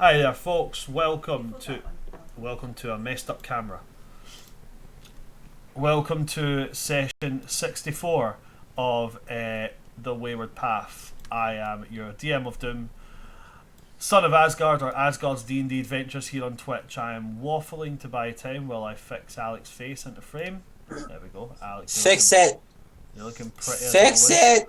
Hi there, folks. Welcome to a messed up camera. Welcome to session 64 of the Wayward Path. I am your DM of Doom, son of Asgard, or Asgard's D&D Adventures here on Twitch. I am waffling to buy time while I fix Alex's face into frame. There we go, Alex. Fix it. You're looking pretty. Fix it.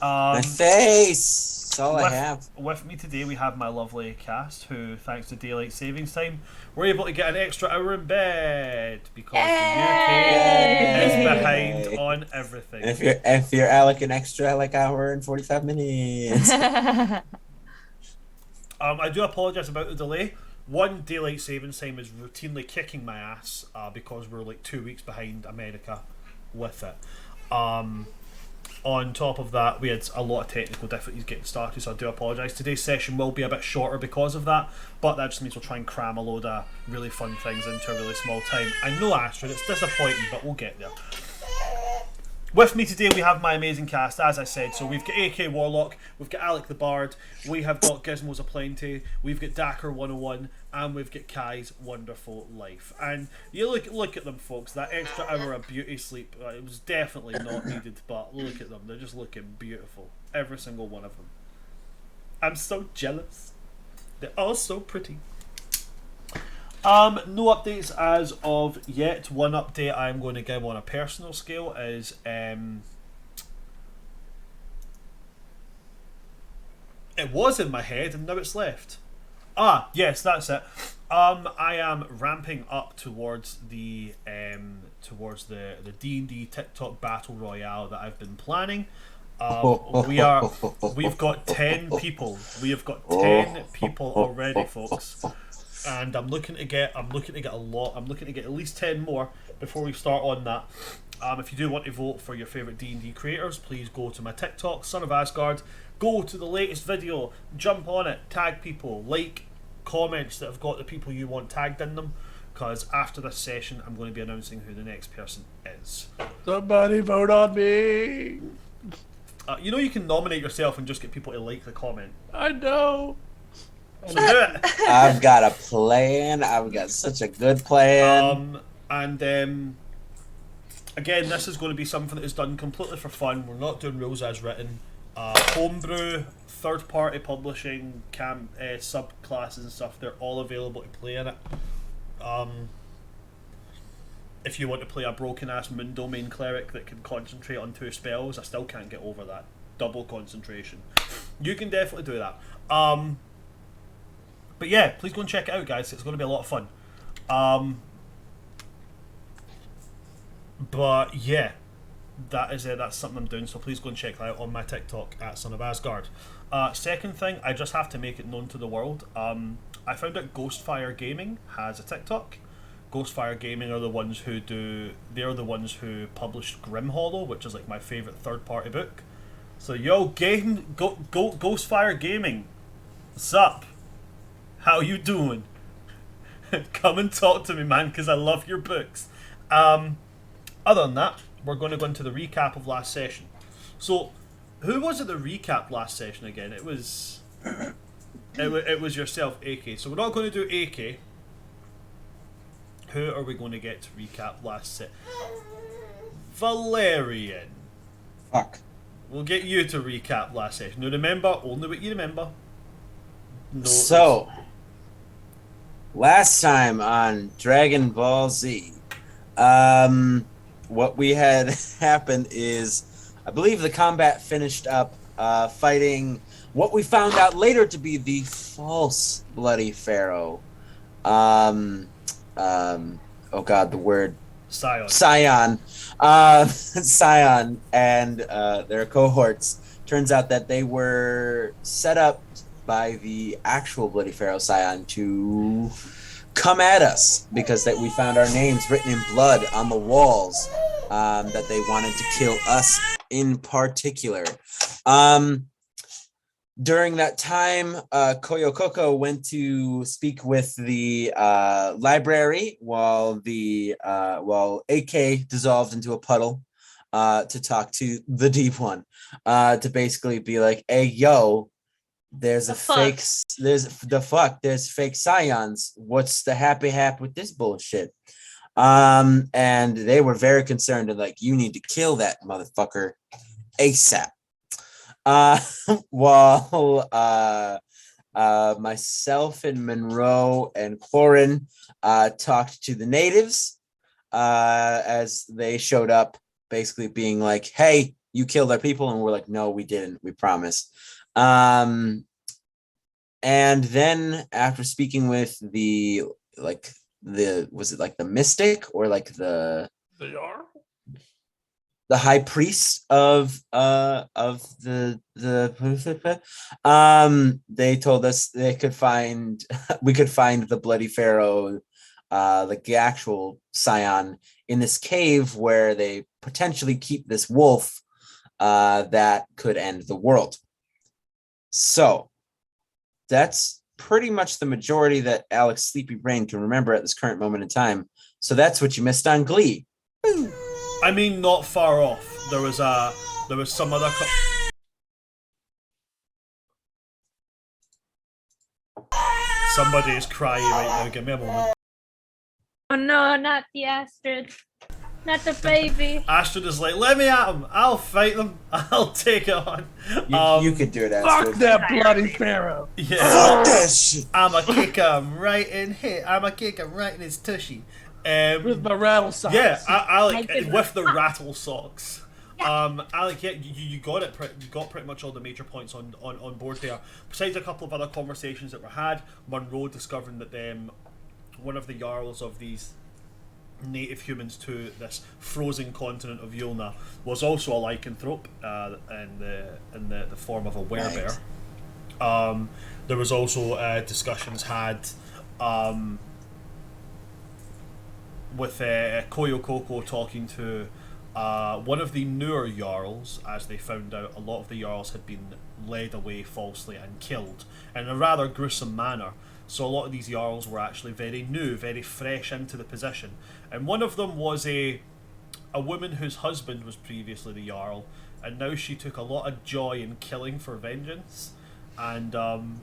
My face. That's all I have. With me today, we have my lovely cast, who, thanks to daylight savings time, were able to get an extra hour in bed because the UK is behind on everything. If you're Alec, an extra like hour and 45 minutes. I do apologise about the delay. One, daylight savings time is routinely kicking my ass because we're like 2 weeks behind America with it. On top of that, we had a lot of technical difficulties getting started, so I do apologise. Today's session will be a bit shorter because of that, but that just means we'll try and cram a load of really fun things into a really small time. I know, Astrid, it's disappointing, but we'll get there. With me today, we have my amazing cast, as I said. So we've got AK Warlock, we've got Alec the Bard, we have got Gizmos Aplenty, we've got Dacker 101, and we've got Kai's Wonderful Life. And you look at them, folks. That extra hour of beauty sleep, it was definitely not needed, but look at them. They're just looking beautiful. Every single one of them. I'm so jealous. They're all so pretty. No updates as of yet. One update I'm going to give on a personal scale is it was in my head and now it's left. Yes, that's it. I am ramping up towards the D&D TikTok battle royale that I've been planning. We've got 10 people. We have got 10 people already, folks. And I'm looking to get a lot. I'm looking to get at least 10 more before we start on that. If you do want to vote for your favourite D&D creators, please go to my TikTok, Son of Asgard. Go to the latest video, jump on it, tag people, like comments that have got the people you want tagged in them. Because after this session, I'm going to be announcing who the next person is. Somebody vote on me. You know you can nominate yourself and just get people to like the comment. I know. So do it. I've got a plan. I've got such a good plan. Again, this is going to be something that is done completely for fun. We're not doing rules as written. Homebrew, third-party publishing, subclasses and stuff, they're all available to play in it. If you want to play a broken-ass moon domain cleric that can concentrate on 2 spells, I still can't get over that. Double concentration. You can definitely do that. But yeah, please go and check it out, guys. It's going to be a lot of fun. But yeah, that's something I'm doing. So please go and check that out on my TikTok at Son of Asgard. Second thing, I just have to make it known to the world. I found out Ghostfire Gaming has a TikTok. Ghostfire Gaming are the ones who published Grim Hollow, which is like my favourite third-party book. So Ghostfire Gaming, what's up? How you doing? Come and talk to me, man, because I love your books. Other than that, we're going to go into the recap of last session. So, who was it that recapped last session again? It was yourself, AK. So we're not going to do AK. Who are we going to get to recap last set? Valerian. Fuck. We'll get you to recap last session. Now remember, only what you remember. No. So, last time on Dragon Ball Z, what we had happen is, I believe the combat finished up fighting what we found out later to be the false Bloody Pharaoh. Oh god, the word Scion. Scion and their cohorts. Turns out that they were set up by the actual Bloody Pharaoh Scion to come at us because that we found our names written in blood on the walls, that they wanted to kill us in particular. During that time, Koyokoko went to speak with the library while AK dissolved into a puddle to talk to the Deep One, to basically be like, hey, yo, There's fake scions. What's the happy hap with this bullshit? And they were very concerned and like, you need to kill that motherfucker ASAP. While myself and Monroe and Corin talked to the natives as they showed up, basically being like, hey, you killed our people, and we're like, no, we didn't, we promise. And then after speaking with the was it like the mystic or like the high priest of the they told us they could find we could find the bloody pharaoh, like the actual scion, in this cave where they potentially keep this wolf that could end the world. So that's pretty much the majority that Alex's sleepy brain can remember at this current moment in time. So that's what you missed on Glee. I mean, not far off. There was some other. Somebody is crying right now. Give me a moment. Oh no, not the Astrid. Not the baby. Astrid is like, let me at him. I'll fight them. I'll take it on. You could do it, Astrid. Fuck that bloody pharaoh. Yeah. Fuck that shit. I'ma kick him right in here. I'ma kick him right in his tushy. With my rattle socks. Yeah, Alec, with the rattle socks. Alec, yeah, you got it. You got pretty much all the major points on board there. Besides a couple of other conversations that were had, Monroe discovering that one of the jarls of these native humans to this frozen continent of Yulena was also a lycanthrope in the form of a werebear. There was also discussions had with Koyo Koko talking to one of the newer jarls, as they found out a lot of the jarls had been led away falsely and killed in a rather gruesome manner. So a lot of these jarls were actually very new, very fresh into the position. And one of them was a woman whose husband was previously the jarl, and now she took a lot of joy in killing for vengeance. And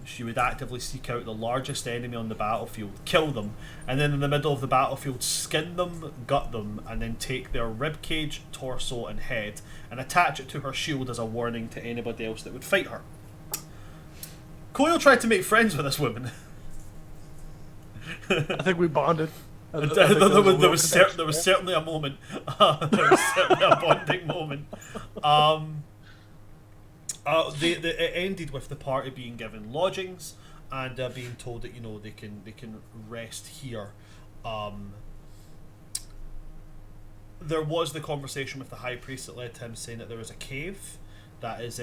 she would actively seek out the largest enemy on the battlefield, kill them, and then in the middle of the battlefield skin them, gut them, and then take their ribcage, torso and head and attach it to her shield as a warning to anybody else that would fight her. Koyo tried to make friends with this woman. I think we bonded. There was certainly a moment. There was certainly a bonding moment. It ended with the party being given lodgings and being told that they can rest here. There was the conversation with the high priest that led to him saying that there is a cave that is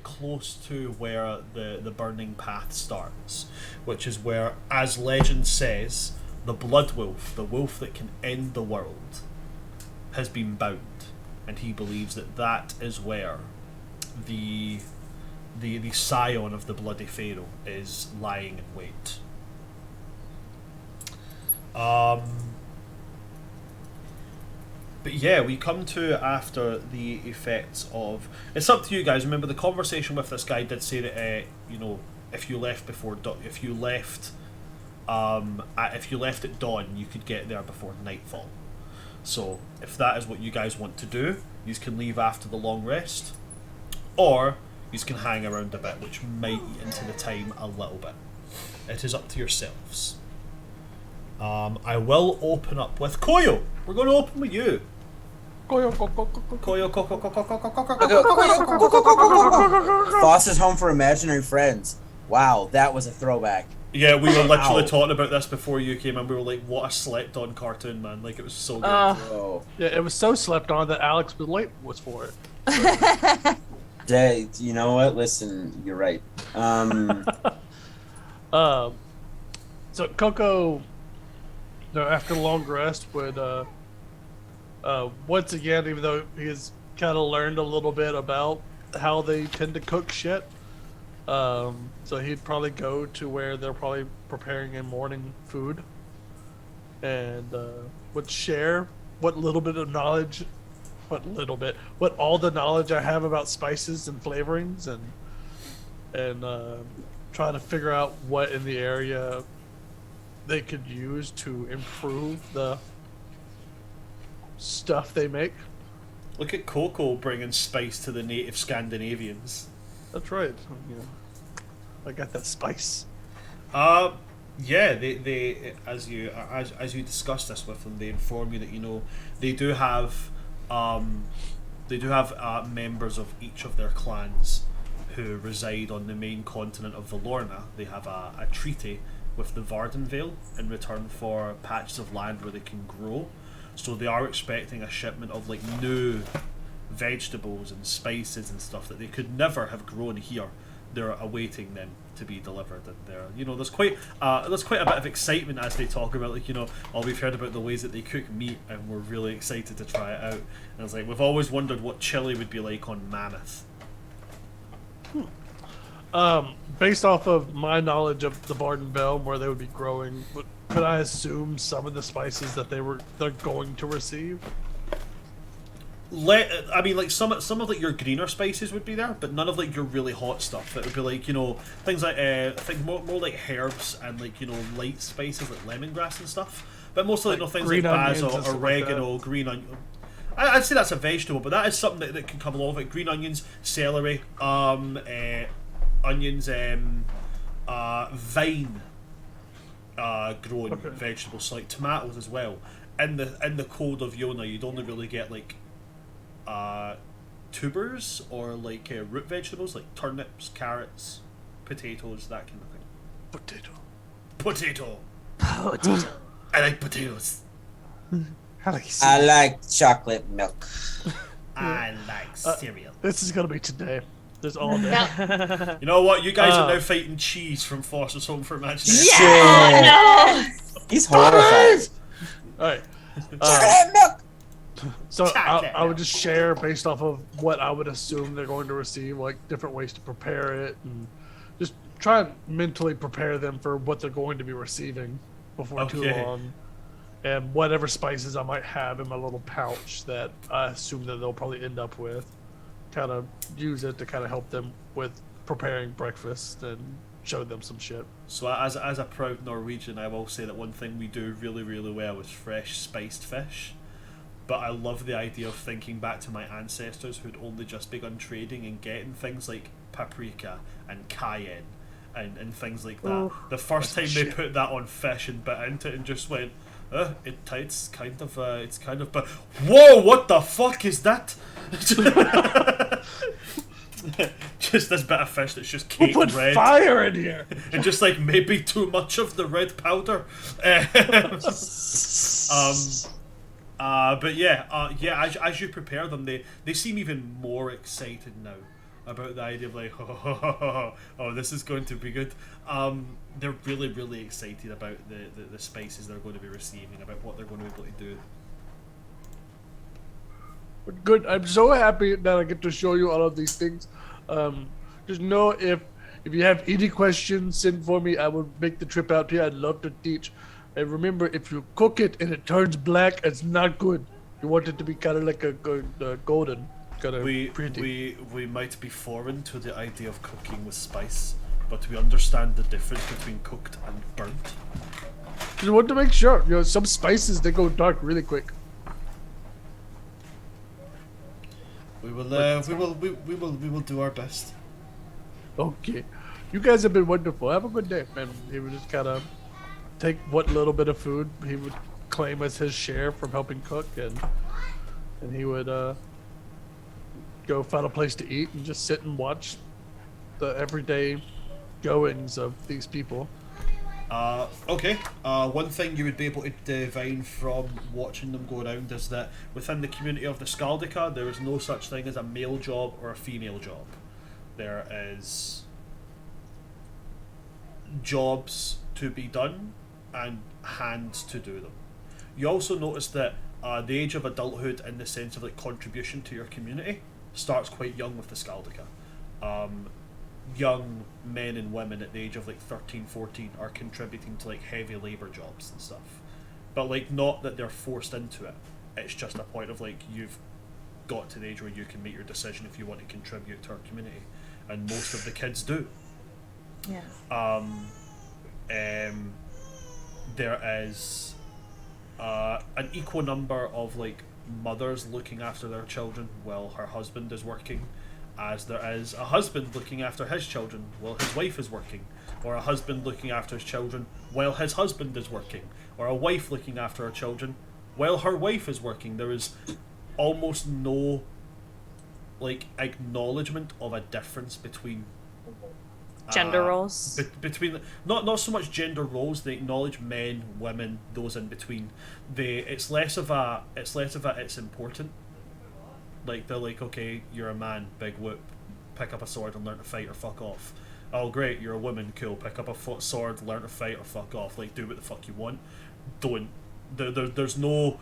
close to where the burning path starts, which is where, as legend says, the blood wolf, the wolf that can end the world, has been bound, and he believes that is where the scion of the bloody pharaoh is lying in wait. But yeah, we come to after the effects of. It's up to you guys. Remember, the conversation with this guy did say that if you left at dawn, you could get there before nightfall. So if that is what you guys want to do, you can leave after the long rest, or you can hang around a bit, which might eat into the time a little bit. It is up to yourselves. I will open up with Koyo. We're going to open with you. Koyo. Boss is home for imaginary friends. Wow, that was a throwback. Yeah, we were literally talking about this before you came in. We were like, what a slept-on cartoon, man. Like, it was so good. Yeah, it was so slept on that Alex was late for it. You know what? Listen, you're right. So Coco, after the long rest, would once again, even though he's kind of learned a little bit about how they tend to cook shit, so he'd probably go to where they're probably preparing a morning food, and would share what all the knowledge I have about spices and flavorings, and and try to figure out what in the area they could use to improve the stuff they make. Look at Coco bringing spice to the native Scandinavians. That's right. You know, I got that spice. Yeah, they as you discuss this with them, they inform you that they do have members of each of their clans who reside on the main continent of Valorna. They have a treaty with the Vardenvale in return for patches of land where they can grow. So they are expecting a shipment of like new vegetables and spices and stuff that they could never have grown here. They're awaiting them to be delivered, and there's quite a bit of excitement as they talk about we've heard about the ways that they cook meat, and we're really excited to try it out. And it's like, we've always wondered what chili would be like on Mammoth. Based off of my knowledge of the Barden Vale, where they would be growing, could I assume some of the spices that they're going to receive? Some of like your greener spices would be there, but none of like your really hot stuff. It would be like things like I think more like herbs and like light spices like lemongrass and stuff. But mostly like things like basil, oregano, like green onion. I'd say that's a vegetable, but that is something that can come along with it. Green onions, celery, onions, vine grown vegetables like tomatoes as well. In the cold of Yulena, you'd only really get like tubers or like root vegetables like turnips, carrots, potatoes, that kind of thing. Potato. I like potatoes. I like chocolate milk. I like cereal. This is gonna be today. There's all day. No. You know what? You guys are now fighting cheese from Foster's Home for Imagination. Yeah! No! He's horrified. Alright. Chocolate milk. So I would just share based off of what I would assume they're going to receive, like different ways to prepare it, and just try and mentally prepare them for what they're going to be receiving before too long. And whatever spices I might have in my little pouch that I assume that they'll probably end up with, kind of use it to kind of help them with preparing breakfast and show them some shit. So as a proud Norwegian, I will say that one thing we do really, really well is fresh spiced fish. But I love the idea of thinking back to my ancestors who'd only just begun trading and getting things like paprika and cayenne and things like that. Ooh, the first time they put that on fish and bit into it and just went, it's kind of but whoa, what the fuck is that? Just this bit of fish that's just caked put red. Fire in here. And just like maybe too much of the red powder. But as you prepare them, they seem even more excited now about the idea of like, oh, this is going to be good. They're really, really excited about the spices they're going to be receiving, about what they're going to be able to do. Good. I'm so happy that I get to show you all of these things. Just know if you have any questions, send for me. I will make the trip out here. I'd love to teach. And remember, if you cook it and it turns black, it's not good. You want it to be kind of like a golden, kind of pretty. We might be foreign to the idea of cooking with spice, but we understand the difference between cooked and burnt. Just want to make sure. Some spices they go dark really quick. We will do our best. Okay, you guys have been wonderful. Have a good day, man. He would just kind of take what little bit of food he would claim as his share from helping cook, and he would go find a place to eat and just sit and watch the everyday goings of these people. Okay. One thing you would be able to divine from watching them go around is that within the community of the Skaldica, there is no such thing as a male job or a female job. There is jobs to be done and hands to do them. You also notice that the age of adulthood in the sense of like contribution to your community starts quite young with the Skaldica. Young men and women at the age of like 13, 14 are contributing to like heavy labour jobs and stuff. But like not that they're forced into it. It's just a point of like you've got to the age where you can make your decision if you want to contribute to our community. and most of the kids do. Yeah. There is an equal number of like mothers looking after their children while her husband is working, as there is a husband looking after his children while his wife is working, or a husband looking after his children while his husband is working, or a wife looking after her children while her wife is working. There is almost no like acknowledgement of a difference between Gender roles. between not so much gender roles. They acknowledge men, women, those in between. It's less of a it's important. Like they're like, okay, you're a man, big whoop, pick up a sword and learn to fight or fuck off. Oh great, you're a woman, cool, pick up a sword, learn to fight or fuck off. Like do what the fuck you want. Don't. There's no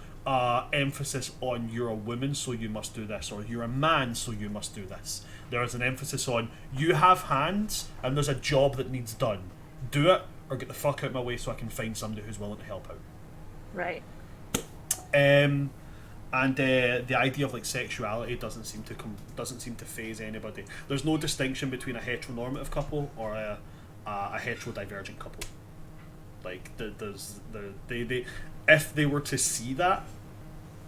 emphasis on you're a woman so you must do this, or you're a man so you must do this. There is an emphasis on you have hands and there's a job that needs done. Do it or get the fuck out of my way so I can find somebody who's willing to help out. Right. And the idea of like sexuality doesn't seem to phase anybody. There's no distinction between a heteronormative couple or a heterodivergent couple. Like they if they were to see that,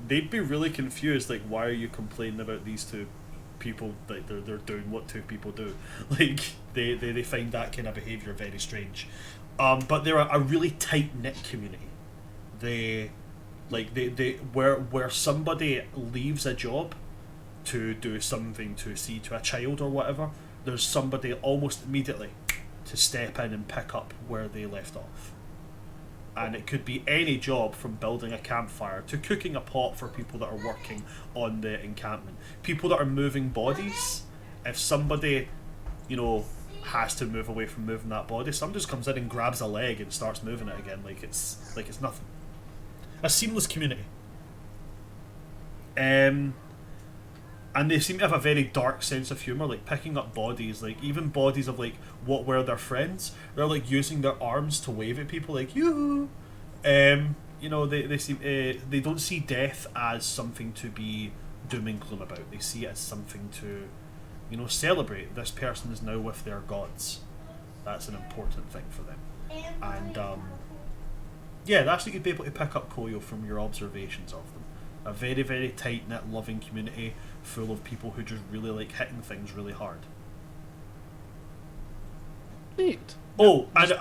they'd be really confused. Like, why are you complaining about these two people? Like they're doing what two people do. Like they find that kind of behaviour very strange. But they're a really tight knit community. They where somebody leaves a job to do something, to see to a child or whatever, there's somebody almost immediately to step in and pick up where they left off. And it could be any job from building a campfire to cooking a pot for people that are working on the encampment. People that are moving bodies, if somebody, has to move away from moving that body, someone just comes in and grabs a leg and starts moving it again like it's nothing. A seamless community. And they seem to have a very dark sense of humour, like picking up bodies, like even bodies of like what were their friends. They're like using their arms to wave at people, like yoo. They seem they don't see death as something to be doom and gloom about. They see it as something to, celebrate. This person is now with their gods. That's an important thing for them. And that's what you'd be able to pick up, Koyo, from your observations of them. A very, very tight-knit, loving community full of people who just really like hitting things really hard. Neat. Oh, and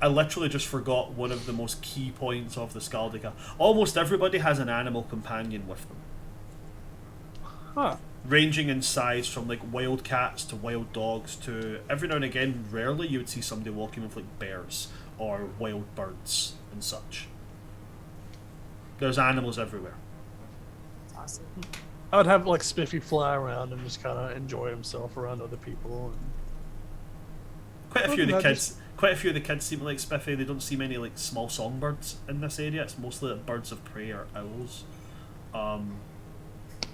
I literally just forgot one of the most key points of the Skaldica. Almost everybody has an animal companion with them. Huh. Ranging in size from like wild cats to wild dogs to, every now and again, rarely you would see somebody walking with like bears or wild birds and such. There's animals everywhere. That's awesome. I would have like Spiffy fly around and just kind of enjoy himself around other people. Quite a few of the kids seem like Spiffy. They don't see many like small songbirds in this area. It's mostly like birds of prey or owls.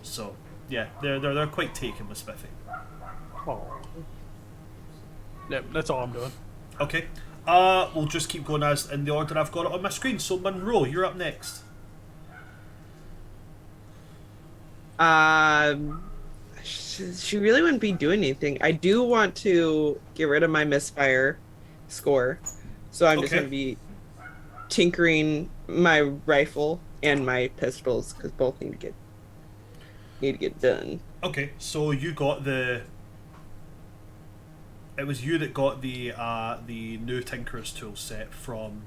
So yeah, they're quite taken with Spiffy. Oh. Yep, that's all I'm doing. Okay. We'll just keep going as in the order I've got it on my screen. So Monroe, you're up next. She really wouldn't be doing anything. I do want to get rid of my misfire score, so I'm just going to be tinkering my rifle and my pistols because both need to get done. Okay, so you got the. It was you that got the new Tinkerer's tool set from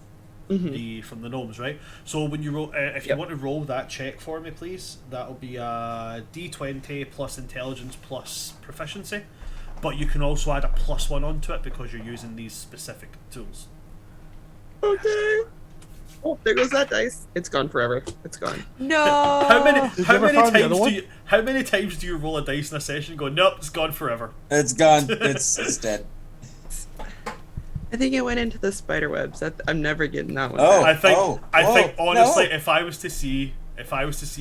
the gnomes, right? So when you roll, if you want to roll that check for me, please, that'll be a D20 plus intelligence plus proficiency, but you can also add a +1 onto it because you're using these specific tools. Okay. Oh, there goes that dice. It's gone forever. It's gone. No. How many times do you roll a dice in a session and go, nope, it's gone forever? It's gone. It's dead. I think it went into the spider webs. I'm never getting that one. Oh. back. I think honestly, no. if I was to see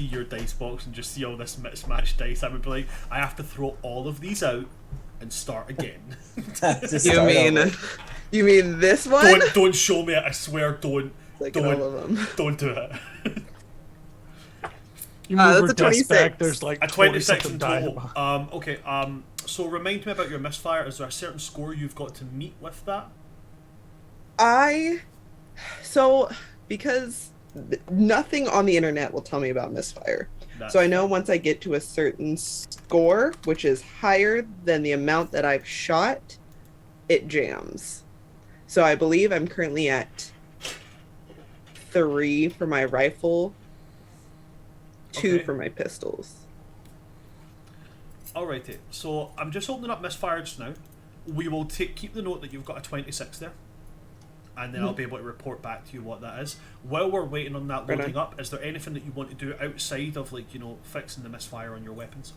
your dice box and just see all this mismatched dice, I would be like, I have to throw all of these out and start again. You mean this one? Don't show me it. I swear, don't. Like all of them. Don't do it. You move that's her a desk 26. back, there's like A 26 in 20 total. Okay. So remind me about your misfire. Is there a certain score you've got to meet with that? Because nothing on the internet will tell me about misfire. That's So I know fine. once I get to a certain score, which is higher than the amount that I've shot, it jams. So I believe I'm currently at 3 for my rifle, 2 Okay. for my pistols. Alrighty. So I'm just opening up misfire just now. We will keep the note that you've got a 26 there, and then I'll be able to report back to you what that is. While we're waiting on that Right loading on. up, is there anything that you want to do outside of, like, you know, fixing the misfire on your weapons?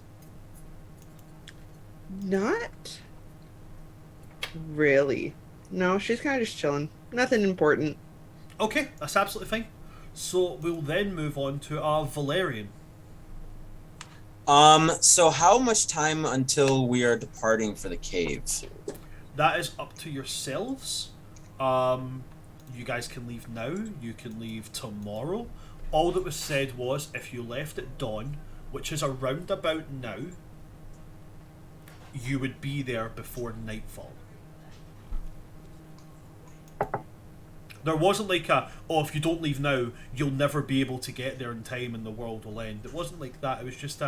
Not really. No, she's kind of just chilling. Nothing important. Okay, that's absolutely fine. So we'll then move on to Valerian. So how much time until we are departing for the cave? That is up to yourselves. You guys can leave now. You can leave tomorrow. All that was said was if you left at dawn, which is around about now, you would be there before nightfall. There wasn't like if you don't leave now, you'll never be able to get there in time and the world will end. It wasn't like that. It was just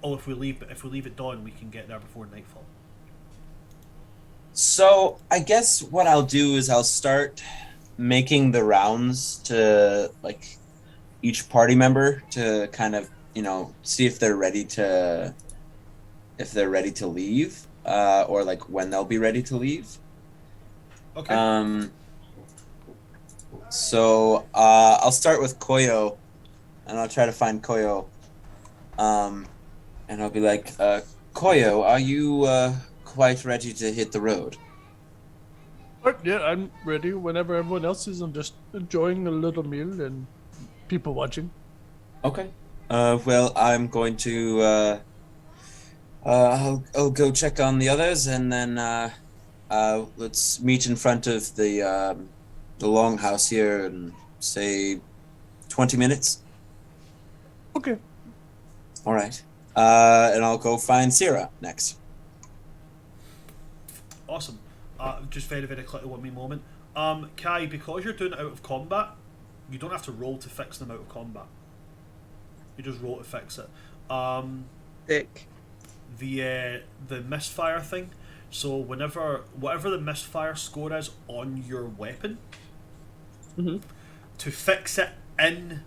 if we leave at dawn, we can get there before nightfall. So I guess what I'll do is I'll start making the rounds to like each party member to kind of, see if they're ready to leave, or like when they'll be ready to leave. Okay. So I'll start with Koyo, and I'll try to find Koyo. And I'll be like, Koyo, are you quite ready to hit the road? But yeah, I'm ready whenever everyone else is. I'm just enjoying a little meal and people watching. Okay. Well, I'm going to. I'll go check on the others, and then let's meet in front of the longhouse here in say 20 minutes. Okay. All right. And I'll go find Sierra next. Awesome. Just very, very quickly, 1 wee moment. Kai, because you're doing it out of combat, you don't have to roll to fix them out of combat. You just roll to fix it. Thick. The misfire thing. So whatever the misfire score is on your weapon, to fix it in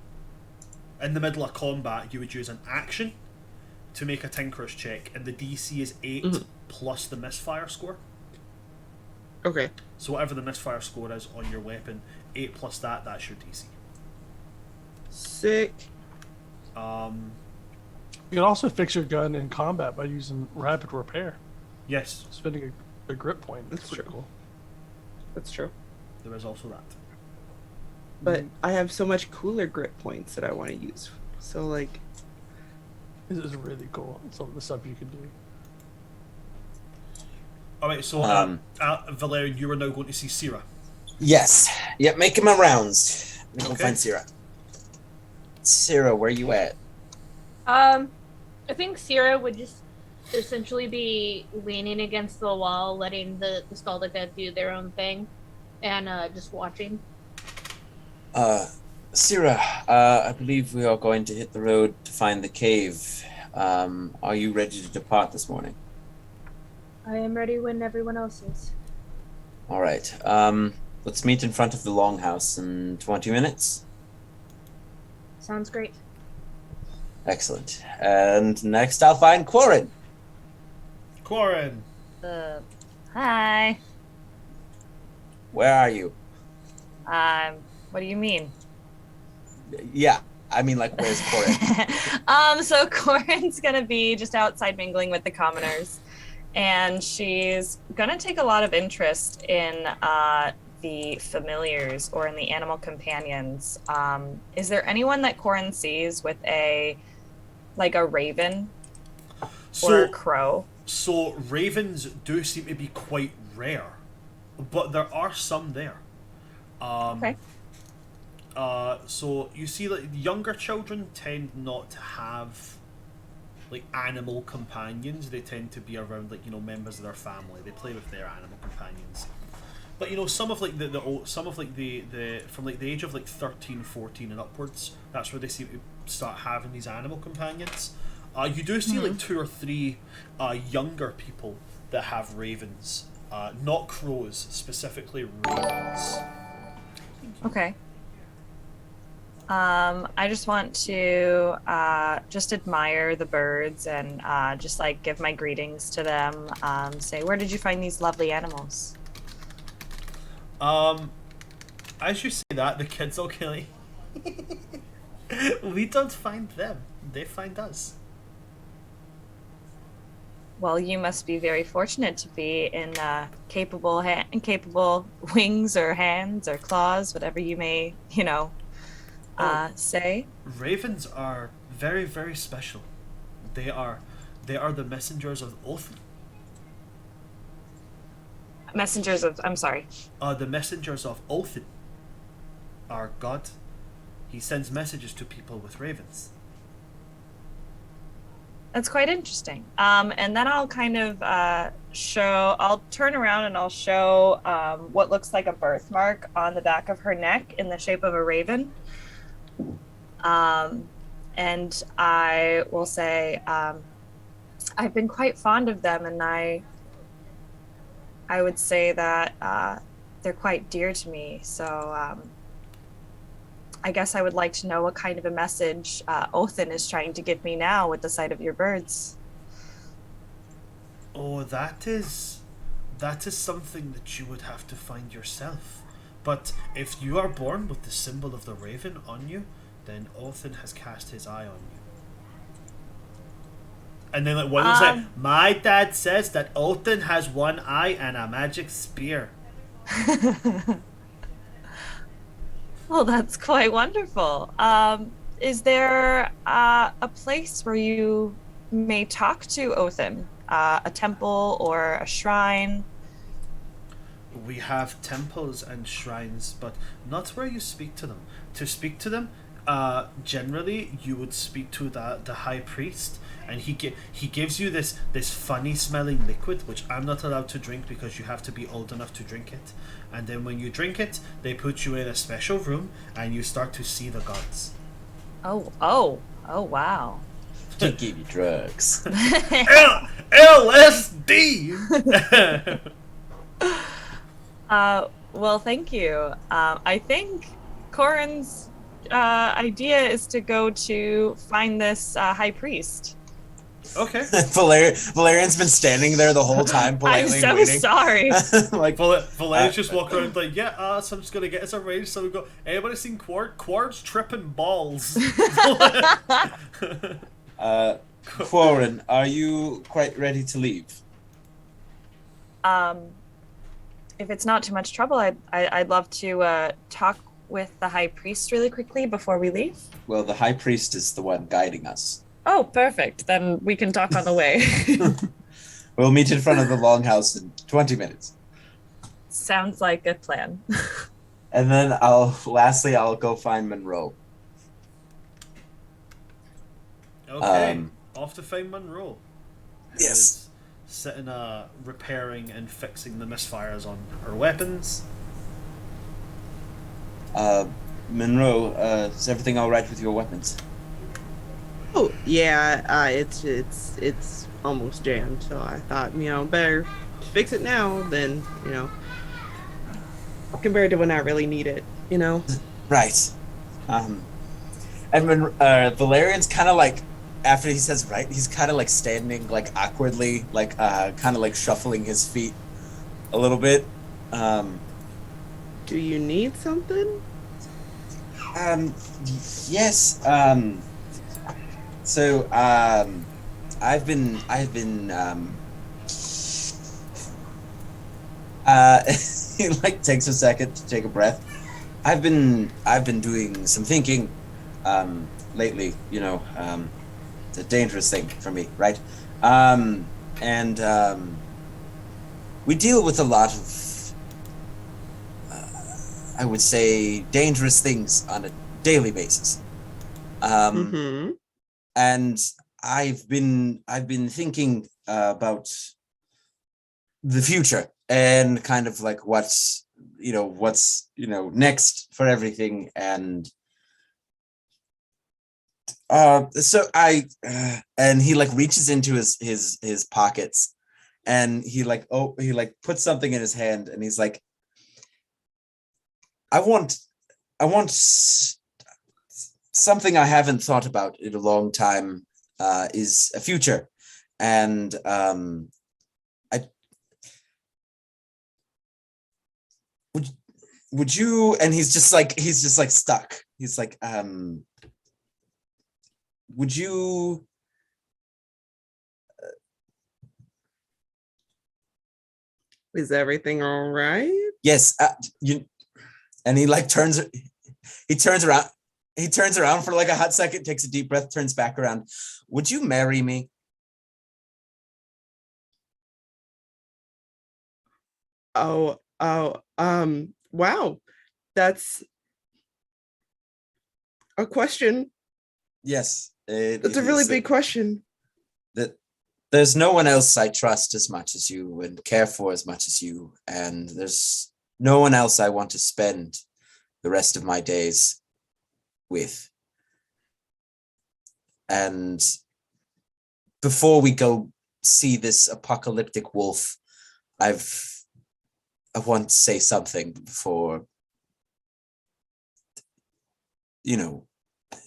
the middle of combat, you would use an action to make a tinkerer's check, and the DC is 8 plus the misfire score. Okay. So whatever the misfire score is on your weapon, 8 plus that's your DC. Sick. You can also fix your gun in combat by using rapid repair. Yes, Spending a grip point. That's That's pretty true. cool. That's true. there is also that. But I have so much cooler grip points that I want to use. So like, This is really cool. Some of the stuff you can do. Alright, so Valerian, you are now going to see Sierra. Yes. Yep. Making my rounds. Let me go Okay. find Sierra. Sierra, where you at? I think Sierra would just essentially be leaning against the wall, letting the Skaldica do their own thing, and just watching. Sierra, I believe we are going to hit the road to find the cave. Are you ready to depart this morning? I am ready when everyone else is. All right. Let's meet in front of the longhouse in 20 minutes. Sounds great. Excellent. And next I'll find Quarren. Quarren. Hi. Where are you? What do you mean? Yeah, I mean, like, where's Quarren? So Corin's gonna be just outside mingling with the commoners, and she's gonna take a lot of interest in the familiars or in the animal companions. Is there anyone that Corin sees with a raven or a crow? So ravens do seem to be quite rare, but there are some there. Okay. So you see that younger children tend not to have like animal companions, they tend to be around like, you know, members of their family. They play with their animal companions. But you know, some of like the from like the age of like 13, 14 and upwards, that's where they seem to start having these animal companions. You do see like 2 or 3 younger people that have ravens, not crows, specifically ravens. Okay. I just want to just admire the birds and just like give my greetings to them. Say, where did you find these lovely animals? As you say that, the kids will kill you. We don't find them; they find us. Well, you must be very fortunate to be in capable wings or hands or claws, whatever you may, you know, say. Ravens are very, very special. They are the messengers of Othin. Messengers of, I'm sorry. The messengers of Othin, our god. He sends messages to people with ravens. That's quite interesting. And then I'll kind of I'll turn around and I'll show what looks like a birthmark on the back of her neck in the shape of a raven. And I will say, I've been quite fond of them, and I would say that they're quite dear to me. So I guess I would like to know what kind of a message Othin is trying to give me now with the sight of your birds. Oh, that is something that you would have to find yourself. But if you are born with the symbol of the raven on you, then Othin has cast his eye on you. And then like one was like, my dad says that Othin has one eye and a magic spear. Well, that's quite wonderful. Is there a place where you may talk to Othin? A temple or a shrine? We have temples and shrines, but not where you speak to them. To speak to them, generally you would speak to the high priest, and he gives you this funny smelling liquid, which I'm not allowed to drink because you have to be old enough to drink it. And then when you drink it, they put you in a special room and you start to see the gods. Oh, wow. To give you drugs. LSD! Well, thank you. I think Corin's idea is to go to find this high priest. Okay. Valerian's been standing there the whole time, politely I'm so waiting. sorry. Like Valerian's just walking around like, yeah, so I'm just gonna get us arranged. So we go. Anybody seen Quard? Quard's tripping balls. Quarren, are you quite ready to leave? If it's not too much trouble, I'd love to talk with the high priest really quickly before we leave. Well, the high priest is the one guiding us. Oh, perfect. Then we can talk on the way. We'll meet in front of the longhouse in 20 minutes. Sounds like a plan. And then I'll go find Monroe. Okay, off to find Monroe. Yes. Sitting repairing and fixing the misfires on her weapons. Monroe, is everything all right with your weapons? Oh yeah, it's almost jammed. So I thought, better fix it now than compared to when I really need it. Right. And when Valerian's kind of like, after he says right, he's kind of like standing like awkwardly, like kind of like shuffling his feet a little bit. Do you need something? Yes. So I've been he like takes a second to take a breath. I've been doing some thinking lately, it's a dangerous thing for me, right? We deal with a lot of I would say dangerous things on a daily basis. And I've been thinking about the future and kind of like what's next for everything, and so I and he like reaches into his pockets, and he puts something in his hand, and he's like, I want something I haven't thought about in a long time, is a future, and would you, and he's just like stuck. He's like, would you Is everything all right? yes, and he like turns around for like a hot second, takes a deep breath, turns back around. Would you marry me? Wow. That's a question. Yes. That's a really big question. That there's no one else I trust as much as you and care for as much as you, and there's no one else I want to spend the rest of my days with. And before we go see this apocalyptic wolf, I want to say something before,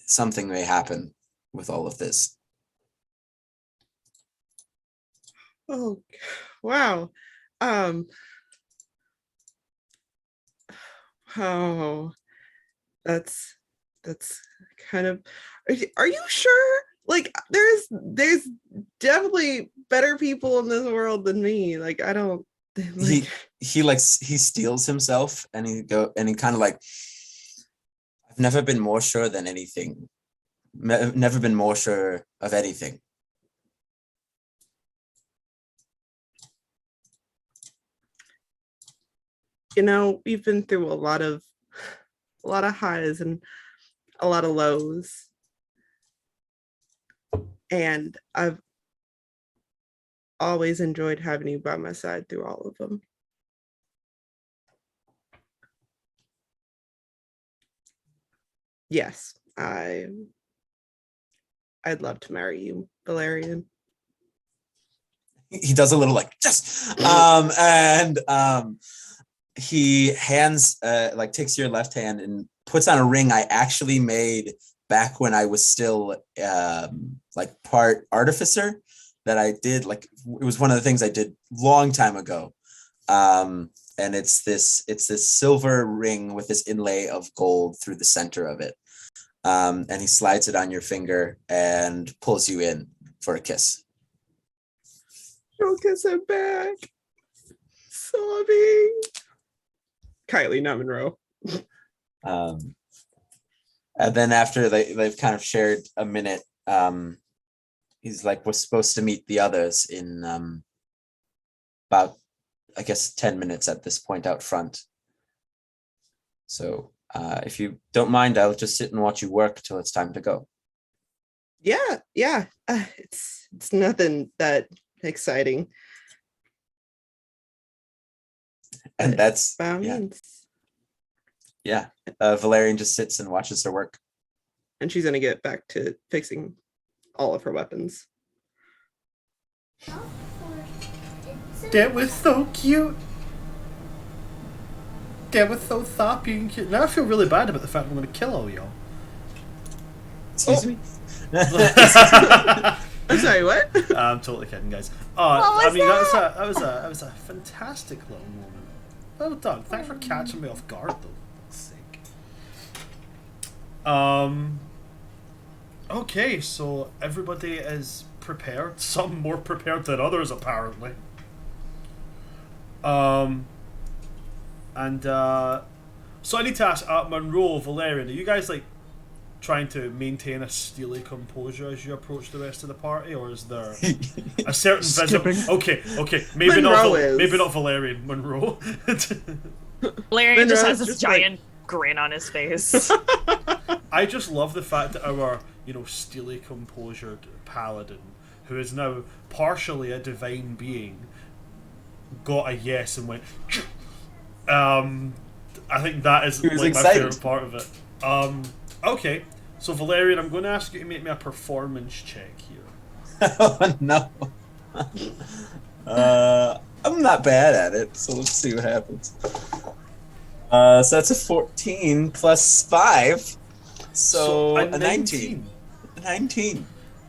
something may happen with all of this. Oh, wow. Oh, that's kind of. Are you sure? Like, there's definitely better people in this world than me. Like, I don't. Like, he steals himself, and he kind of like, I've never been more sure than anything. Never been more sure of anything. We've been through a lot of highs and a lot of lows. And I've always enjoyed having you by my side through all of them. Yes, I'd love to marry you, Valerian. He does a little like, yes. He hands takes your left hand and puts on a ring I actually made back when I was still part artificer, that I did, it was one of the things I did long time ago. And it's this silver ring with this inlay of gold through the center of it. And he slides it on your finger and pulls you in for a kiss. Don't kiss him back. Sobbing. Kylie, not Monroe. And then after they've kind of shared a minute, he's like, we're supposed to meet the others in about, I guess, 10 minutes at this point out front. So if you don't mind, I'll just sit and watch you work till it's time to go. Yeah. It's nothing that exciting. And that's Valerian just sits and watches her work. And she's gonna get back to fixing all of her weapons. That was so cute. That was so soppy and cute. Now I feel really bad about the fact I'm going to kill all y'all. Excuse me? I'm sorry, what? I'm totally kidding, guys. What was that? That was a fantastic little moment. Well done. Thanks for catching me off guard, though. For fuck's sake. Okay, so everybody is prepared. Some more prepared than others, apparently. So I need to ask, Monroe, Valerian, are you guys trying to maintain a steely composure as you approach the rest of the party, or is there a certain visible? Okay, maybe not Valerian, Monroe. Valerian just has this just giant grin on his face. I just love the fact that our steely composured paladin who is now partially a divine being got a yes and went. I think that is He was like my excited. favorite part of it. Okay, so Valerian, I'm going to ask you to make me a performance check here. Oh no. I'm not bad at it, so let's see what happens. So that's a 14 plus 5. So a a 19. 19.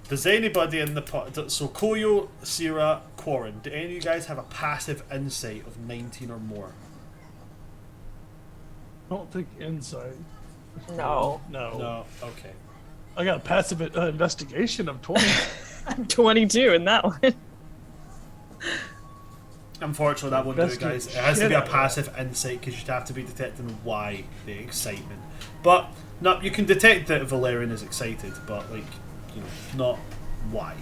Does anybody in the so Koyo, Sierra, Quarren, do any of you guys have a passive insight of 19 or more? I don't think insight. No. No. Okay. I got a passive investigation of 20. I'm 22 in that one. Unfortunately, that won't do it, guys. It has to Shit be a out of that. passive insight because you'd have to be detecting why the excitement. But no, you can detect that Valerian is excited, but not why.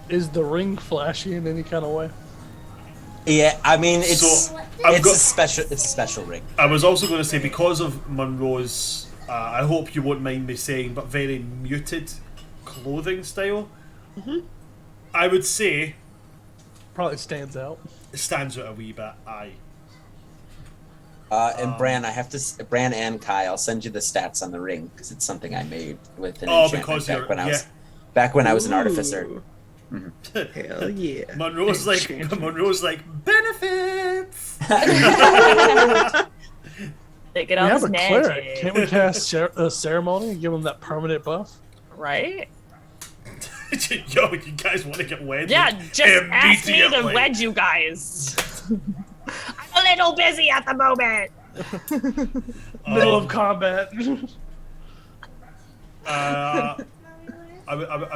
Is the ring flashy in any kind of way? Yeah, I mean it's So, it's a special ring. I was also going to say, because of Monroe's, I hope you won't mind me saying, but very muted clothing style, I would say Probably stands out. it stands out a wee bit. Aye. And Bran, Bran and Kai, I'll send you the stats on the ring because it's something I made with an Oh, enchantment because you're back when I was an artificer. Ooh. Hell yeah. Monroe's like benefits. Take it We on have his a cleric. magic. Can't we cast a ceremony and give him that permanent buff? Right? Yo, you guys want to get wedded? Yeah, just ask me to immediately. wed you guys. I'm a little busy at the moment. Middle of combat. I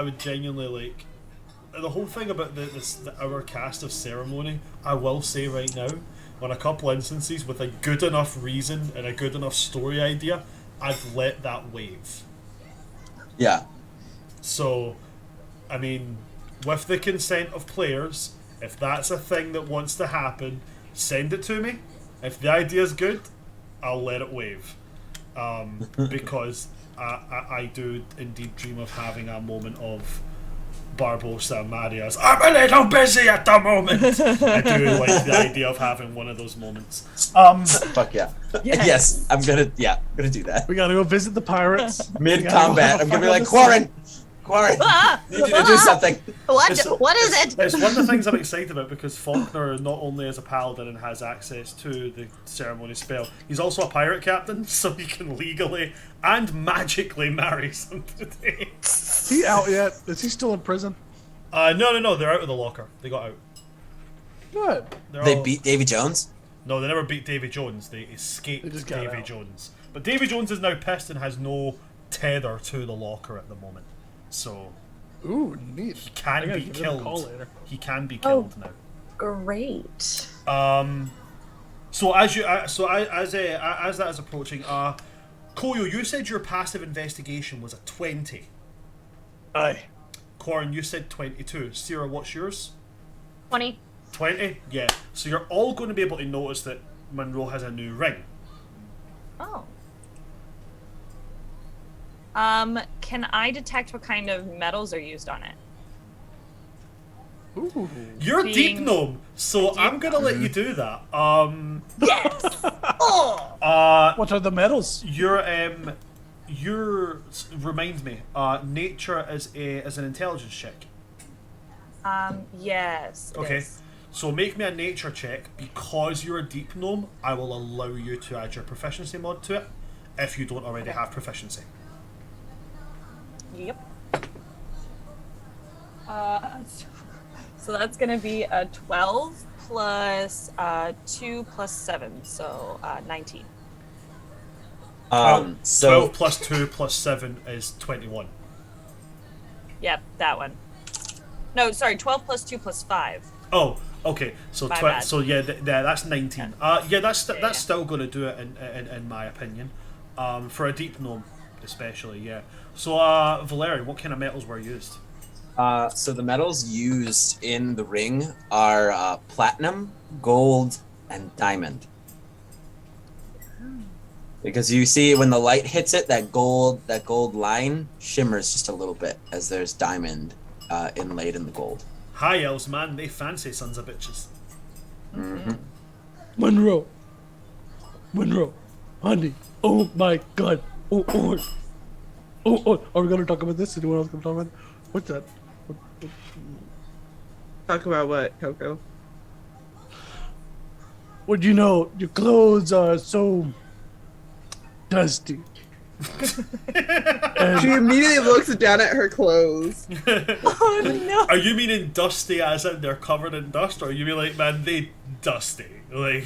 would genuinely like the whole thing about our cast of ceremony. I will say right now, on a couple instances with a good enough reason and a good enough story idea, I've let that wave. Yeah. So, I mean, with the consent of players, if that's a thing that wants to happen, send it to me. If the idea's good, I'll let it wave. Because I do indeed dream of having a moment of Barbosa and Maria's I'm a little busy at the moment. I do like the idea of having one of those moments. Fuck yeah. Yes, I'm gonna do that. We gotta go visit the pirates. Mid combat, I'm gonna be like, Quarren, need you to do something. What is it? It's one of the things I'm excited about because Faulkner not only is a paladin and has access to the ceremony spell, he's also a pirate captain, so he can legally and magically marry somebody. Is he out yet? Is he still in prison? No, they're out of the locker. They got out. Good. They beat Davy Jones? No, they never beat Davy Jones. They escaped They just got Davy out. Jones. But Davy Jones is now pissed and has no tether to the locker at the moment. So Ooh, neat. he can gotta be give him a call killed. later. He can be killed now. Great. So as that is approaching, Koyo, you said your passive investigation was a 20. Aye. Quarren, you said 22. Sierra, what's yours? 20. 20? Yeah. So you're all going to be able to notice that Monroe has a new ring. Oh. Can I detect what kind of metals are used on it? Ooh. You're Being deep gnome, so I'm going to let you do that. Yes. Oh. What are the medals? Your reminds me. Nature is an intelligence check. Yes. it Okay. is. So make me a nature check. Because you're a deep gnome, I will allow you to add your proficiency mod to it if you don't already have proficiency. Yep. So that's gonna be a 12 plus 2 plus 7, so 19. So 12 plus 2 plus 7 is 21. Yep, that one. No, sorry, 12 plus 2 plus 5. Oh, okay. So My bad. so yeah, that's 19. That's Yeah. still going to do it in my opinion. For a deep gnome, especially, yeah. So Valerian, what kind of metals were used? so the metals used in the ring are platinum, gold, and diamond. Because you see when the light hits it, that gold line shimmers just a little bit as there's diamond inlaid in the gold. High elves, man, they fancy sons of bitches. Mm-hmm. Monroe, honey, oh my God, oh, are we gonna talk about this? Anyone else gonna talk about it? What's that? What? Talk about what, Coco? Well, you know, your clothes are so dusty. She immediately looks down at her clothes. Oh no. Are you meaning dusty as in they're covered in dust, or you mean like, man, they dusty? Like,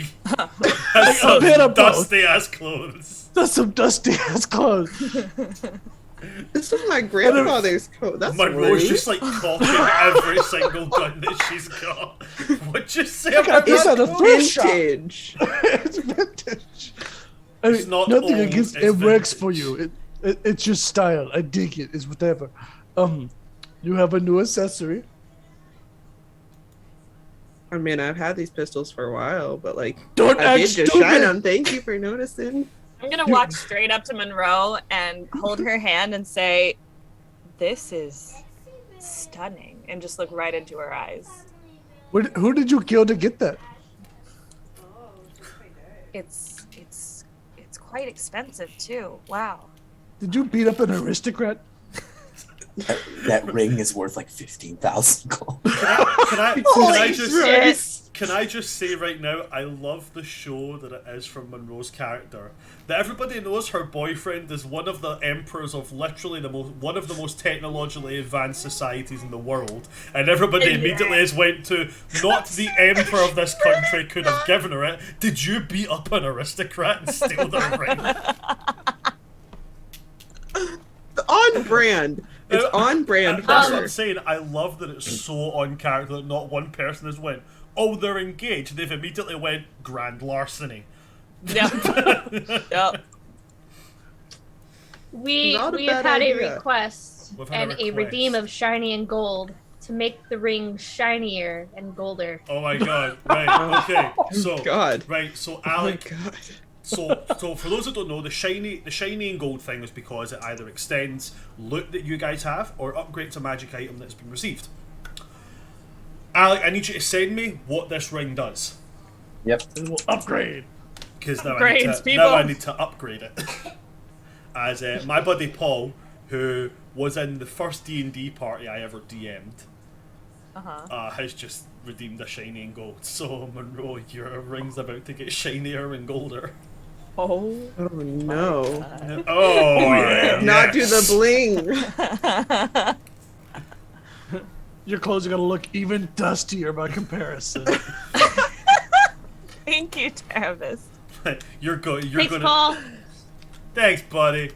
that's a bit of both. dusty ass clothes. That's some dusty ass clothes. This is my grandfather's coat. That's Monroe's rude. just like cocking every single gun that she's got. What'd you say about It's that? at a thrift shop. vintage. It's vintage. I mean, It's not nothing old, against it's it works vintage. for you. It's your style. I dig it. It's whatever. You have a new accessory. I mean, I've had these pistols for a while, but like, Don't I act did just stupid. shine them. Thank you for noticing. I'm gonna walk straight up to Monroe and hold her hand and say, "This is stunning," and just look right into her eyes. Who did you kill to get that? It's quite expensive too. Wow. Did you beat up an aristocrat? That ring is worth like 15,000 gold. Can I just say right now, I love the show that it is from Monroe's character. That everybody knows her boyfriend is one of the emperors of literally one of the most technologically advanced societies in the world, and everybody immediately has went to, not the emperor of this country could have given her it. Did you beat up an aristocrat and steal their ring? On brand. It's on brand for That's what her. I'm saying. I love that it's so on character that not one person has went, oh, they're engaged. They've immediately went, grand larceny. Yep. Yep. We've Not a had bad a idea. request We've had and a a request. redeem of shiny and gold to make the ring shinier and golder. Oh my god. Right, okay. So, God. right, so Oh my Alec, God. so for those that don't know, the shiny and gold thing is because it either extends loot that you guys have or upgrades a magic item that's been received. Alec, I need you to send me what this ring does. Yep. It will upgrade. Because now, Upgrades, now I people. need to upgrade it. As my buddy Paul, who was in the first D&D party I ever DM'd, has just redeemed a shiny and gold. So Monroe, your ring's about to get shinier and golder. Oh. Oh no. Oh yeah. Not do the bling. Your clothes are gonna look even dustier by comparison. Thank you, Travis. You're Thanks, gonna. Paul. Thanks, buddy.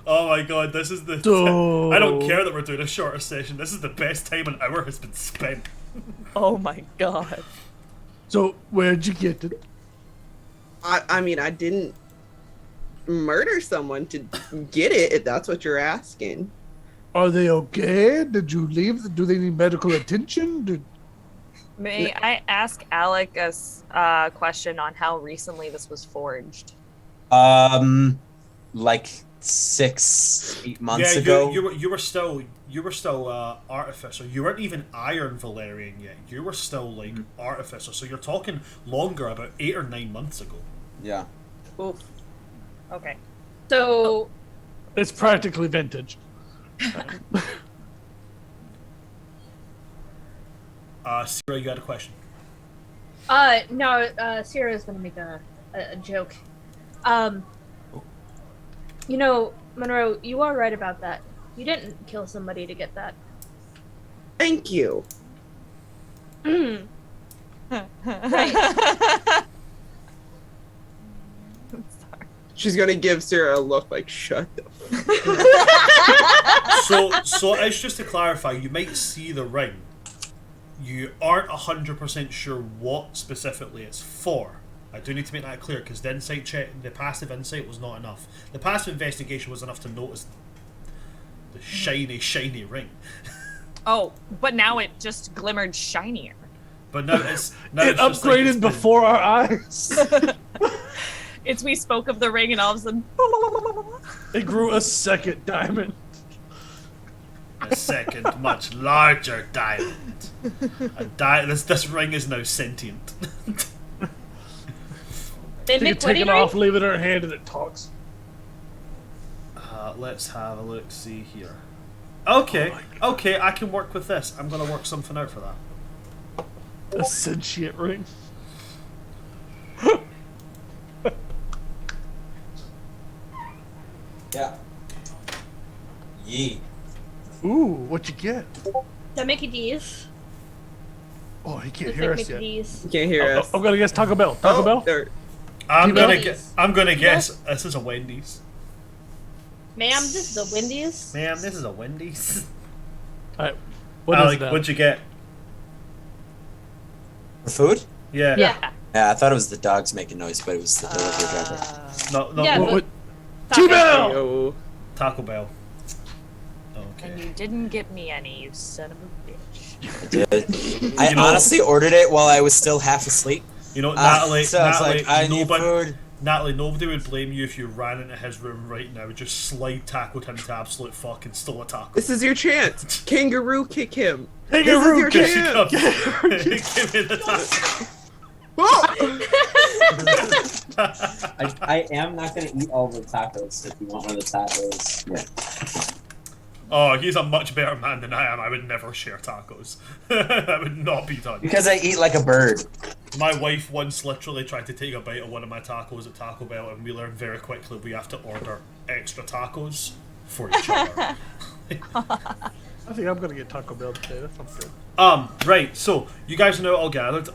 Oh my god, this is the. So- I don't care that we're doing a shorter session. This is the best time an hour has been spent. Oh my God. So where'd you get it? I mean, I didn't murder someone to get it, if that's what you're asking. Are they okay? Did you leave? Do they need medical attention? May I ask Alec a question on how recently this was forged? Like 6-8 months Yeah, ago. you were still artificer. You weren't even iron Valerian yet. You were still like artificer. So you're talking longer, about 8 or 9 months ago. Yeah. Oof. Okay. So, It's practically vintage. Sarah, you had a question. no, Sierra's gonna make a joke. You know, Monroe, you are right about that. You didn't kill somebody to get that. Thank you. Right. She's gonna give Sarah a look like, shut the So as just to clarify, you might see the ring. You aren't 100% sure what specifically it's for. I do need to make that clear because the insight check, the passive insight was not enough. The passive investigation was enough to notice the shiny ring. Oh, but now it just glimmered shinier. But now it's It just like it's upgraded been- before our eyes. It's we spoke of the ring and all of a sudden. It grew a second diamond. a second, much larger diamond. This ring is now sentient. Then You Mick, can what take do it you off, read? leave it in her hand, and it talks. Let's have a look. See here. Okay, okay, I can work with this. I'm gonna work something out for that. A sentient ring. Yeah. Yee. Ooh, what you get? The Mickey D's. Oh, he can't Looks hear like us Mickey yet. D's. You can't hear us. I'm gonna guess Taco Bell. Taco Bell? There. I'm Wendy's. gonna guess this is a Wendy's. Ma'am, this is a Wendy's. Ma'am, this is a Wendy's. Alright. What is Alec, that? what'd you get? For food? Yeah. Yeah. Yeah, I thought it was the dogs making noise, but it was the delivery driver. No, Yeah, What- but- what- Taco. T-Bell! Yo. Taco Bell. And Okay. you didn't get me any, you son of a bitch. I did. I You know- honestly ordered it while I was still half asleep. You know, Natalie, so I was Natalie, like, I need food. Natalie, nobody would blame you if you ran into his room right now, just slide tackled him to absolute fuck and stole a taco. This is your chance. Kangaroo kick him. Kangaroo This is kick. your chance. Give me the taco. I am not gonna eat all the tacos. If you want one of the tacos, yeah. Oh, he's a much better man than I am. I would never share tacos. That would not be done. Because I eat like a bird. My wife once literally tried to take a bite of one of my tacos at Taco Bell, and we learned very quickly we have to order extra tacos for each other. I think I'm gonna get Taco Bell today. That sounds good. Right, so you guys are now all gathered.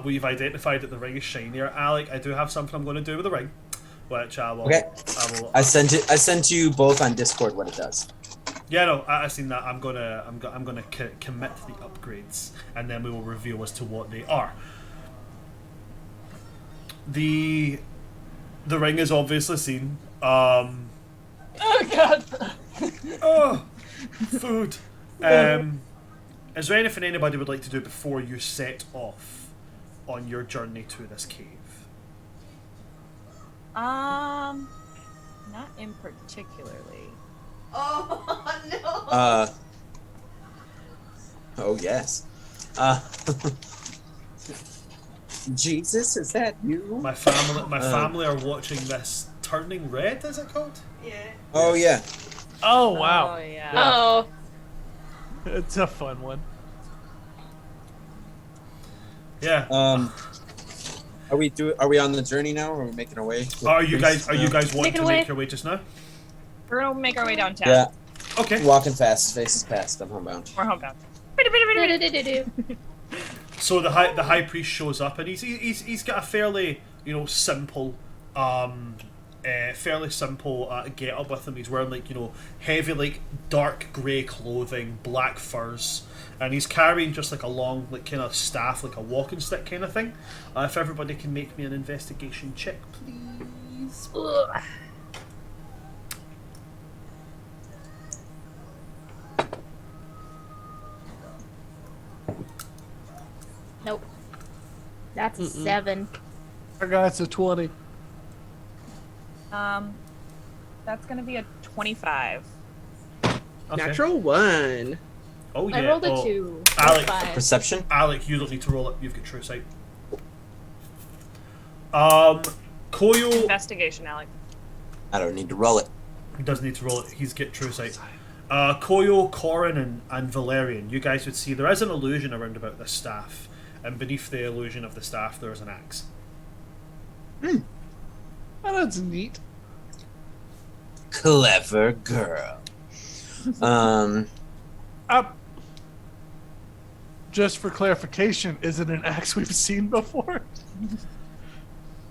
We've identified that the ring is shinier. Alec, I do have something I'm going to do with the ring, which I will. Okay. I I sent you both on Discord what it does. Yeah, no, I've seen that. I'm gonna commit to the upgrades, and then we will reveal as to what they are. The ring is obviously seen. Oh god! Oh, food. Is there anything anybody would like to do before you set off on your journey to this cave? Not in particularly. Oh no. Oh yes. Jesus, is that you? My family are watching this. Turning Red, is it called? Oh yeah. Oh wow. Oh yeah. Oh. It's a fun one. Yeah. Are we on the journey now, or are we making our way? Are you guys wanting Making to away. make your way just now? We're gonna make our way downtown. Yeah, Okay. walking fast, faces past. I'm homebound. We're homebound. So the high priest shows up, and he's got a fairly simple get up with him. He's wearing heavy dark grey clothing, black furs, and he's carrying just like a long kind of staff, like a walking stick kind of thing. If everybody can make me an investigation check, please. Ugh. Nope. That's a 7. I got it's a 20. That's gonna be a 25. Okay. Natural 1. Oh yeah. I rolled a oh, 2. Alec. 5. Perception. Alec, you don't need to roll it. You've got true sight. Koyo Investigation, Alec. I don't need to roll it. doesn't need to roll it. He's got true sight. Koyo, Corin, and Valerian, you guys would see there is an illusion around about this staff, and beneath the illusion of the staff there is an axe. Oh, that's neat. Clever girl. Just for clarification, is it an axe we've seen before?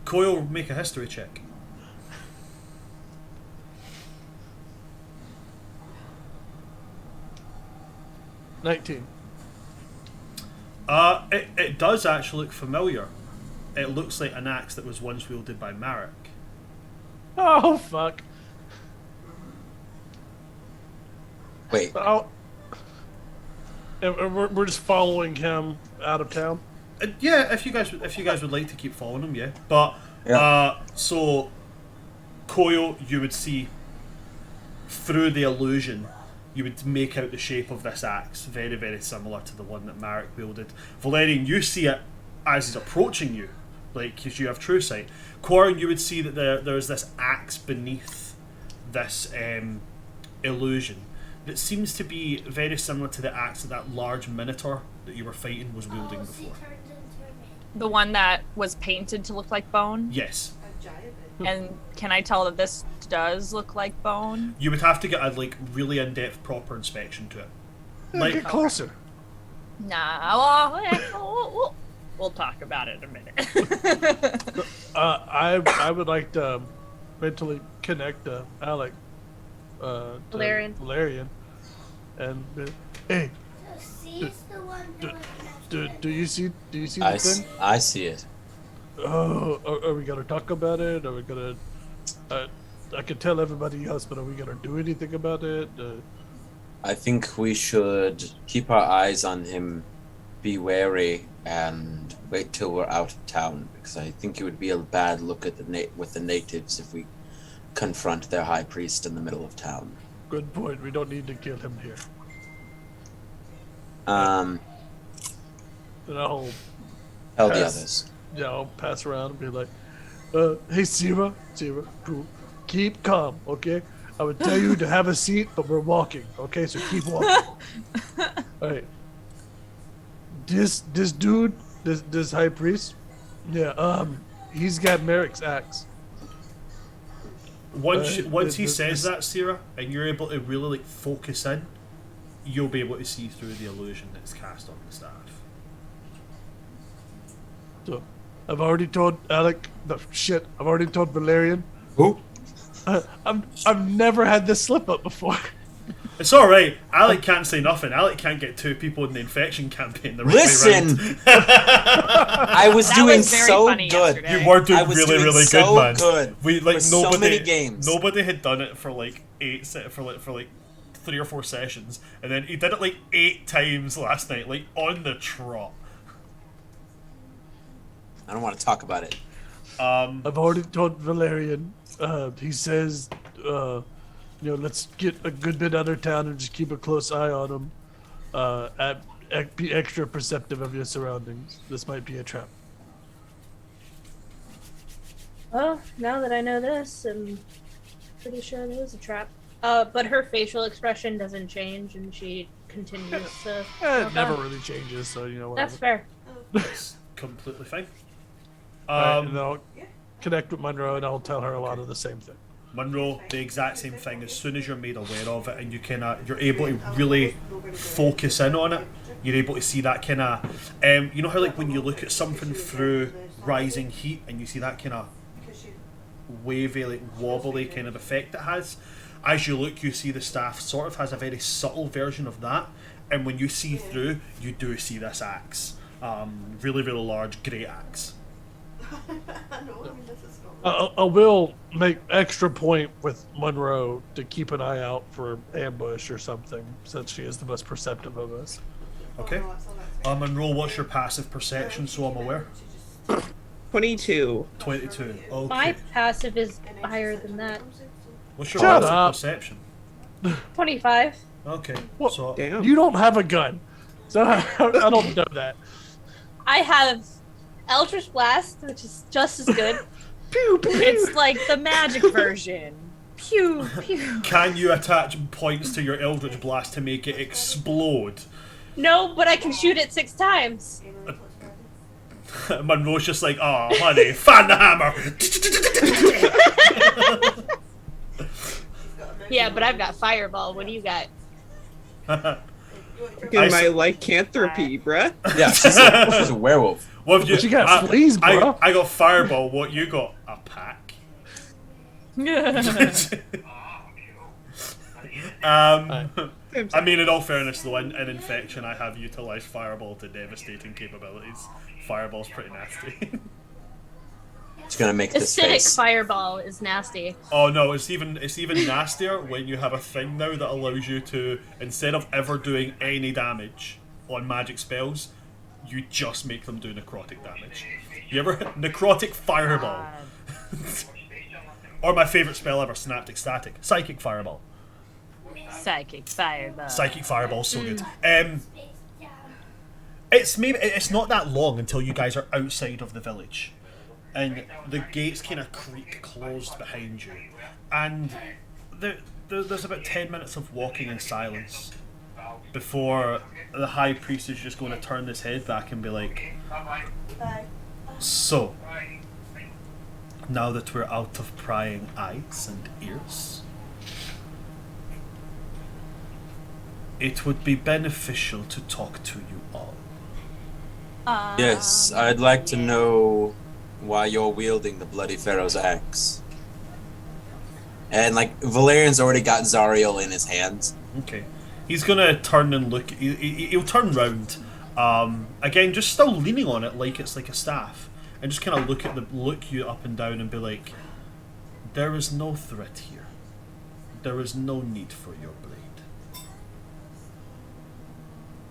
Koyo, make a history check. $19. It does actually look familiar. It looks like an axe that was once wielded by Marik. Oh fuck. Wait. Oh. And we're just following him out of town. Yeah, if you guys would like to keep following him, yeah. But so Koyo, you would see through the illusion, you would make out the shape of this axe, very, very similar to the one that Marik wielded. Valerian, you see it as he's approaching you, like, because you have true sight. Quarren, you would see that there's this axe beneath this illusion that seems to be very similar to the axe that large minotaur that you were fighting was wielding before. The one that was painted to look like bone? Yes. And can I tell that this does look like bone? You would have to get a really in-depth, proper inspection to it. Like, Get closer. Nah, we'll talk about it in a minute. I would like to mentally connect Alec to Valerian. And hey, do you see the thing? I see it. Oh, are we gonna talk about it? Are we gonna? I can tell everybody else, but are we gonna do anything about it? I think we should keep our eyes on him, be wary, and wait till we're out of town, because I think it would be a bad look at with the natives if we confront their high priest in the middle of town. Good point. We don't need to kill him here. Um, And I'll tell the Pass. others. I'll pass around and be like, hey, Sira, cool. Keep calm, okay? I would tell you to have a seat, but we're walking, okay? So keep walking. Alright. This dude, this high priest, he's got Marik's axe. once he says that, Sarah, and you're able to really focus in, you'll be able to see through the illusion that's cast on the staff. So, I've already told Alec. I've already told Valerian. Who? I've never had this slip up before. It's all right. Alec can't say nothing. Alec can't get two people in the infection campaign the right Listen! way round. I was That doing was very so funny good. yesterday. You were doing I was really, doing really so good, man. good We like for so nobody. many games. Nobody had done it for like 3 or 4 sessions, and then he did it like 8 times last night, like on the trot. I don't want to talk about it. I've already told Valerian. He says, let's get a good bit out of town and just keep a close eye on him. Be extra perceptive of your surroundings. This might be a trap. Well, now that I know this, I'm pretty sure it is a trap. But her facial expression doesn't change, and she continues to. It never really changes, so whatever. That's fair. It's completely fine. Alright, and then I'll connect with Monroe and I'll tell her a lot of the same thing. Monroe, the exact same thing. As soon as you're made aware of it, and you're able to really focus in on it, you're able to see that kind of, you know how like when you look at something through rising heat, and you see that kind of wavy, like wobbly kind of effect it has. As you look, you see the staff sort of has a very subtle version of that, and when you see through, you do see this axe, really, really large great axe. I will make extra point with Monroe to keep an eye out for ambush or something, since she is the most perceptive of us. Okay. Monroe, what's your passive perception, so I'm aware? 22. 22. Okay. My passive is higher than that. What's your Shut passive up. perception? 25. Okay. Well, So Damn. You don't have a gun, so I don't know that. I have Eldritch Blast, which is just as good. Pew, pew. It's like the magic version. Pew, pew. can you attach points to your Eldritch Blast to make it explode? No, but I can shoot it 6 times. Monroe's just like, oh, honey, fan the hammer. Yeah, but I've got Fireball. What do you got? In my lycanthropy, bruh. Yeah, she's a werewolf. What have you? But you got fleas, bro. I got Fireball. What you got? A pack. I mean, in all fairness, though, in Infection, I have utilised Fireball to devastating capabilities. Fireball's pretty nasty. It's gonna make this Acidic face. Fireball is nasty. Oh no, it's even nastier when you have a thing now that allows you to, instead of ever doing any damage on magic spells, you just make them do necrotic damage. You ever necrotic fireball? Or my favourite spell ever, synaptic static, psychic fireball. Psychic fireball. Psychic fireball, so good. It's not that long until you guys are outside of the village, and the gates kind of creak closed behind you, and there's about 10 minutes of walking in silence before the high priest is just going to turn his head back and be like, so, now that we're out of prying eyes and ears, it would be beneficial to talk to you all. Yes, I'd like to know why you're wielding the Bloody Pharaoh's axe. And, like, Valerian's already got Zariel in his hands. Okay. He's gonna turn and look. He'll turn round. Again, just still leaning on it like it's like a staff. And just kind of look you up and down and be like, there is no threat here. There is no need for your blade.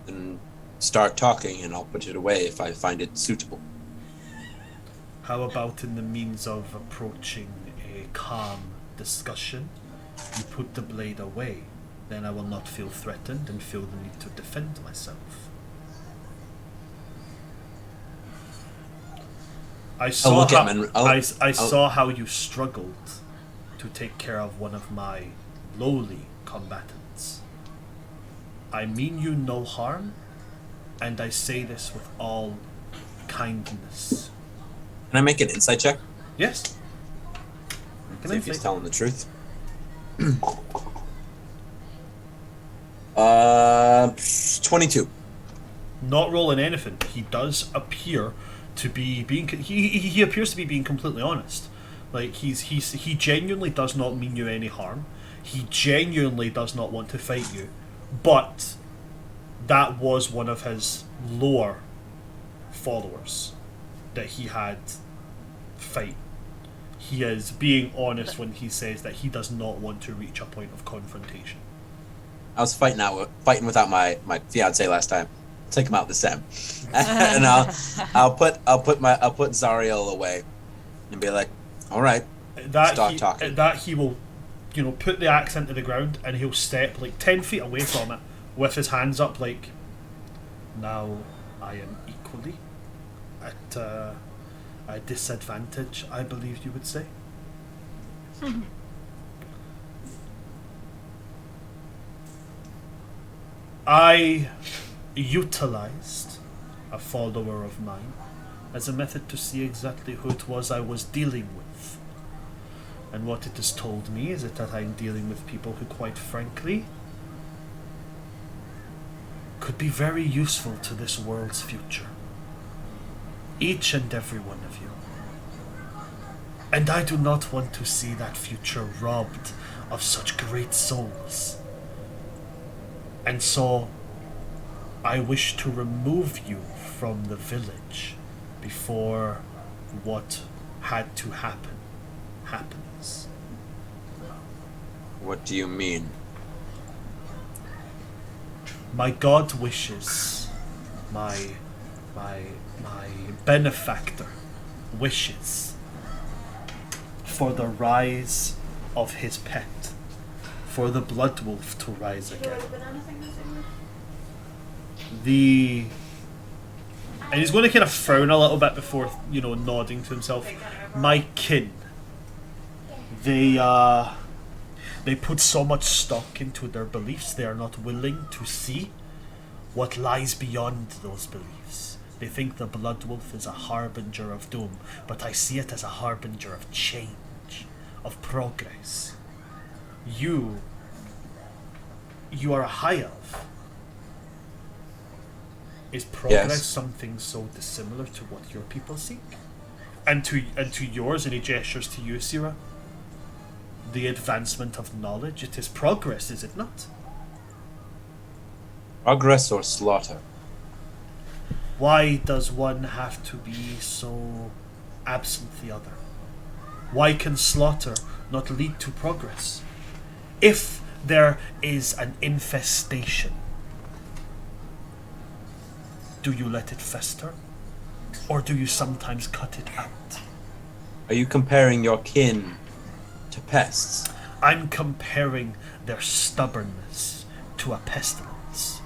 And start talking, and I'll put it away if I find it suitable. How about in the means of approaching a calm discussion, you put the blade away, then I will not feel threatened and feel the need to defend myself. I saw how you struggled to take care of one of my lowly combatants. I mean you no harm, and I say this with all kindness. Can I make an insight check? Yes. See if he's telling the truth. 22. Not rolling anything. He does appear to be being. He appears to be being completely honest. Like he genuinely does not mean you any harm. He genuinely does not want to fight you, but that was one of his lower followers that he had fight. He is being honest when he says that he does not want to reach a point of confrontation. I was fighting without my fiance last time. I'll take him out this time, and I'll put Zariel away, and be like, all right, start talking. That he will, put the axe into the ground, and he'll step like 10 feet away from it with his hands up, like, now I am equally at a disadvantage, I believe you would say. I utilized a follower of mine as a method to see exactly who it was I was dealing with. And what it has told me is that I'm dealing with people who, quite frankly, could be very useful to this world's future. Each and every one of you. And I do not want to see that future robbed of such great souls. And so, I wish to remove you from the village before what had to happen happens. What do you mean? My god wishes, my benefactor wishes for the rise of his pet, for the blood wolf to rise again. And he's going to kind of frown a little bit before, nodding to himself. My kin, they put so much stock into their beliefs, they are not willing to see what lies beyond those beliefs. They think the blood wolf is a harbinger of doom, but I see it as a harbinger of change, of progress. You are a high elf. Is progress something so dissimilar to what your people seek? And to yours, and he gestures to you, Sira? The advancement of knowledge, it is progress, is it not? Progress or slaughter? Why does one have to be so absent the other? Why can slaughter not lead to progress? If there is an infestation, Do you let it fester? Or do you sometimes cut it out? Are you comparing your kin to pests? I'm comparing their stubbornness to a pestilence,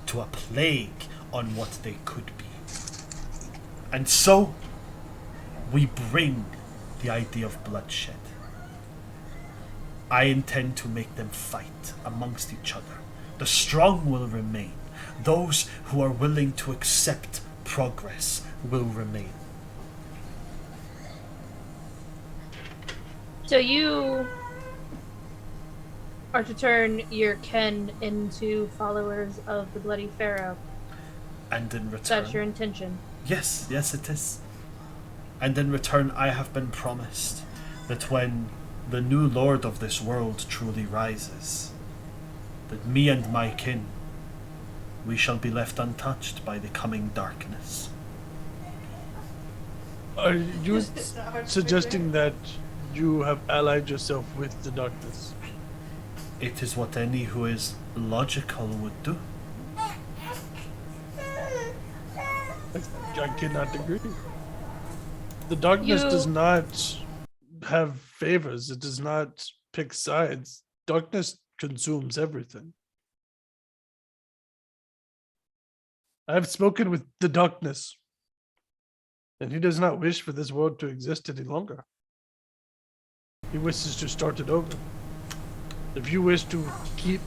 to a plague on what they could be. And so, we bring the idea of bloodshed. I intend to make them fight amongst each other. The strong will remain. Those who are willing to accept progress will remain. So you are to turn your kin into followers of the Bloody Pharaoh. And in return... That's your intention. Yes, it is. And in return, I have been promised that when the new lord of this world truly rises, that me and my kin, we shall be left untouched by the coming darkness. Are you suggesting that you have allied yourself with the darkness? It is what any who is logical would do. I cannot agree. The darkness does not have favors. It does not pick sides. Darkness consumes everything. I have spoken with the darkness, and he does not wish for this world to exist any longer. He wishes to start it over. If you wish to keep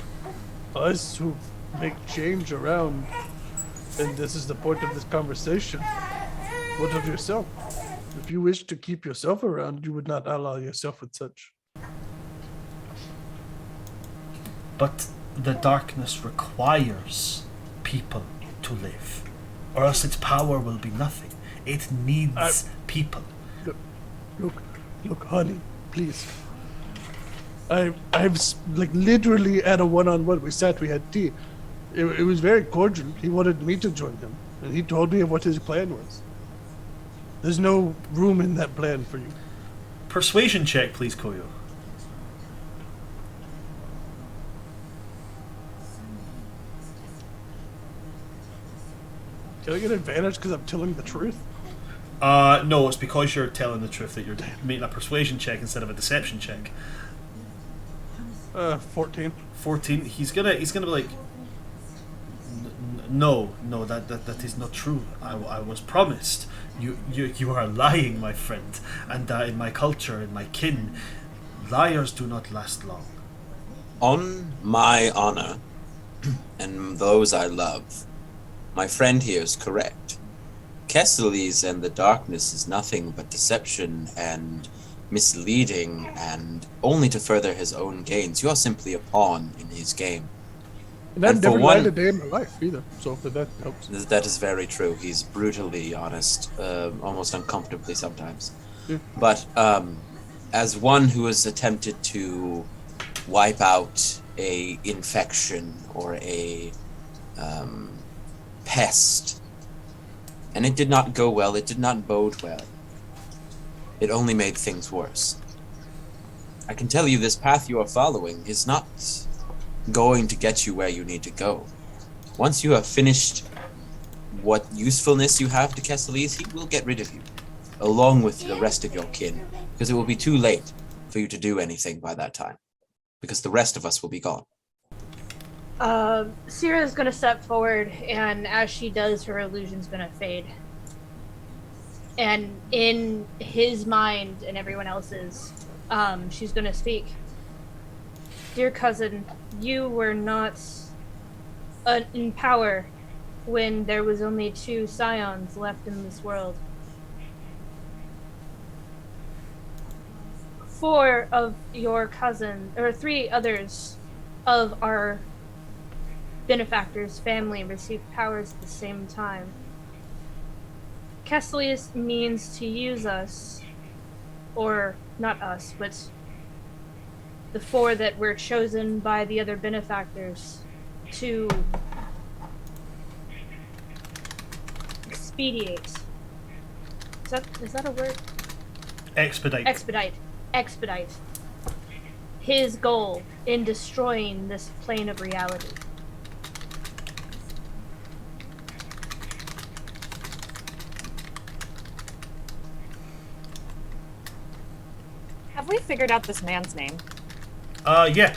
us who make change around, then this is the point of this conversation. What of yourself? If you wish to keep yourself around, you would not ally yourself with such. But the darkness requires people to live, or else its power will be nothing. It needs people. Look, honey, please. I've like literally at a one-on-one. We sat, we had tea. It was very cordial. He wanted me to join him, and he told me what his plan was. There's no room in that plan for you. Persuasion check, please, Koyo. Can I get advantage because I'm telling the truth? No, it's because you're telling the truth that you're making a persuasion check instead of a deception check. 14. 14. He's gonna be like, no, that is not true. I was promised. You are lying, my friend. And in my culture, in my kin, liars do not last long. On my honor, and those I love, my friend here is correct. Kessler's and the darkness is nothing but deception and misleading, and only to further his own gains. You are simply a pawn in his game. And I've never lied a day in my life either, so if that helps. That is very true. He's brutally honest, almost uncomfortably sometimes. Yeah. But as one who has attempted to wipe out a infection or a pest, and it did not go well, it did not bode well. It only made things worse. I can tell you this path you are following is not going to get you where you need to go. Once you have finished what usefulness you have to Kessler's, he will get rid of you, along with the rest of your kin, because it will be too late for you to do anything by that time, because the rest of us will be gone. Sierra is gonna step forward, and as she does, her illusion's gonna fade. And in his mind and everyone else's, she's gonna speak. Dear cousin, you were not in power when there was only 2 scions left in this world. 4 of your cousin, or 3 others of our benefactors' family received powers at the same time. Kesslius means to use us, or not us, but the 4 that were chosen by the other benefactors to expedite. Is that a word? Expedite his goal in destroying this plane of reality. Have we figured out this man's name? Yeah.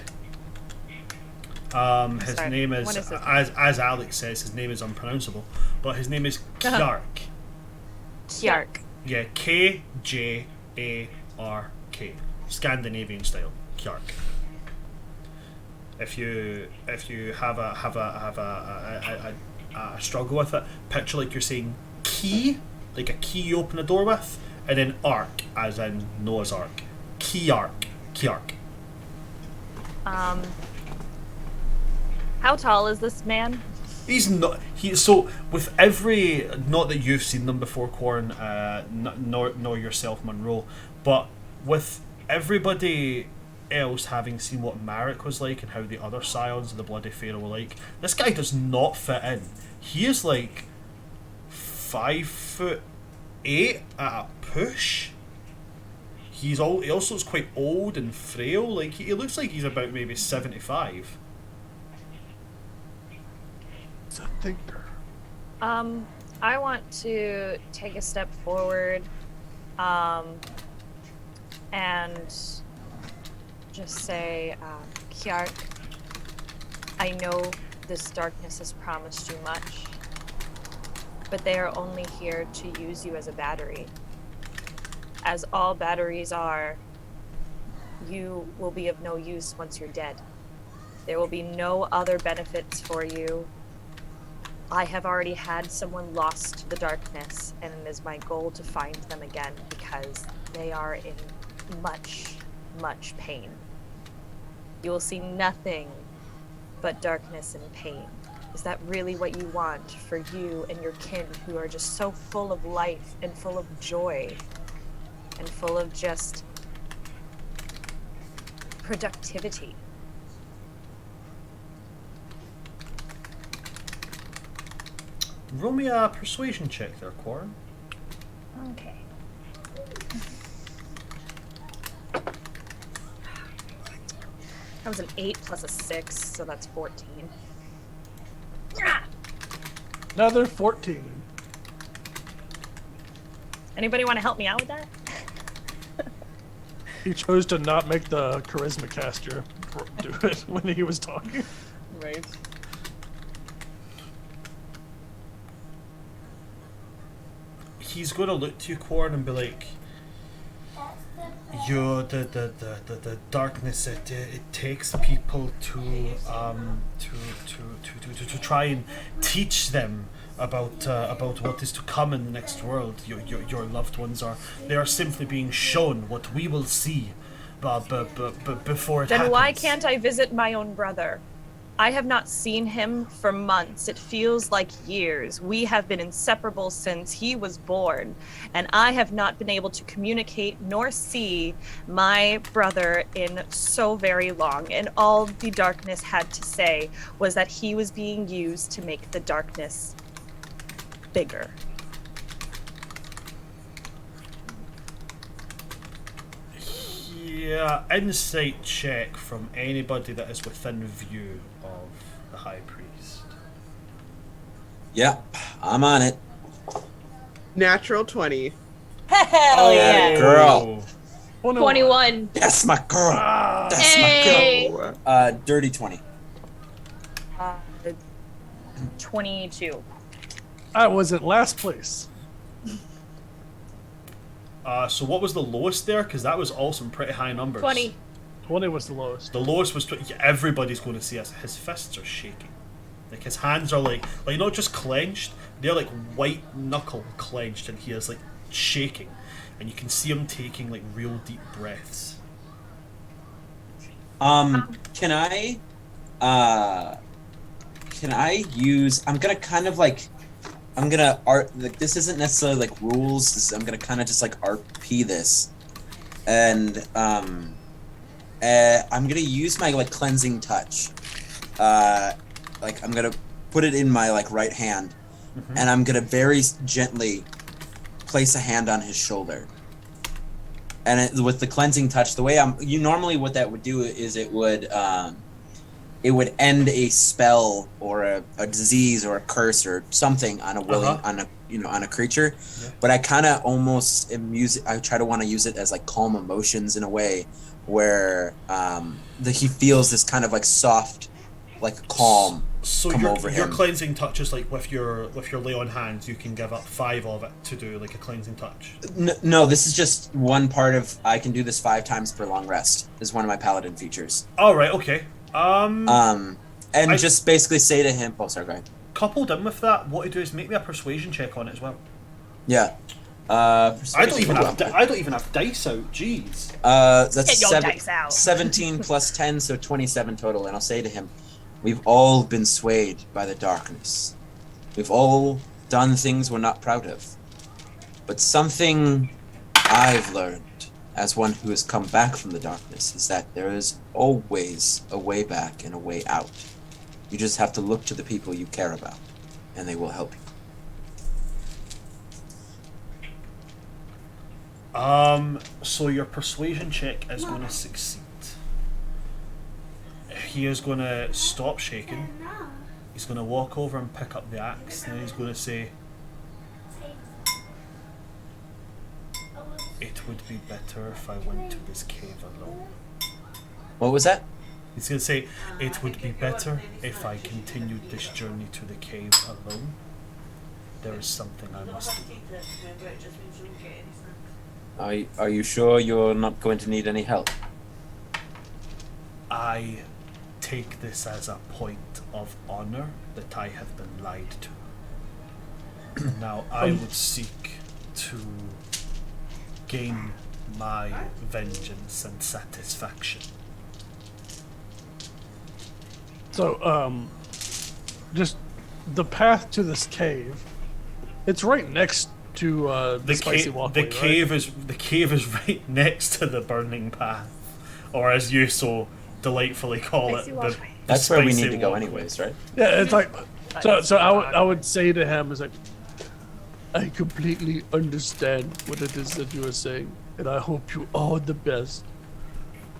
His Sorry, name is, what is it? as Alex says, his name is unpronounceable, but his name is Kjark. Kjark. Yeah, Kjark, Scandinavian style, Kjark. If you have a struggle with it, picture like you're saying key, like a key you open a door with, and then ark, as in Noah's Ark. Kjark. How tall is this man? He's not. So with every, not that you've seen them before, Corn, nor yourself, Monroe, but with everybody else having seen what Marik was like and how the other scions of the Bloody Pharaoh were like, this guy does not fit in. He is like 5'8" at a push. He also is quite old and frail. Like he looks like he's about maybe 75. It's a thinker. I want to take a step forward, and just say, Kjark, I know this darkness has promised you much, but they are only here to use you as a battery. As all batteries are, you will be of no use once you're dead. There will be no other benefits for you. I have already had someone lost to the darkness, and it is my goal to find them again because they are in much, much pain. You will see nothing but darkness and pain. Is that really what you want for you and your kin who are just so full of life and full of joy and full of just productivity? Roll me a persuasion check there, Quarren. Okay. That was an 8 plus a 6, so that's 14. Another 14. Anybody want to help me out with that? He chose to not make the charisma caster do it when he was talking. Right. He's going to look to you, Quarren, and be like, the darkness, it takes people to try and teach them about what is to come in the next world. Your loved ones they are simply being shown what we will see, before it happens. Then why can't I visit my own brother? I have not seen him for months. It feels like years. We have been inseparable since he was born, and I have not been able to communicate nor see my brother in so very long. And all the darkness had to say was that he was being used to make the darkness bigger. Yeah, insight check from anybody that is within view of the High Priest. Yep, I'm on it. Natural 20. Hell yeah! Girl. 21. That's my girl. That's Hey. my girl. Dirty 20. 22. I was in last place. So what was the lowest there? Because that was also pretty high numbers. 20. 20 was the lowest. The lowest was 20. Everybody's going to see us. His fists are shaking. Like his hands are like not just clenched, they're like white knuckle clenched, and he is like shaking, and you can see him taking like real deep breaths. Can I use? I'm gonna kind of like. I'm gonna this isn't necessarily like rules. I'm gonna kind of just like RP this, and I'm gonna use my like cleansing touch. Like I'm gonna put it in my like right hand, and I'm gonna very gently place a hand on his shoulder. And with the cleansing touch, the way normally what that would do is it would it would end a spell or a disease or a curse or something on a on a creature. Yeah. But I kind of almost I try to want to use it as like calm emotions in a way where he feels this kind of like soft, like calm So come your over him. cleansing touch is like with your lay on hands, you can give up 5 of it to do like a cleansing touch. No, this is just one part of. I can do this 5 times per long rest. Is one of my paladin features. All right, okay. And just basically say to him. Oh, sorry, go ahead. Coupled in with that, what to do is make me a persuasion check on it as well. Yeah. I don't even have dice out. Jeez. That's Get your dice out. 17 plus 10, so 27 total. And I'll say to him, we've all been swayed by the darkness. We've all done things we're not proud of. But something I've learned as one who has come back from the darkness is that there is always a way back and a way out. You just have to look to the people you care about, and they will help you. So your persuasion check is going to succeed. He is going to stop shaking. He's going to walk over and pick up the axe, and he's going to say, "It would be better if I went to this cave alone." What was that? He's going to say, "It would be better if I continued this journey to the cave alone. There is something I must do." Are you sure you're not going to need any help? I take this as a point of honor that I have been lied to. Now I would seek to gain my vengeance and satisfaction. So, just the path to this cave. It's right next to the spicy walkway. The cave is right next to the burning path, or as you so delightfully call it, the That's where we spicy need to go walkway. anyways, right? Yeah, it's like so. I would say to him, "Is like, I completely understand what it is that you are saying, and I hope you all the best.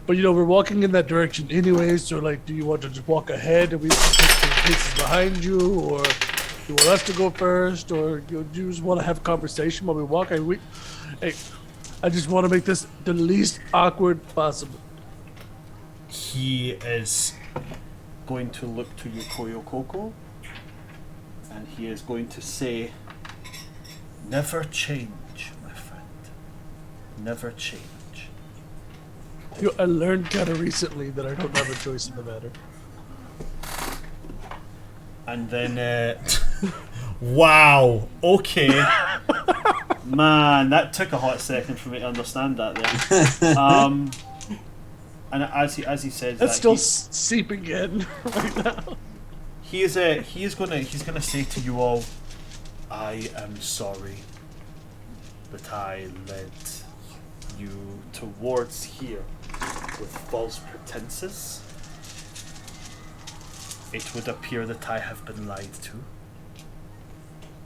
But we're walking in that direction anyway. So like, do you want to just walk ahead and we take the pieces behind you, or you want us to go first, or do you just want to have a conversation while we walk? I just want to make this the least awkward possible." He is going to look to Yukoyo Koko, and he is going to say, "Never change, my friend. Never change." I learned kind of recently that I don't have a choice in the matter. And then, wow, okay. Man, that took a hot second for me to understand that there. And as he says That's that, still seeping in right now. he's gonna say to you all, "I am sorry that I led you towards here with false pretenses. It would appear that I have been lied to,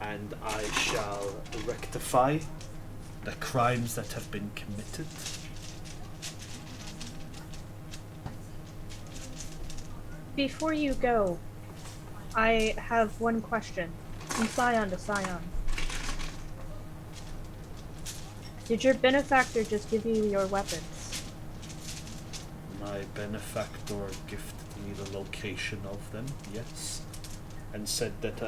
and I shall rectify the crimes that have been committed." Before you go, I have one question. From Scion to Scion. Did your benefactor just give you your weapons? My benefactor gifted me the location of them, yes, and said that,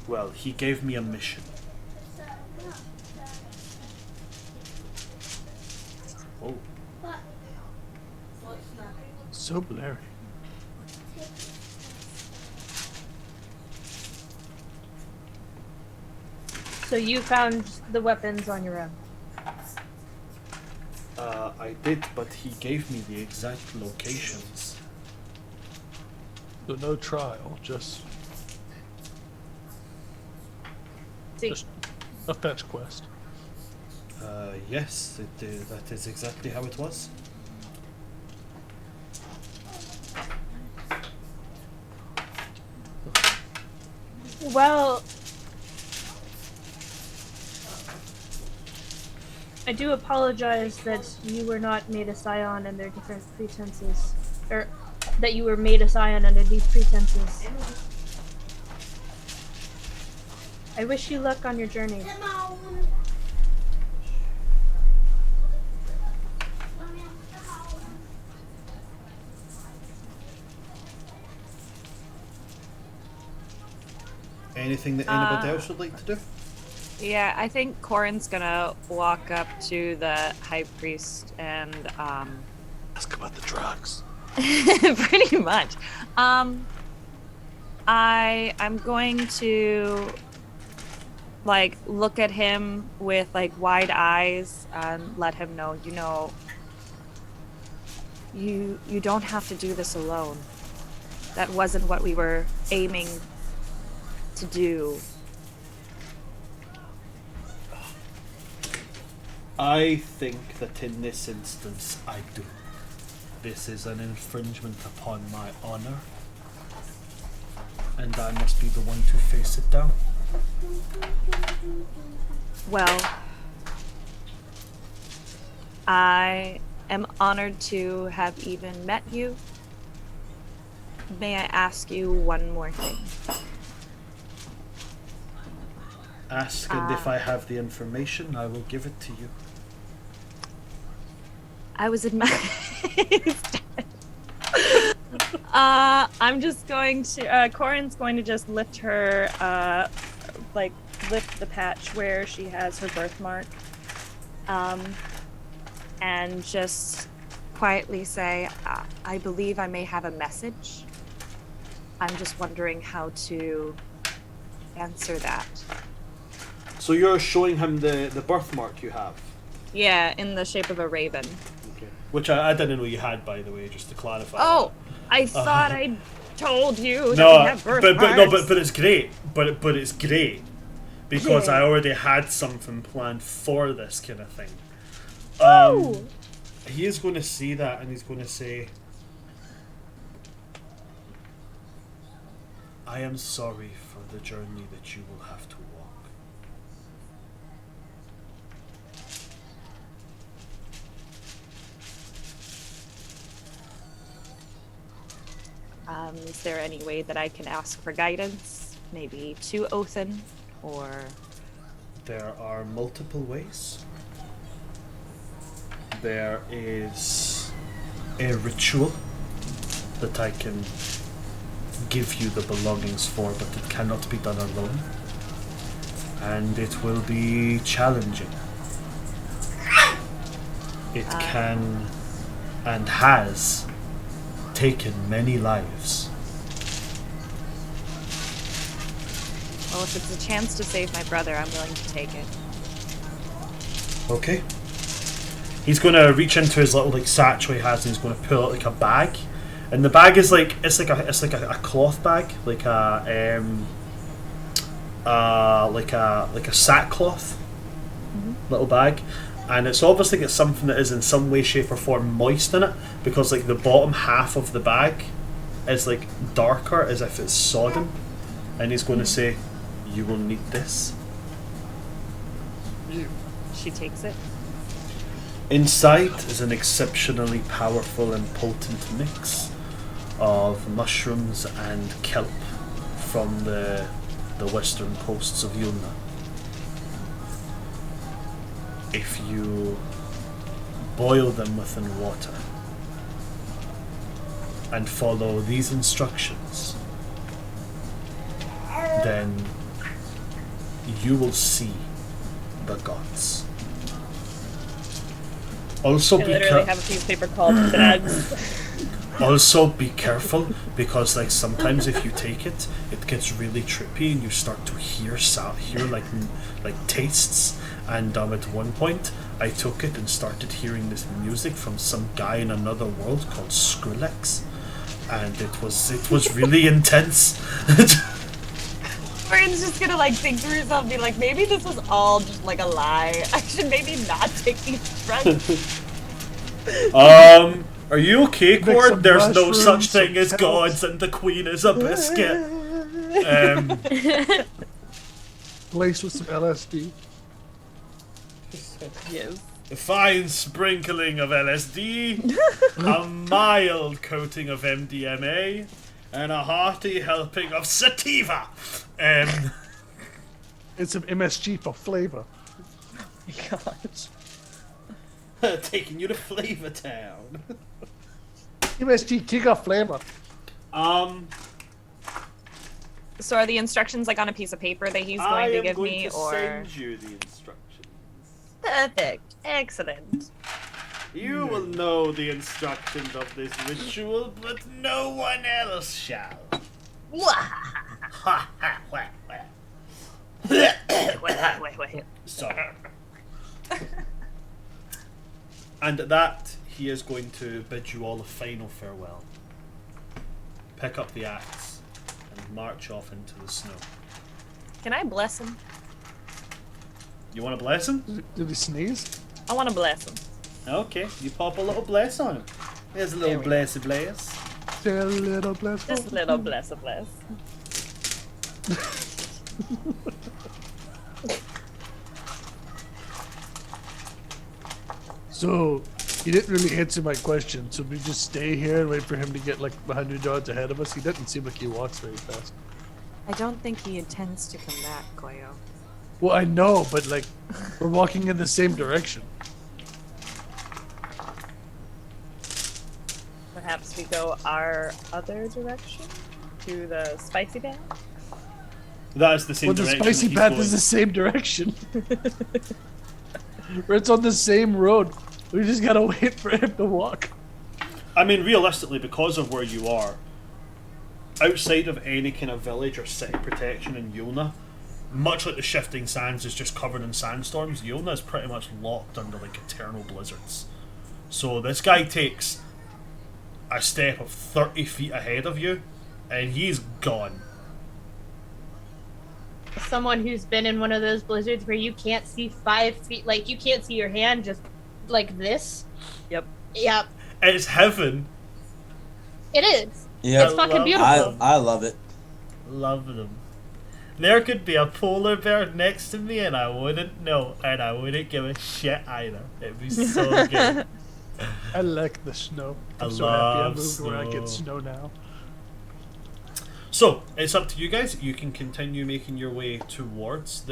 well, he gave me a mission. Oh. So blurry. So you found the weapons on your own? I did, but he gave me the exact locations. So no trial, just See, a fetch quest. Yes, that is exactly how it was. well, I do apologize that you were not made a Scion and their different pretenses. or that you were made a scion under these pretenses. I wish you luck on your journey. Anything that anybody else would like to do? Yeah, I think Corin's gonna walk up to the high priest and Ask about the drugs. pretty much. I'm going to like look at him with like wide eyes and let him know, you don't have to do this alone. That wasn't what we were aiming to do. I think that in this instance I do. This is an infringement upon my honor, and I must be the one to face it down. Well, I am honored to have even met you. May I ask you one more thing? Ask, and if I have the information, I will give it to you. I was in my I'm just going to Corin's going to just lift her lift the patch where she has her birthmark and just quietly say, I believe I may have a message. I'm just wondering how to answer that. So you're showing him the birthmark you have? Yeah, in the shape of a raven. Okay. Which I didn't know you had, by the way, just to clarify. Oh, I thought I told you that No, we have birthmarks. but it's great. But it's great because I already had something planned for this kind of thing. He is going to see that and he's going to say, I am sorry for the journey that you will have to walk. Is there any way that I can ask for guidance? Maybe to Othin, or... There are multiple ways. There is a ritual that I can give you the belongings for, but it cannot be done alone. And it will be challenging. It can and has taken many lives. Well, if it's a chance to save my brother, I'm willing to take it. Okay. He's going to reach into his little satchel he has, and he's going to pull out a bag, and the bag is it's like a cloth bag, like a sackcloth little bag, and it's obviously got something that is in some way, shape, or form moist in it, because the bottom half of the bag is darker, as if it's sodden, and he's going to say, "You will need this." She takes it. Inside is an exceptionally powerful and potent mix of mushrooms and kelp from the western coasts of Yulena. If you boil them within water and follow these instructions, then you will see the gods. Also, I literally have a piece of paper called bags. Also, be careful, because sometimes if you take it, it gets really trippy, and you start to hear tastes. And at one point, I took it and started hearing this music from some guy in another world called Skrillex, and it was really intense. Corin's just gonna think to herself, be like, maybe this was all just a lie. I should maybe not take these drugs. Are you okay, Cord? There's no such thing as gods, and the queen is a biscuit. Laced with some LSD. Yes. a fine sprinkling of LSD, a mild coating of MDMA, and a hearty helping of sativa. It's some MSG for flavor. Gosh. Taking you to Flavor Town. MSG kick off flavor. So are the instructions like on a piece of paper that he's going to give me, or? send you the instructions. Perfect. Excellent. You will know the instructions of this ritual, but no one else shall. Ha ha wah, wah. Sorry. And at that, he is going to bid you all a final farewell. Pick up the axe and march off into the snow. Can I bless him? You want to bless him? Did he sneeze? I want to bless him. Okay, you pop a little bless on him. There's a little blessy bless. Say a little bless. Just a little bless. So, he didn't really answer my question. So we just stay here and wait for him to get like 100 yards ahead of us. He doesn't seem like he walks very fast. I don't think he intends to come back, Koyo. Well, I know, but like, we're walking in the same direction. Perhaps we go our other direction to the spicy path. That is the same Well, the direction. spicy that he's path going. is the same direction. It's on the same road. We just gotta wait for him to walk. I mean, realistically, because of where you are, outside of any kind of village or city protection in Yulena, much like the shifting sands is just covered in sandstorms, Yulena is pretty much locked under like eternal blizzards. So this guy takes a step of 30 feet ahead of you, and he's gone. Someone who's been in one of those blizzards where you can't see 5 feet, like you can't see your hand just like this. Yep. Yep. It's heaven. It is. Yeah, It's fucking beautiful. I love it. Love them. There could be a polar bear next to me and I wouldn't know, and I wouldn't give a shit either. It'd be so good. I like the snow. I'm I so happy I love moved where I snow. get snow now. So it's up to you guys. You can continue making your way towards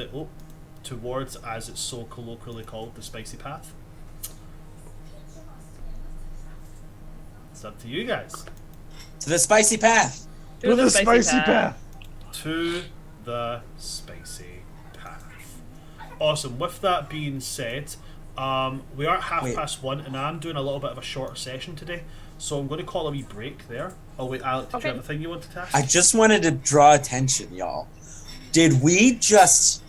towards, as it's so colloquially called, the spicy path. It's up to you guys. To the spicy path. To the spicy path. To the spicy path. Awesome. With that being said, we are at Wait. 1:30, and I'm doing a little bit of a shorter session today, so I'm going to call a wee break there. Oh wait, Alec, did you have a thing you wanted to ask? I just wanted to draw attention, y'all. Did we just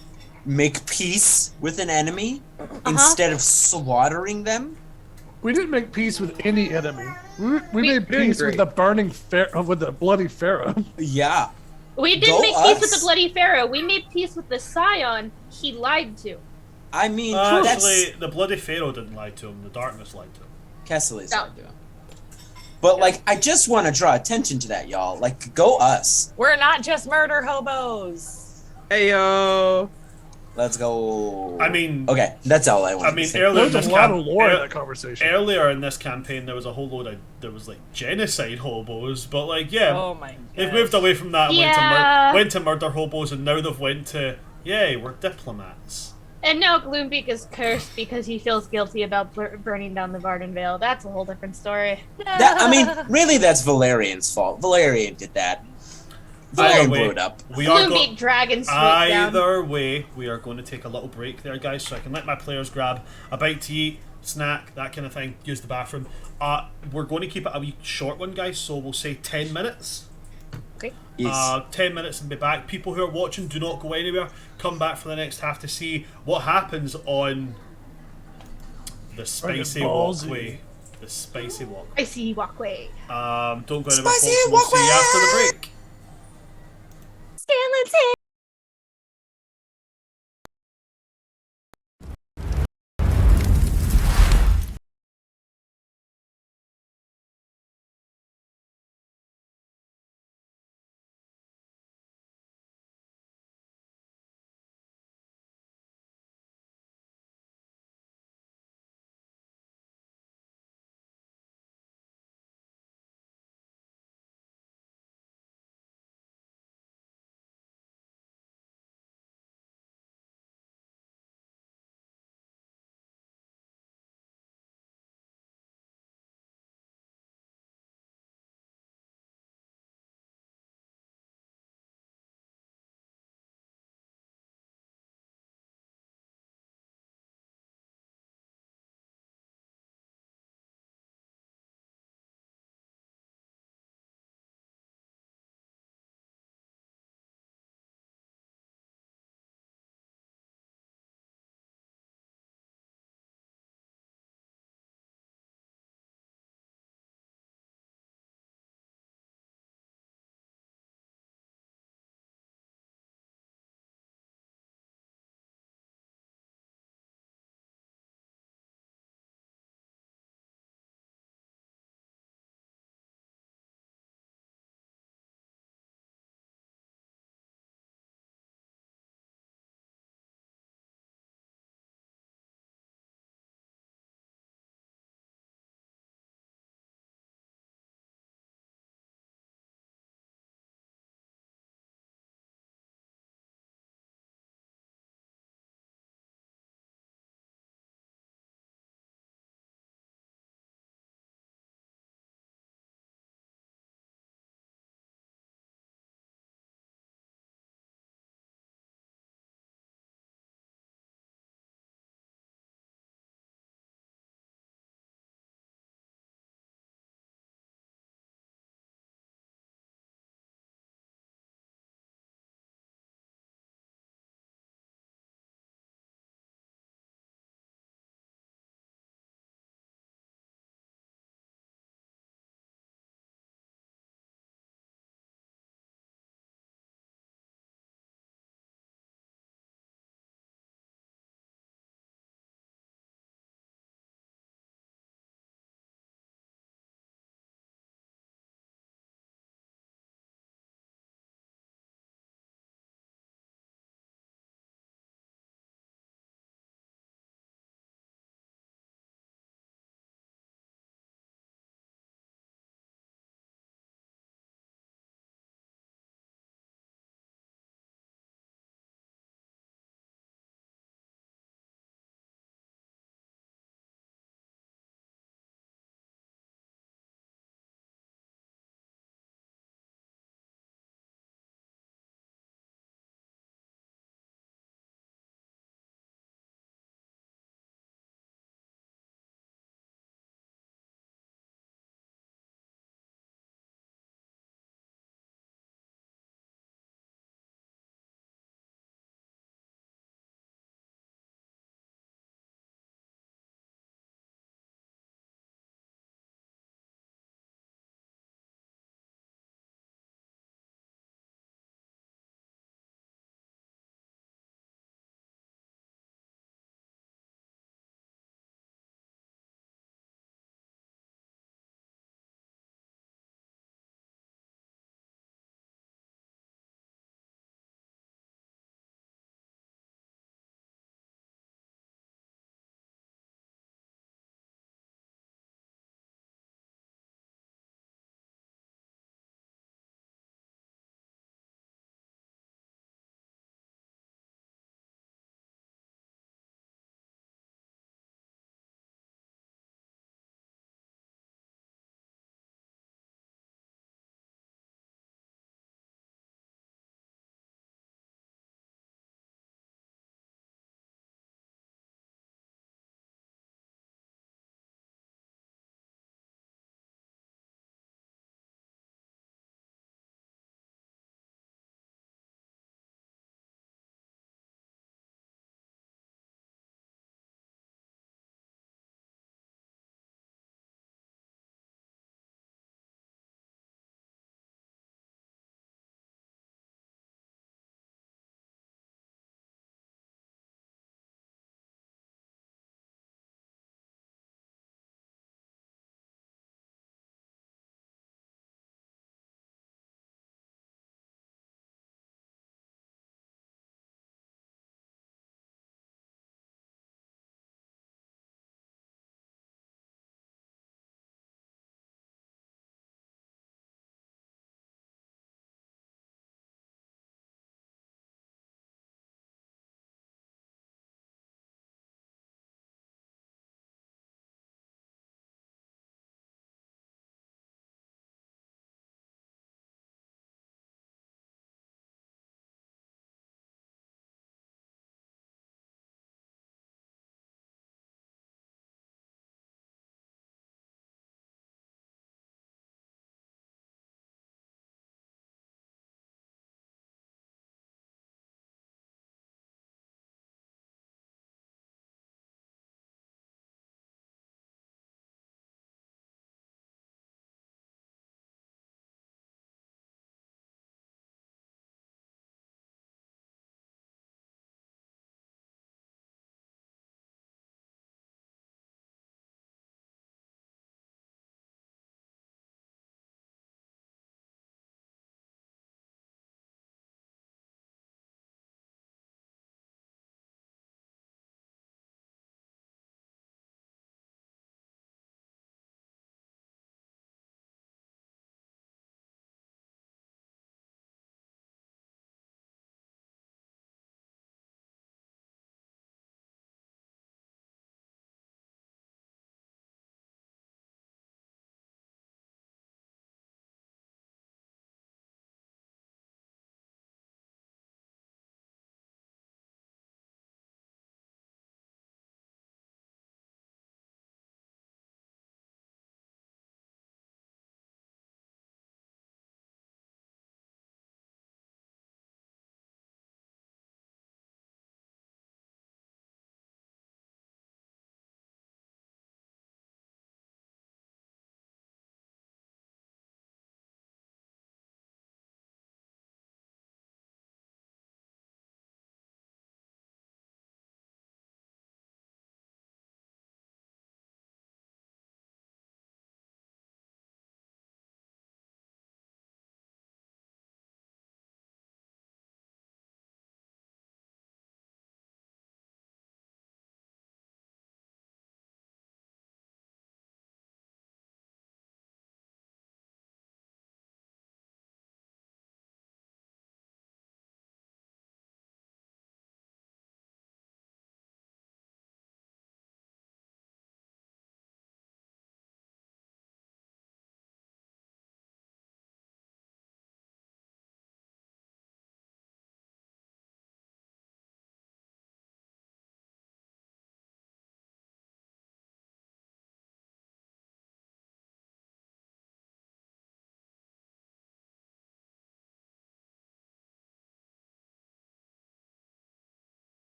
make peace with an enemy instead of slaughtering them? We didn't make peace with any enemy. We made doing peace great. with the burning with the bloody pharaoh. Yeah. We didn't Go make peace with the us. bloody pharaoh. We made peace with the scion he lied to. I mean, Actually, that's the bloody pharaoh didn't lie to him. The darkness lied to him. Kessely's No. not doing. But like, I just want to draw attention to that, y'all. Like, go us. We're not just murder hobos. Heyo. Let's go. I mean, okay, that's all I want. I mean, to say. earlier in There's this a lot of lore in that conversation. earlier in this campaign, there was a whole load of like genocide hobos, but like Oh my god. they've moved away from that and Yeah. went to murder hobos, and now they've went to we're diplomats. And now Gloombeak is cursed because he feels guilty about burning down the Varden Vale. That's a whole different story. I mean, really, that's Valerian's fault. Valerian did that. Valerian Either way, blew it up. We are Gloombeak dragon swooped down. either way, we are going to take a little break there, guys, so I can let my players grab a bite to eat, snack, that kind of thing, use the bathroom. We're going to keep it a wee short one, guys, so we'll say 10 minutes. Okay. Yes. 10 minutes and be back. People who are watching, do not go anywhere. Come back for the next half to see what happens on the spicy ballsy. walkway. The spicy walk. I see walkway. Don't go anywhere, Spicy folks. We'll see you after the walkway! break. Skeleton!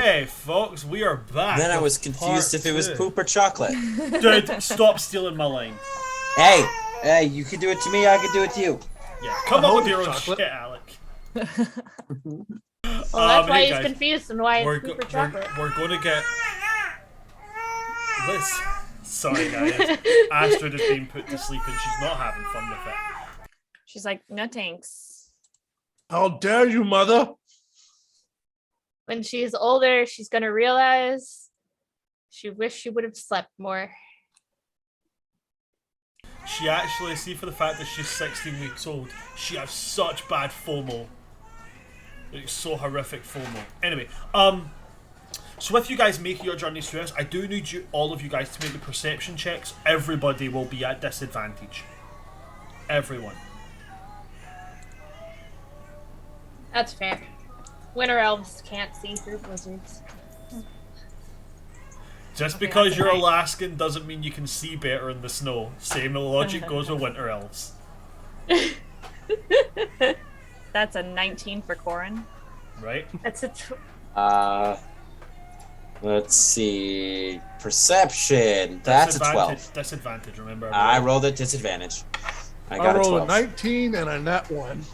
Okay, folks, we are back. Then I with was confused part if it was 2. poop or chocolate. Dude, stop stealing my line. Hey, you could do it to me, I could do it to you. Yeah, come up with your own chocolate. shit, Alec. Well, that's why hey, he's guys, confused and why We're, it's go- super chocolate. we're going to get... Liz. Sorry, guys. Astrid is being put to sleep and she's not having fun with it. She's like, no thanks. How dare you, mother? When she's older, she's gonna realize she wished she would have slept more. She actually, see, for the fact that she's 16 weeks old, she has such bad FOMO. It's so horrific FOMO. Anyway, so with you guys making your journeys through this, I do need all of you guys to make the perception checks. Everybody will be at disadvantage. Everyone. That's fair. Winter elves can't see through blizzards. Just because you're Alaskan doesn't mean you can see better in the snow. Same logic goes with winter elves. That's a 19 for Corin. Right? That's a Let's see. Perception. That's a 12. Disadvantage, remember. I rolled a disadvantage. I got a rolled 12. a 19 and a nat 1.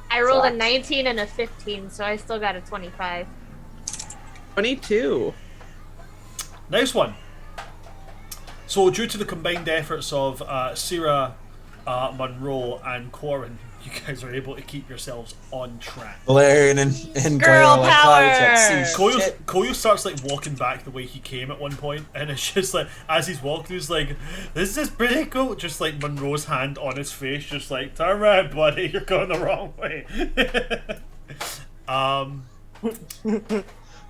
I rolled a Fuck. 19 and a 15, so I still got a 25. 22. Nice one. So, due to the combined efforts of Syrah, Monroe, and Quarren, you guys are able to keep yourselves on track. Valerian and Girl Goyle are power! probably see shit. Koyo starts like walking back the way he came at one point, and it's just like as he's walking, he's like, "This is pretty cool." Just like Monroe's hand on his face, just like, "Turn around, buddy, you're going the wrong way."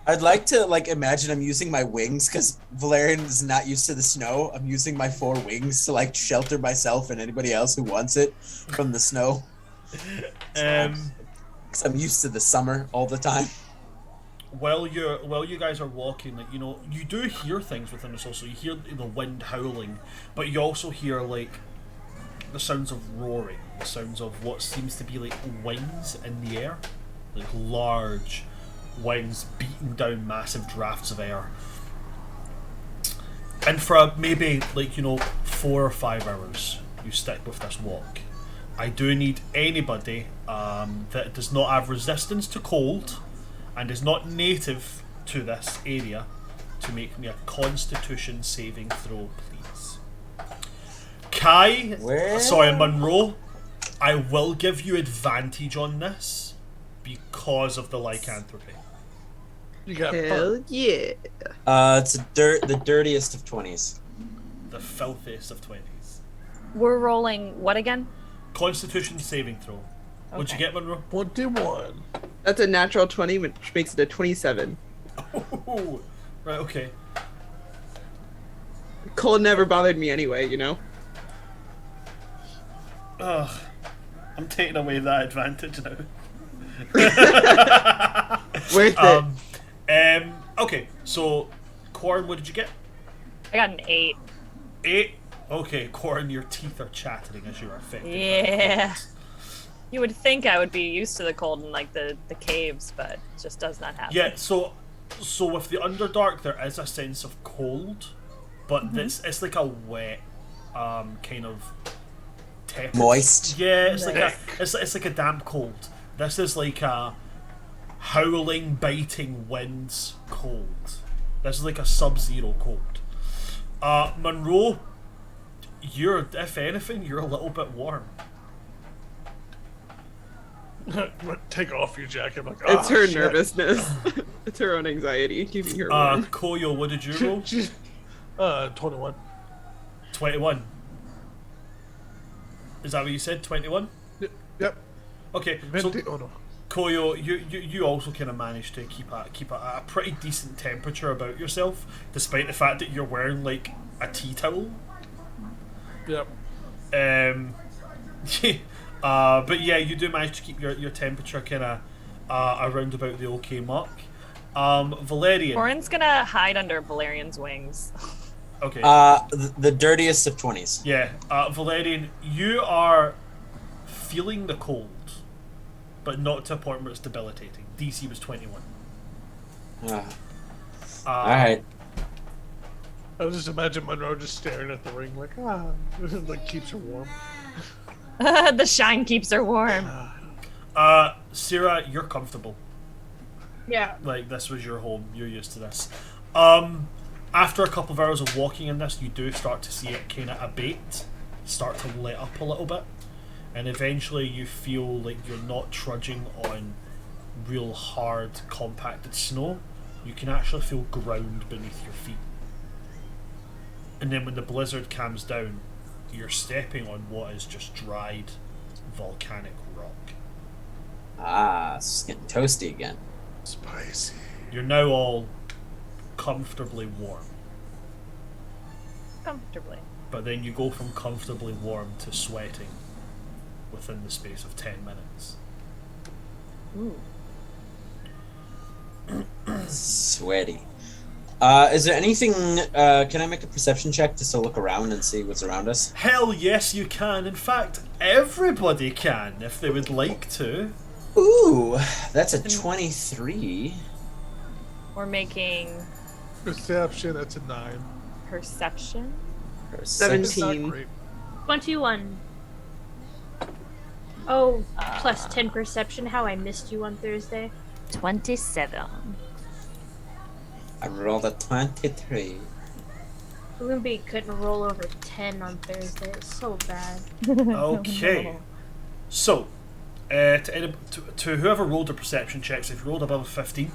I'd like to imagine I'm using my wings because Valerian is not used to the snow. I'm using my 4 wings to shelter myself and anybody else who wants it from the snow. Because I'm used to the summer all the time. While you guys are walking, you do hear things within the soul. So you hear the wind howling, but you also hear the sounds of roaring, the sounds of what seems to be wings in the air, large wings beating down massive drafts of air. And for maybe 4 or 5 hours, you stick with this walk. I do need anybody that does not have resistance to cold and is not native to this area to make me a Constitution saving throw, please. Monroe, I will give you advantage on this because of the lycanthropy. You got Hell yeah. It's the dirtiest of 20s. The filthiest of 20s. We're rolling what again? Constitution saving throw. What'd you get, Monroe? 21. That's a natural 20, which makes it a 27. Oh, right, okay. Cold never bothered me anyway, you know? Ugh. I'm taking away that advantage now. Worth it. Okay, so, Quarren, what did you get? I got an 8. 8? Okay, Quarren, your teeth are chattering as you are affected. Yeah. You would think I would be used to the cold in the caves, but it just does not happen. Yeah, so with the Underdark there is a sense of cold, but it's like a wet, kind of tepid. Moist. Yeah, it's like a damp cold. This is like a howling, biting winds cold. This is like a sub-zero cold. Monroe, if anything, you're a little bit warm. Take off your jacket. I'm like, It's her shit. nervousness. It's her own anxiety keeping her warm. Koyo, what did you roll? 21. 21. Is that what you said? 21? Yep. Okay, so 20. Oh no. Koyo, you also kind of managed to keep a pretty decent temperature about yourself, despite the fact that you're wearing a tea towel. Yep. But yeah, you do manage to keep your temperature kind of around about the okay mark. Valerian. Corin's gonna hide under Valerian's wings. Okay. The dirtiest of 20s. Yeah, Valerian, you are feeling the cold, but not to a point where it's debilitating. DC was 21. All right. I just imagine Monroe just staring at the ring like, like keeps her warm. The shine keeps her warm. Sierra, you're comfortable. Yeah. Like, this was your home. You're used to this. After a couple of hours of walking in this, you do start to see it kind of abate, start to let up a little bit, and eventually you feel like you're not trudging on real hard, compacted snow. You can actually feel ground beneath your feet. And then when the blizzard calms down, you're stepping on what is just dried volcanic rock. It's getting toasty again. Spicy. You're now all comfortably warm. Comfortably. But then you go from comfortably warm to sweating within the space of 10 minutes. Ooh. Sweaty. Is there anything, can I make a perception check just to look around and see what's around us? Hell yes, you can. In fact, everybody can if they would like to. Ooh, that's a 23. We're making Perception, that's a 9. perception. Perception. It's not 17. great. 21. Oh, plus 10 perception. How I missed you on Thursday. 27. I rolled a 23. Ruby couldn't roll over 10 on Thursday. It's so bad. Okay. So, to whoever rolled the perception checks, if you rolled above a 15,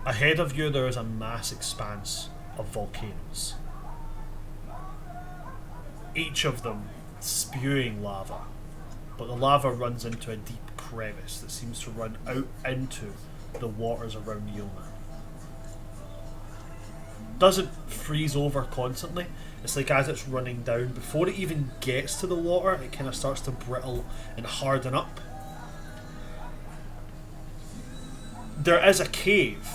ahead of you there is a mass expanse of volcanoes. Each of them spewing lava, but the lava runs into a deep crevice that seems to run out into the waters around Yulena. Doesn't freeze over constantly. It's like as it's running down, before it even gets to the water, it kind of starts to brittle and harden up. There is a cave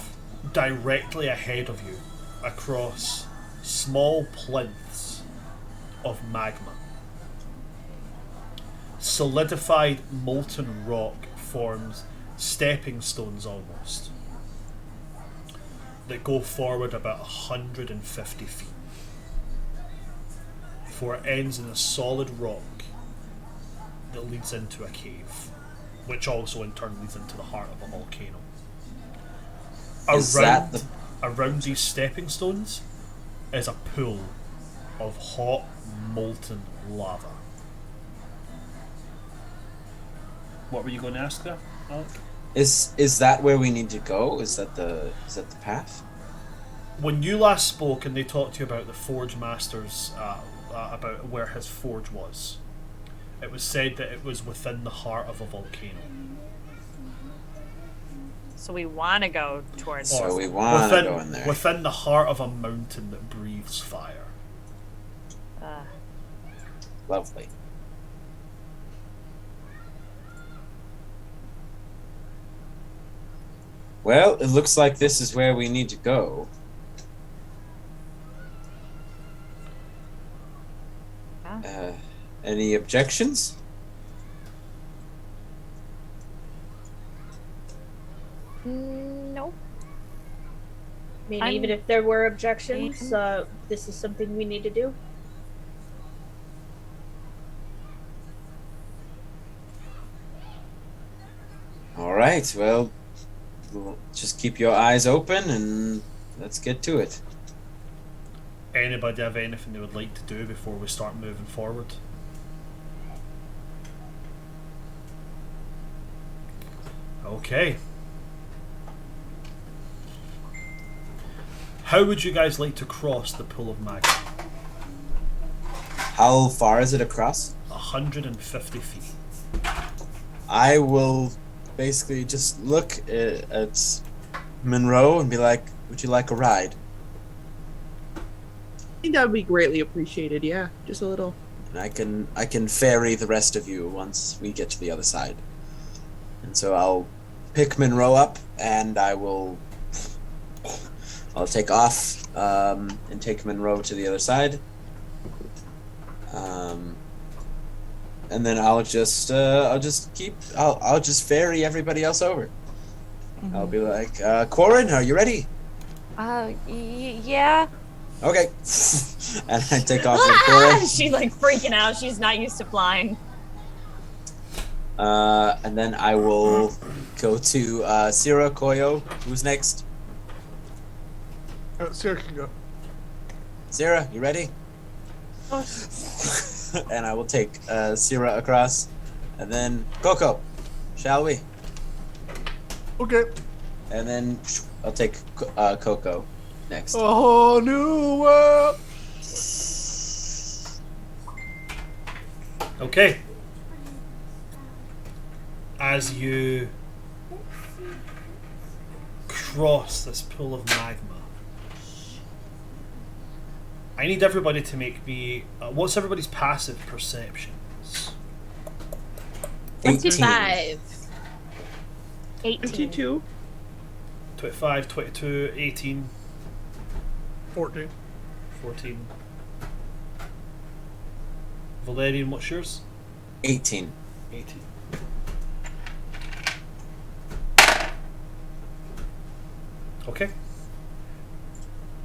directly ahead of you across small plinths of magma. Solidified molten rock forms stepping stones almost that go forward about 150 feet before it ends in a solid rock that leads into a cave, which also in turn leads into the heart of a volcano. Around these stepping stones is a pool of hot molten lava. What were you going to ask there, Alec? Is that where we need to go? Is that the path? When you last spoke and they talked to you about the Forge Masters, about where his forge was, it was said that it was within the heart of a volcano. So we want to go towards. So we want to go in there. Within the heart of a mountain that breathes fire. Lovely. Well, it looks like this is where we need to go. Any objections? Nope. I mean, I'm even if there were objections, this is something we need to do. All right. Well, just keep your eyes open and let's get to it. Anybody have anything they would like to do before we start moving forward? Okay. How would you guys like to cross the pool of magma? How far is it across? 150 feet. I will basically just look at Monroe and be like, would you like a ride? I think that would be greatly appreciated. Yeah, just a little. And I can ferry the rest of you once we get to the other side. And so I'll pick Monroe up and I'll take off and take Monroe to the other side. And then I'll just ferry everybody else over. I'll be like, Corin, are you ready? Yeah. Okay. And I take off with Corin. She's like freaking out. She's not used to flying. And then I will go to Sierra Koyo. Who's next? Sarah can go. Sierra, you ready? And I will take Sierra across. And then Coco, shall we? Okay. And then I'll take Coco next. A whole new world. Okay. As you cross this pool of magma, I need everybody to make me. What's everybody's passive perceptions? 25. 18. 22. 25, 22, 18, 14. 14. Valerian, what's yours? 18. 18. Okay.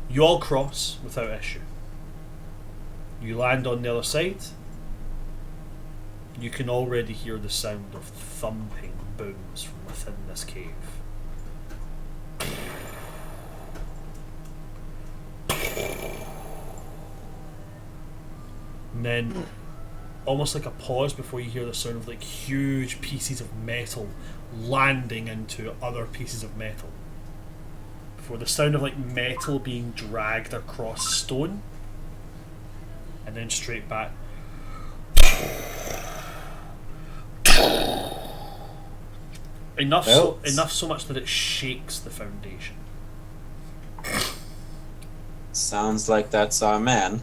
You all cross without issue. You land on the other side. You can already hear the sound of thumping booms from within this cave. And then, almost like a pause before you hear the sound of like huge pieces of metal landing into other pieces of metal. Before the sound of like metal being dragged across stone, and then straight back. Enough so much that it shakes the foundation. Sounds like that's our man.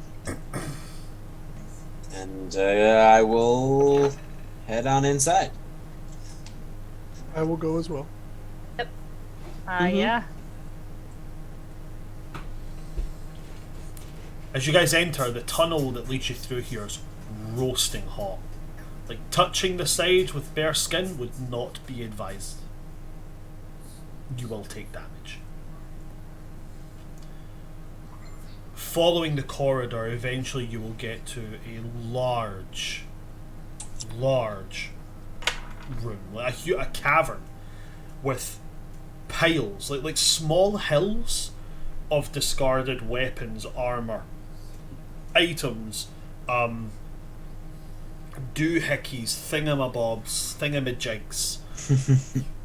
And I will head on inside. I will go as well. Yeah. As you guys enter, the tunnel that leads you through here is roasting hot. Like, touching the side with bare skin would not be advised. You will take damage. Following the corridor, eventually you will get to a large room, like a cavern with piles, like small hills of discarded weapons, armor, items, doohickeys, thingamabobs, thingamajigs,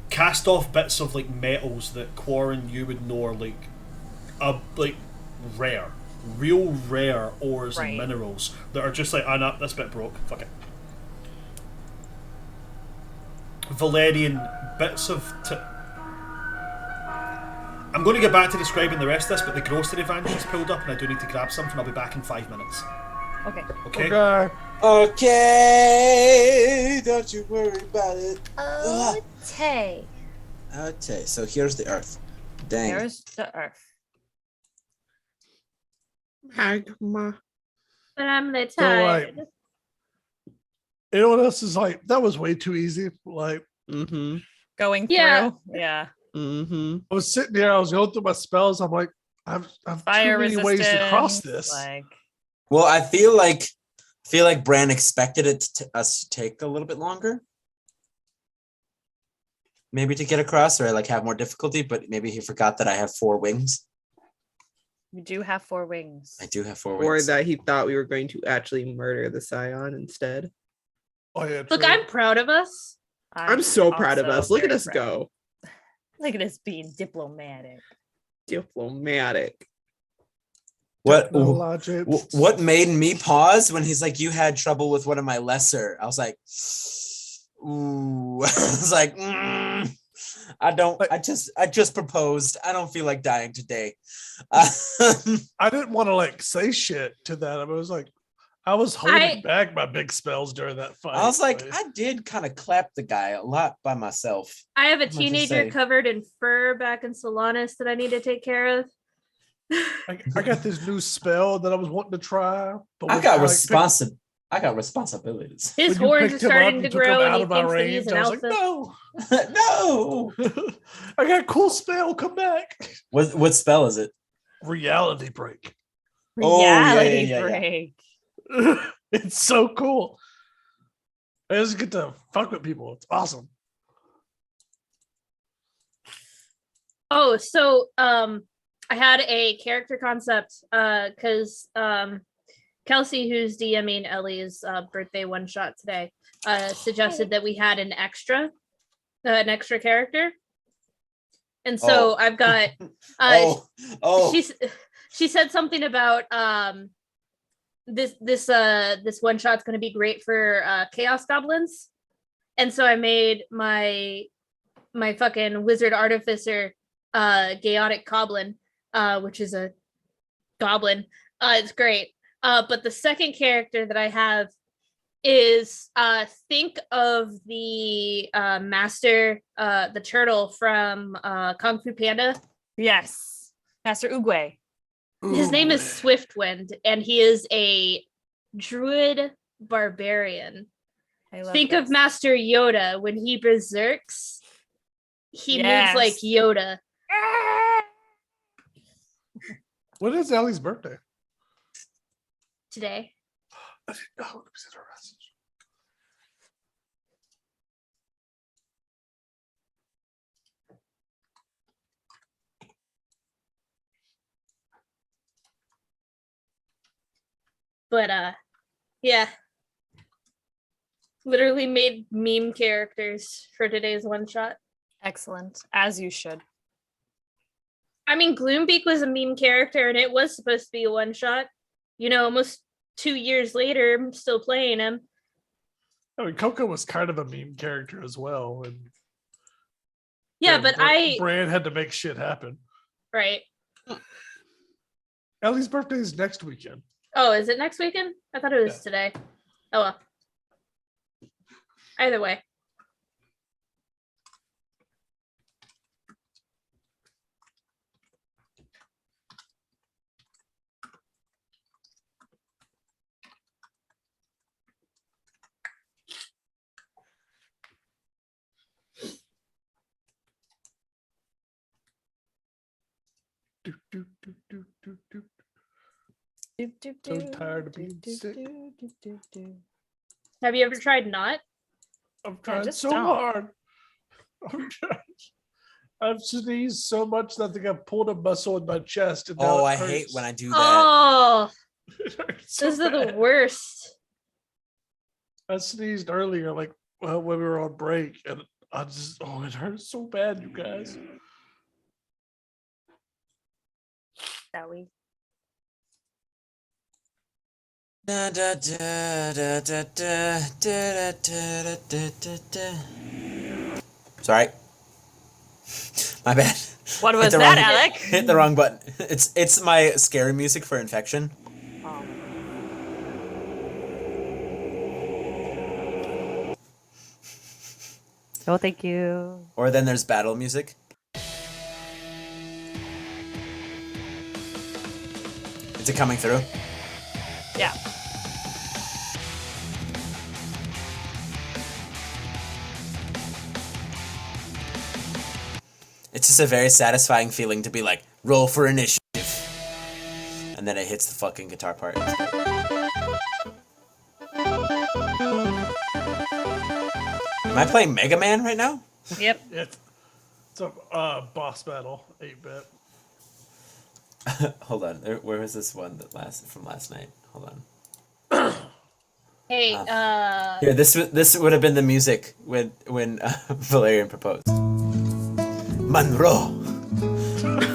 cast off bits of like metals that Quarren you would know are like rare, real rare ores and minerals that are just like, no, this bit broke, fuck it. Valerian, bits of I'm going to get back to describing the rest of this, but the grocery van just pulled up and I do need to grab something. I'll be back in 5 minutes. Okay. Okay? Okay, don't you worry about it. Okay. Okay, so here's the earth. Dang. There's the earth. Magma. But I'm the So, like, tired. anyone else is like, that was way too easy. Like, Mm-hmm. Going through. Yeah. Yeah. Mm-hmm. I was sitting there, I was going through my spells. I'm like, I've Fire too many ways to cross resistance, this. Like, Well, I feel like Bran expected it us to take a little bit longer. Maybe to get across, or like have more difficulty, but maybe he forgot that I have 4 wings. you do have 4 wings. I do have 4 Or wings. that he thought we were going to actually murder the Scion instead. Oh yeah, Look, true. I'm proud of us. I'm so proud of also us. Look at very us proud. go. Look at us being diplomatic. Diplomatic. What Technologic. what made me pause when he's like, you had trouble with one of my lesser? I was like, ooh. I was like, I just proposed. I don't feel like dying today. I didn't want to like say shit to that. I was like, I was holding back my big spells during that fight. I was like, I did kind of clap the guy a lot by myself. I have a What did you teenager say? covered in fur back in Solanas that I need to take care of. I got this new spell that I was wanting to try. But I when got like, I got responsibilities. His When you horns are picked him starting up, to you took him grow, and out he of my thinks that he's range. an I was alpha. like, No. I got a cool spell. Come back. What spell is it? Reality break. Oh, yeah, Reality yeah. break. It's so cool. I just get to fuck with people. It's awesome. Oh, so I had a character concept because Kelsey, who's DMing Ellie's birthday one shot today, suggested that we had an extra character, and so I've got. She said something about this one shot's going to be great for chaos goblins, and so I made my fucking wizard artificer chaotic goblin, which is a goblin. It's great. But the second character that I have is think of the master, the turtle from Kung Fu Panda. Yes. Master Oogway. His name is Swiftwind, and he is a druid barbarian. Think of Master Yoda when he berserks. He moves like Yoda. When is Ellie's birthday? Today. Oh, let me see her message. But yeah. Literally made meme characters for today's one shot. Excellent. As you should. I mean, Gloombeak was a meme character, and it was supposed to be a one shot. You know, almost 2 years later, I'm still playing him. I mean, Coco was kind of a meme character as well, and yeah, but Brand had to make shit happen. Right. Ellie's birthday is next weekend. Oh, is it next weekend? I thought it was today. Oh well. Either way. So tired of being sick. Have you ever tried not? I'm trying so stop. hard. I've sneezed so much that I think I've pulled a muscle in my chest. And now I it hurts. hate when I do that. Oh, It hurts so those are the bad. worst. I sneezed earlier, like when we were on break, and it hurts so bad, you guys. That we. Da, da, da, da, da, da, da, da, da, da, da. Sorry. My bad. What was Hit the that, wrong- Alec? Hit the wrong button. It's my scary music for infection. Oh. Oh, thank you. Or then there's battle music. Is it coming through? Yeah. It's just a very satisfying feeling to be like, roll for initiative. And then it hits the fucking guitar part. Am I playing Mega Man right now? Yep. It's a boss battle, 8-bit. Hold on. Where was this one from last night? Hold on. Hey, Here, this would have been the music when Valerian proposed. Monroe,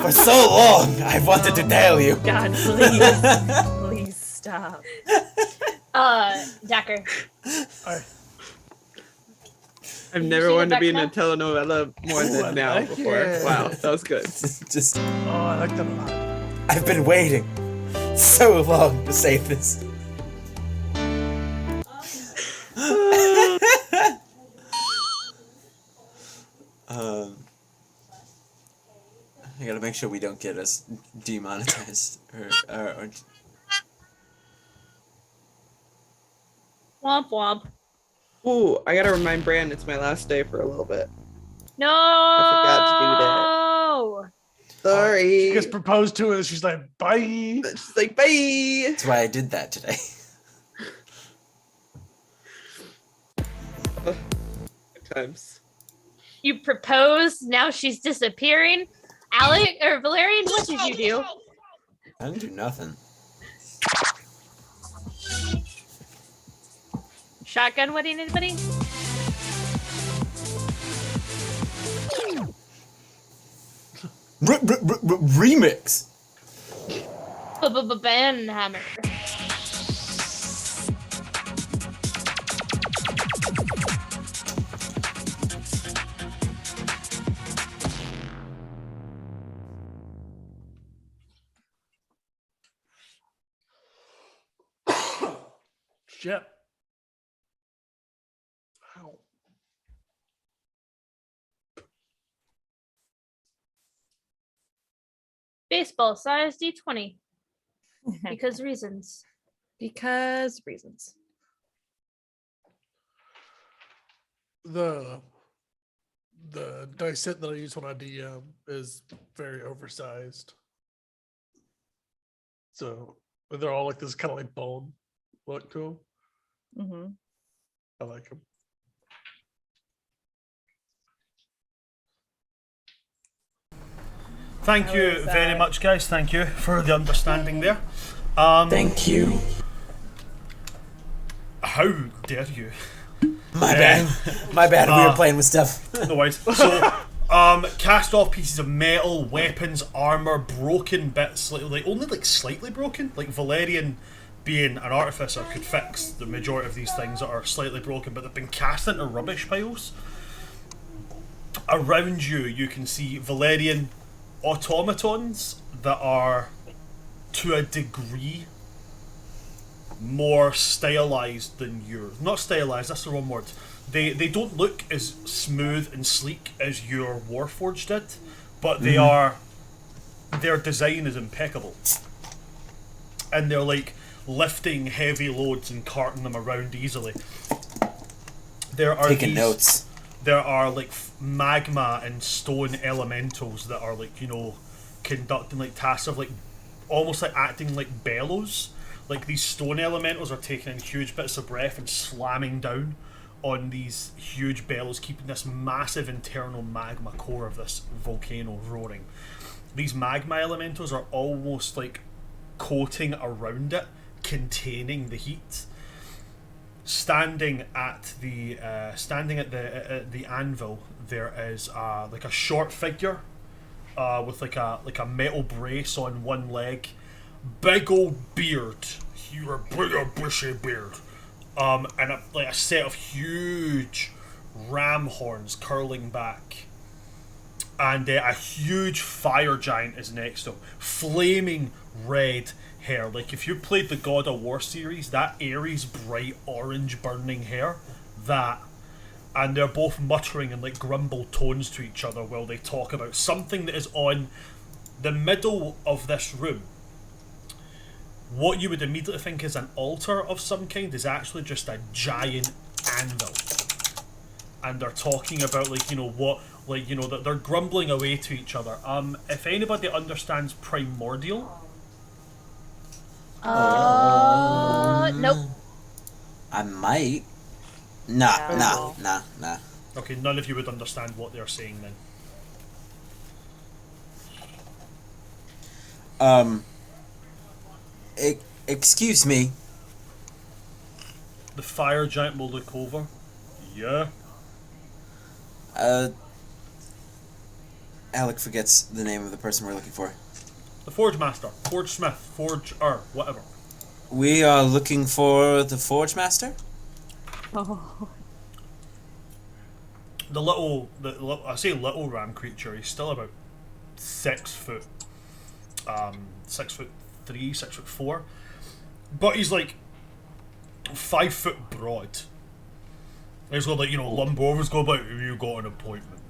for so long I've wanted to tell you. God, please. Please stop. Dacker. I've you never see wanted the to be in a back telenovela more Ooh, I than now like before. it. Wow, that was good. Just, Oh, I like that a lot. I've been waiting so long to say this. I gotta make sure we don't get us demonetized or Womp womp. Ooh, I gotta remind Bran it's my last day for a little bit. No. I forgot to do that. Sorry. She gets proposed to and she's like, bye. She's like, bye. That's why I did that today. Good times. You proposed. Now she's disappearing. Alec or Valerian, what did you do? I didn't do nothing. Shotgun wedding, anybody? Remix. Banhammer. Shit. Ow. Baseball size D20. Because reasons. Because reasons. The dice set that I use when I DM is very oversized. So they're all like this kind of like bone look to them. Mm-hmm. I like them. Thank you very much, guys. Thank you for the understanding there. Thank you. How dare you? My bad. My bad. We were playing with stuff. No worries. So, cast off pieces of metal, weapons, armor, broken bits, like only like slightly broken. Like Valerian, being an artificer, could fix the majority of these things that are slightly broken, but they've been cast into rubbish piles. Around you, you can see Valerian automatons that are, to a degree, more stylized than yours. Not stylized, that's the wrong word. They don't look as smooth and sleek as your Warforged did, but they are, their design is impeccable. And they're like lifting heavy loads and carting them around easily. There are Taking notes. There are like magma and stone elementals that are like, you know, conducting like tasks of like almost like acting like bellows. Like these stone elementals are taking in huge bits of breath and slamming down on these huge bellows, keeping this massive internal magma core of this volcano roaring. These magma elementals are almost like coating around it, containing the heat. Standing at the anvil, there is like a short figure with like a metal brace on one leg, big old beard, you're a bigger bushy beard, and a set of huge ram horns curling back, and a huge fire giant is next to him, flaming red hair. Like if you played the God of War series, that Ares bright orange burning hair, that, and they're both muttering in like grumble tones to each other while they talk about something that is on the middle of this room. What you would immediately think is an altar of some kind is actually just a giant anvil. And they're talking about like, you know, what, like, you know, that they're grumbling away to each other. If anybody understands primordial. Nope. I might. Nah. Okay, none of you would understand what they're saying then. Excuse me. The fire giant will look over. Yeah. Alec forgets the name of the person we're looking for. The Forge Master, Forge Smith, Forger, whatever. We are looking for the Forge Master? Oh. I say little ram creature, he's still about 6 foot, 6'3", 6'4", but he's like 5 foot broad. He's got like, you know, lumber overs go about, have you got an appointment?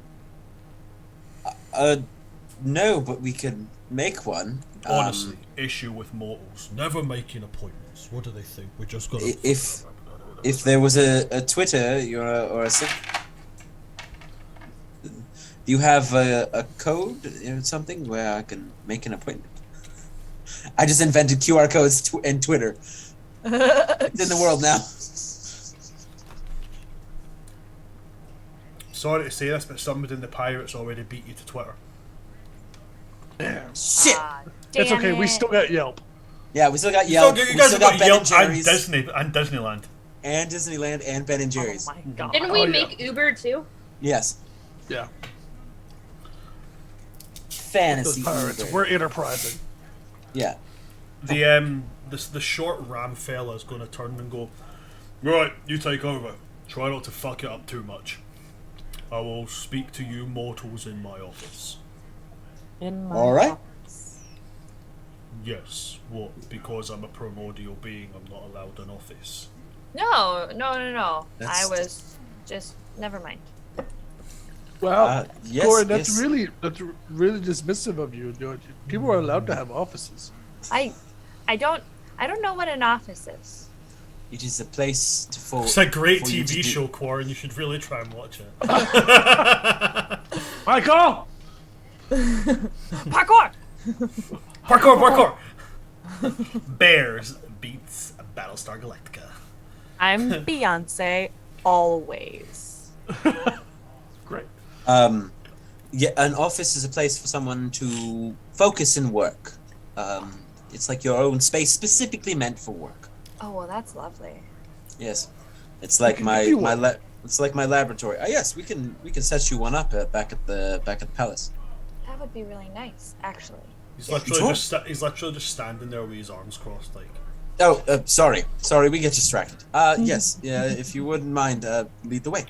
No, but we could make one. Honestly, issue with mortals. Never making appointments. What do they think? We just got to... if there was a Twitter or a do you have a code or something where I can make an appointment? I just invented QR codes and Twitter. It's in the world now. Sorry to say this, but somebody in the pirates already beat you to Twitter. Damn. Shit. It's okay. We still got Yelp. Yeah, we still got Yelp. You We guys still have got Ben Yelp and and Jerry's Disney and Disneyland. and Disneyland and Ben and Jerry's. Oh my god. Didn't we Oh, yeah. make Uber too? Yes. Yeah. Fantasy. Those pirates. Uber. We're enterprising. Yeah. The short ram fella is going to turn and go, right, you take over. Try not to fuck it up too much. I will speak to you mortals in my office. In my All right. office. Yes, what? Because I'm a primordial being, I'm not allowed an office. No. That's- I was just never mind. Wow. Yes, Corey, that's yes. really dismissive of you. People are allowed to have offices. I don't know what an office is. It is a place for. It's a great for you to TV do- show, Quarren. You should really try and watch it. Michael. Parkour. Parkour! Bears beats Battlestar Galactica. I'm Beyonce always. Great. Yeah, an office is a place for someone to focus and work. It's like your own space specifically meant for work. Oh well, that's lovely. Yes, it's like can my give you my one. it's like my laboratory. Yes, we can set you one up back at the palace. That would be really nice, actually. He's literally Sure. he's literally just standing there with his arms crossed, like. Oh, sorry, we get distracted. Yes, yeah, if you wouldn't mind, lead the way.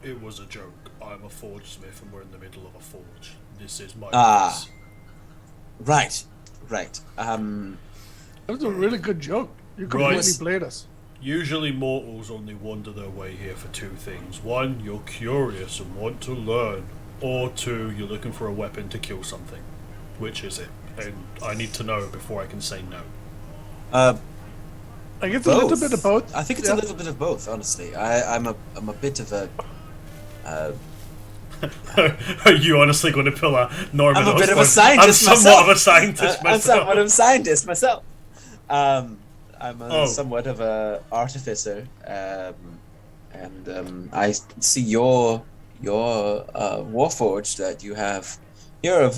It was a joke. I'm a forge smith, and we're in the middle of a forge. This is my Ah. office. Right. That was a really good joke. You completely Right. played us. Usually mortals only wander their way here for two things. One, you're curious and want to learn. Or two, you're looking for a weapon to kill something. Which is it? And I need to know before I can say no. I guess a little bit of both. I think it's a little bit of both, honestly. I'm a bit of a. Are you honestly going to pull a Norman? I'm a bit of a Osborn? scientist I'm somewhat myself. of a scientist I'm myself. somewhat of a scientist myself. I'm Oh. somewhat of a artificer, and I see your warforged that you have here.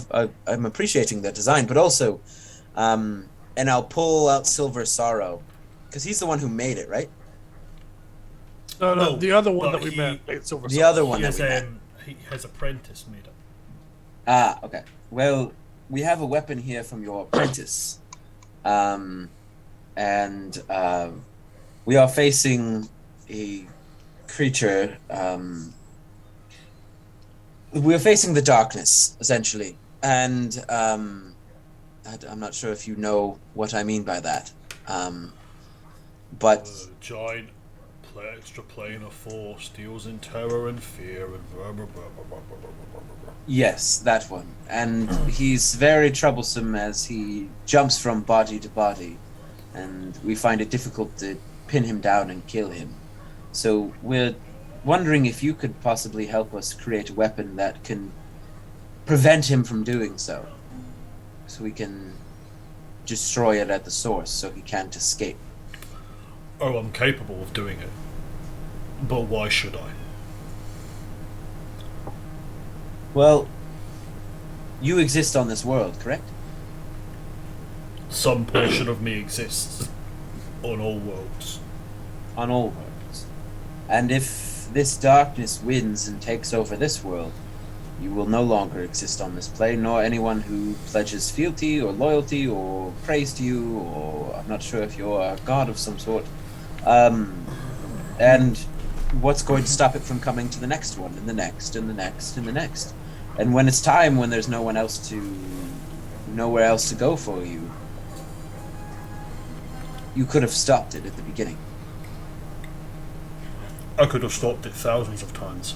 I'm appreciating the design, but also, and I'll pull out Silver Sorrow, because he's the one who made it, right? No, No, the other one but that we he- met. It's Silver The Surfer. other one He that has, we met. his apprentice made it. Ah, okay. Well, we have a weapon here from your apprentice. And we are facing a creature. We're facing the darkness, essentially. And I'm not sure if you know what I mean by that. But Giant extra plane of force deals in terror and fear and yes, that one. And he's very troublesome as he jumps from body to body. And we find it difficult to pin him down and kill him. So we're wondering if you could possibly help us create a weapon that can prevent him from doing so. So we can destroy it at the source so he can't escape. Oh, I'm capable of doing it. But why should I? Well, you exist on this world, correct? Some portion of me exists on all worlds. On all worlds. And if this darkness wins and takes over this world, you will no longer exist on this plane, nor anyone who pledges fealty or loyalty or prays to you, or I'm not sure if you're a god of some sort. And what's going to stop it from coming to the next one, and the next, and the next, and the next? And when it's time, when there's nowhere else to go for you, you could have stopped it at the beginning. I could have stopped it thousands of times.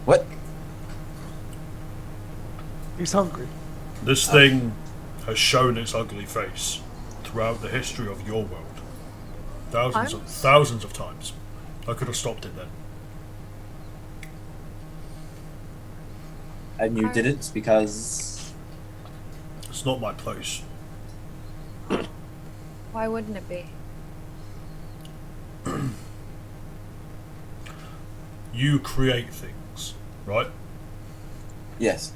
What? He's hungry. This thing has shown its ugly face throughout the history of your world. Thousands of times. I could have stopped it then. And you didn't because... It's not my place. Why wouldn't it be? You create things, right? Yes.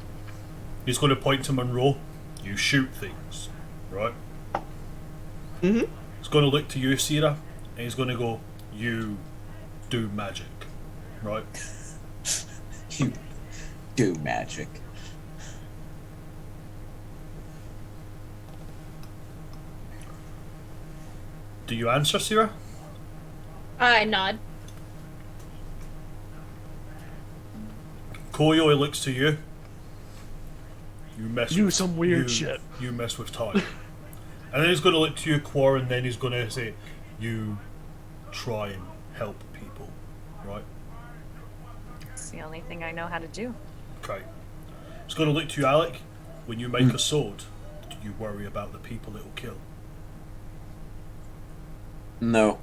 He's going to point to Monroe. You shoot things, right? Mm-hmm. He's going to look to you, Sierra, and he's going to go, you do magic, right? You do magic. Do you answer, Sierra? I nod. Koyo looks to you. You mess You with some weird shit. You mess with time. And then he's going to look to you, Quar, and then he's going to say, you try and help people, right? It's the only thing I know how to do. Okay. He's going to look to you, Alec. When you make a sword, do you worry about the people it'll kill? No.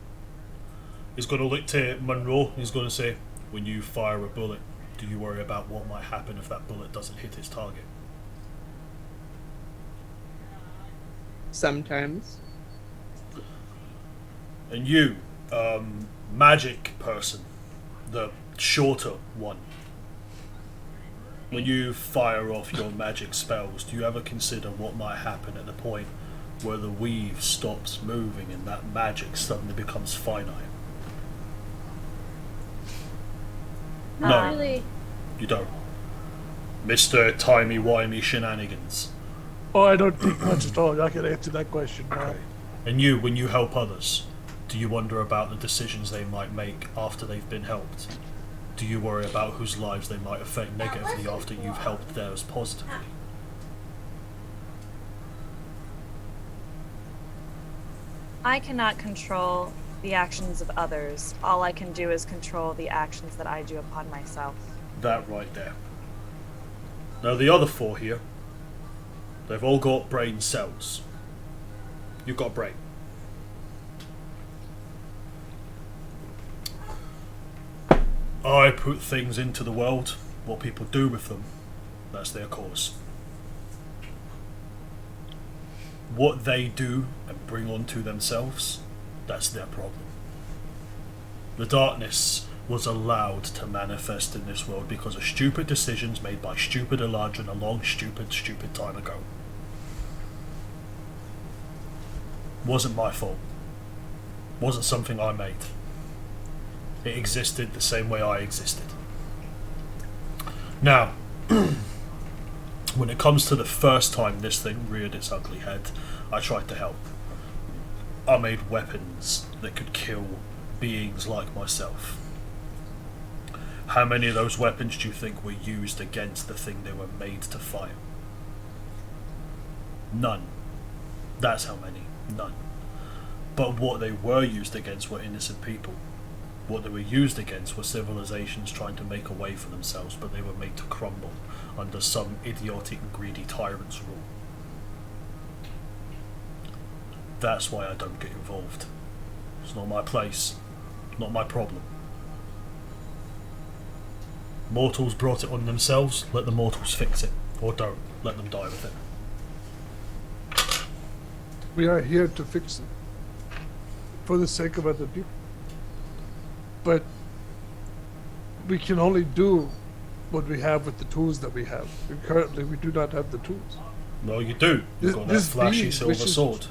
He's going to look to Monroe. He's going to say, when you fire a bullet, do you worry about what might happen if that bullet doesn't hit its target? Sometimes. And you, magic person, the shorter one, when you fire off your magic spells, do you ever consider what might happen at the point where the weave stops moving and that magic suddenly becomes finite? Not really. You don't. Mr. Timey-wimey shenanigans. Oh, I don't think much at all. I can answer that question now. Okay. And you, when you help others, do you wonder about the decisions they might make after they've been helped? Do you worry about whose lives they might affect negatively after you've helped theirs positively? I cannot control the actions of others. All I can do is control the actions that I do upon myself. That right there. Now the other four here, they've all got brain cells. You've got a brain. I put things into the world. What people do with them, that's their cause. What they do and bring onto themselves, that's their problem. The darkness was allowed to manifest in this world because of stupid decisions made by stupid Eladrin a long, stupid time ago. Wasn't my fault. Wasn't something I made. It existed the same way I existed. Now, when it comes to the first time this thing reared its ugly head, I tried to help. I made weapons that could kill beings like myself. How many of those weapons do you think were used against the thing they were made to fight? None. That's how many. None. But what they were used against were innocent people. What they were used against were civilizations trying to make a way for themselves, but they were made to crumble under some idiotic and greedy tyrant's rule. That's why I don't get involved. It's not my place. Not my problem. Mortals brought it on themselves, let the mortals fix it. Or don't. Let them die with it. We are here to fix it. For the sake of other people. But we can only do what we have with the tools that we have. And currently we do not have the tools. No, you do. You've got that flashy silver sword.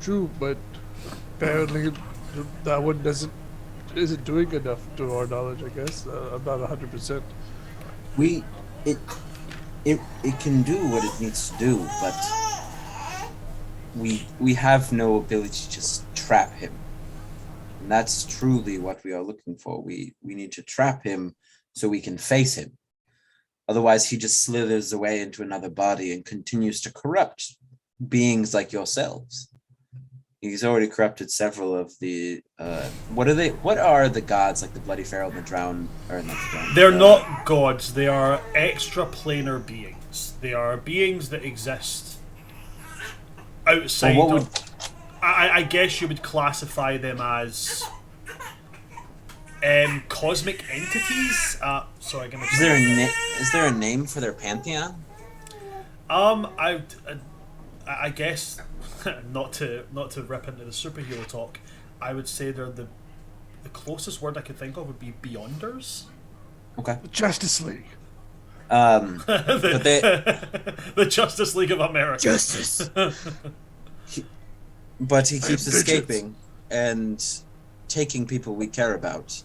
True, but apparently that one isn't doing enough to our knowledge, I guess. I'm not 100%. It can do what it needs to do, but we have no ability to just trap him. And that's truly what we are looking for. We need to trap him so we can face him. Otherwise he just slithers away into another body and continues to corrupt beings like yourselves. He's already corrupted several of the what are the gods like the Bloody Pharaoh and the Drown or not the Drown? They're not gods, they are extraplanar beings. They are beings that exist outside Well, what of... I guess you would classify them as cosmic entities. Sorry, give me. Is there a name for their pantheon? I guess not to rip into the superhero talk. I would say they're the closest word I could think of would be Beyonders. Okay. The Justice League. The Justice League of America. Justice. But he keeps escaping and taking people we care about.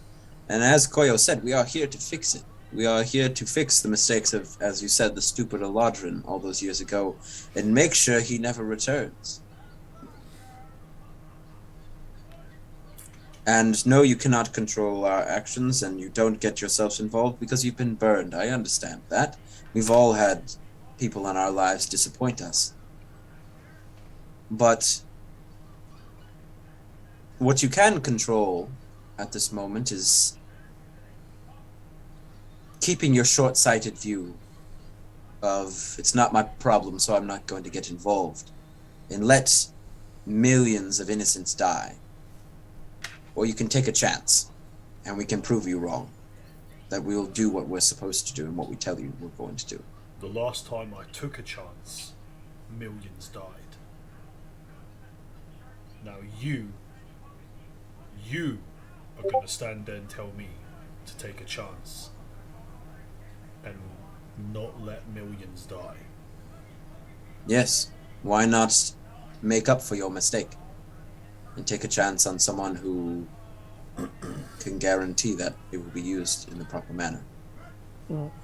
And as Koyo said, we are here to fix it. We are here to fix the mistakes of, as you said, the stupid Eladrin all those years ago, and make sure he never returns. And no, you cannot control our actions, and you don't get yourselves involved because you've been burned. I understand that. We've all had people in our lives disappoint us. But what you can control at this moment is keeping your short-sighted view of it's not my problem, so I'm not going to get involved, and let millions of innocents die. Or you can take a chance, and we can prove you wrong, that we'll do what we're supposed to do and what we tell you we're going to do. The last time I took a chance, millions died. Now you are going to stand there and tell me to take a chance and not let millions die. Yes, why not make up for your mistake and take a chance on someone who can guarantee that it will be used in the proper manner?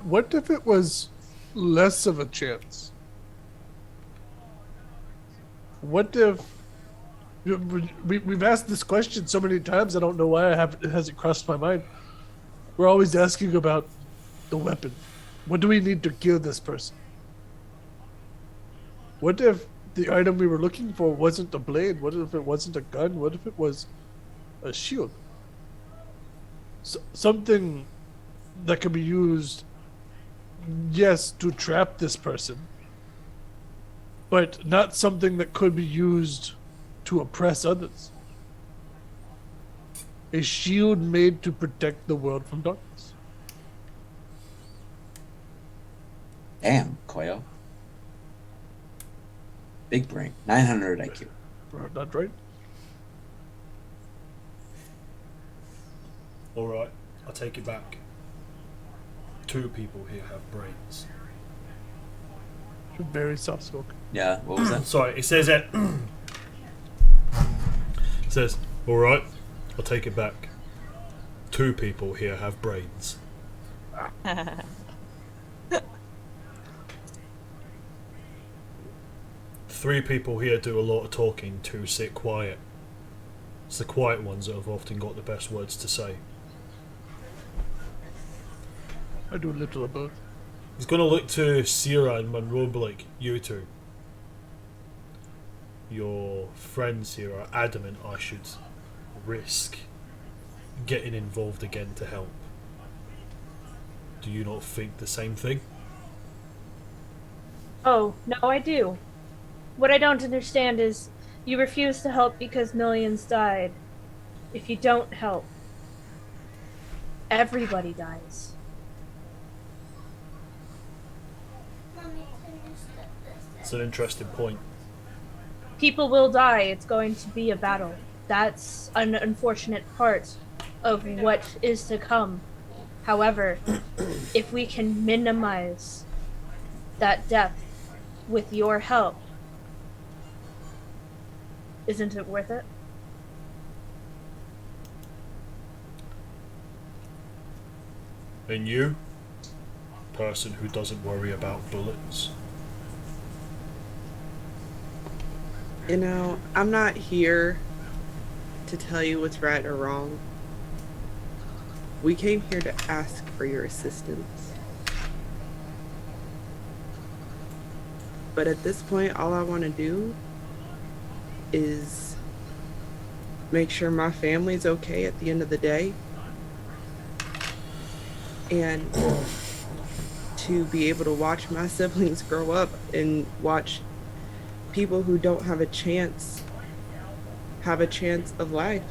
What if it was less of a chance? What if we've asked this question so many times? I don't know why it hasn't crossed my mind. We're always asking about the weapon. What do we need to kill this person? What if the item we were looking for wasn't a blade? What if it wasn't a gun? What if it was a shield? Something that could be used, yes, to trap this person, but not something that could be used to oppress others. A shield made to protect the world from darkness. Damn, Koyo. Big brain. 900 IQ. Not right? Alright, I'll take it back. 2 people here have brains. You're very soft spoken. Yeah, what was that? Sorry, it says it. It says, alright, I'll take it back. 2 people here have brains. 3 people here do a lot of talking, 2 sit quiet. It's the quiet ones that have often got the best words to say. I do a little of both. He's going to look to Sierra and Monroe and be like, you 2. Your friends here are adamant I should risk getting involved again to help. Do you not think the same thing? Oh, no, I do. What I don't understand is you refuse to help because millions died. If you don't help, everybody dies. It's an interesting point. People will die. It's going to be a battle. That's an unfortunate part of what is to come. However, if we can minimize that death with your help, isn't it worth it? And you, person who doesn't worry about bullets. You know, I'm not here to tell you what's right or wrong. We came here to ask for your assistance. But at this point, all I want to do is make sure my family's okay at the end of the day. And to be able to watch my siblings grow up and watch people who don't have a chance of life.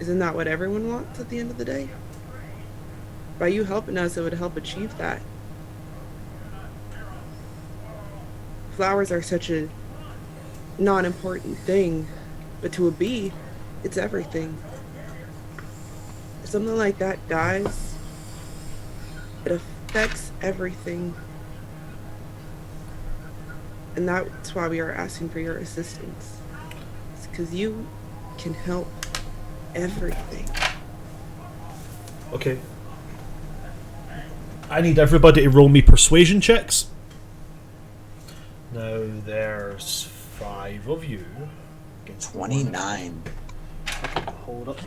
Isn't that what everyone wants at the end of the day? By you helping us, it would help achieve that. Flowers are such a non-important thing, but to a bee, it's everything. If something like that dies, it affects everything. And that's why we are asking for your assistance. It's because you can help everything. Okay. I need everybody to roll me persuasion checks. Now there's 5 of you. 29. Hold up.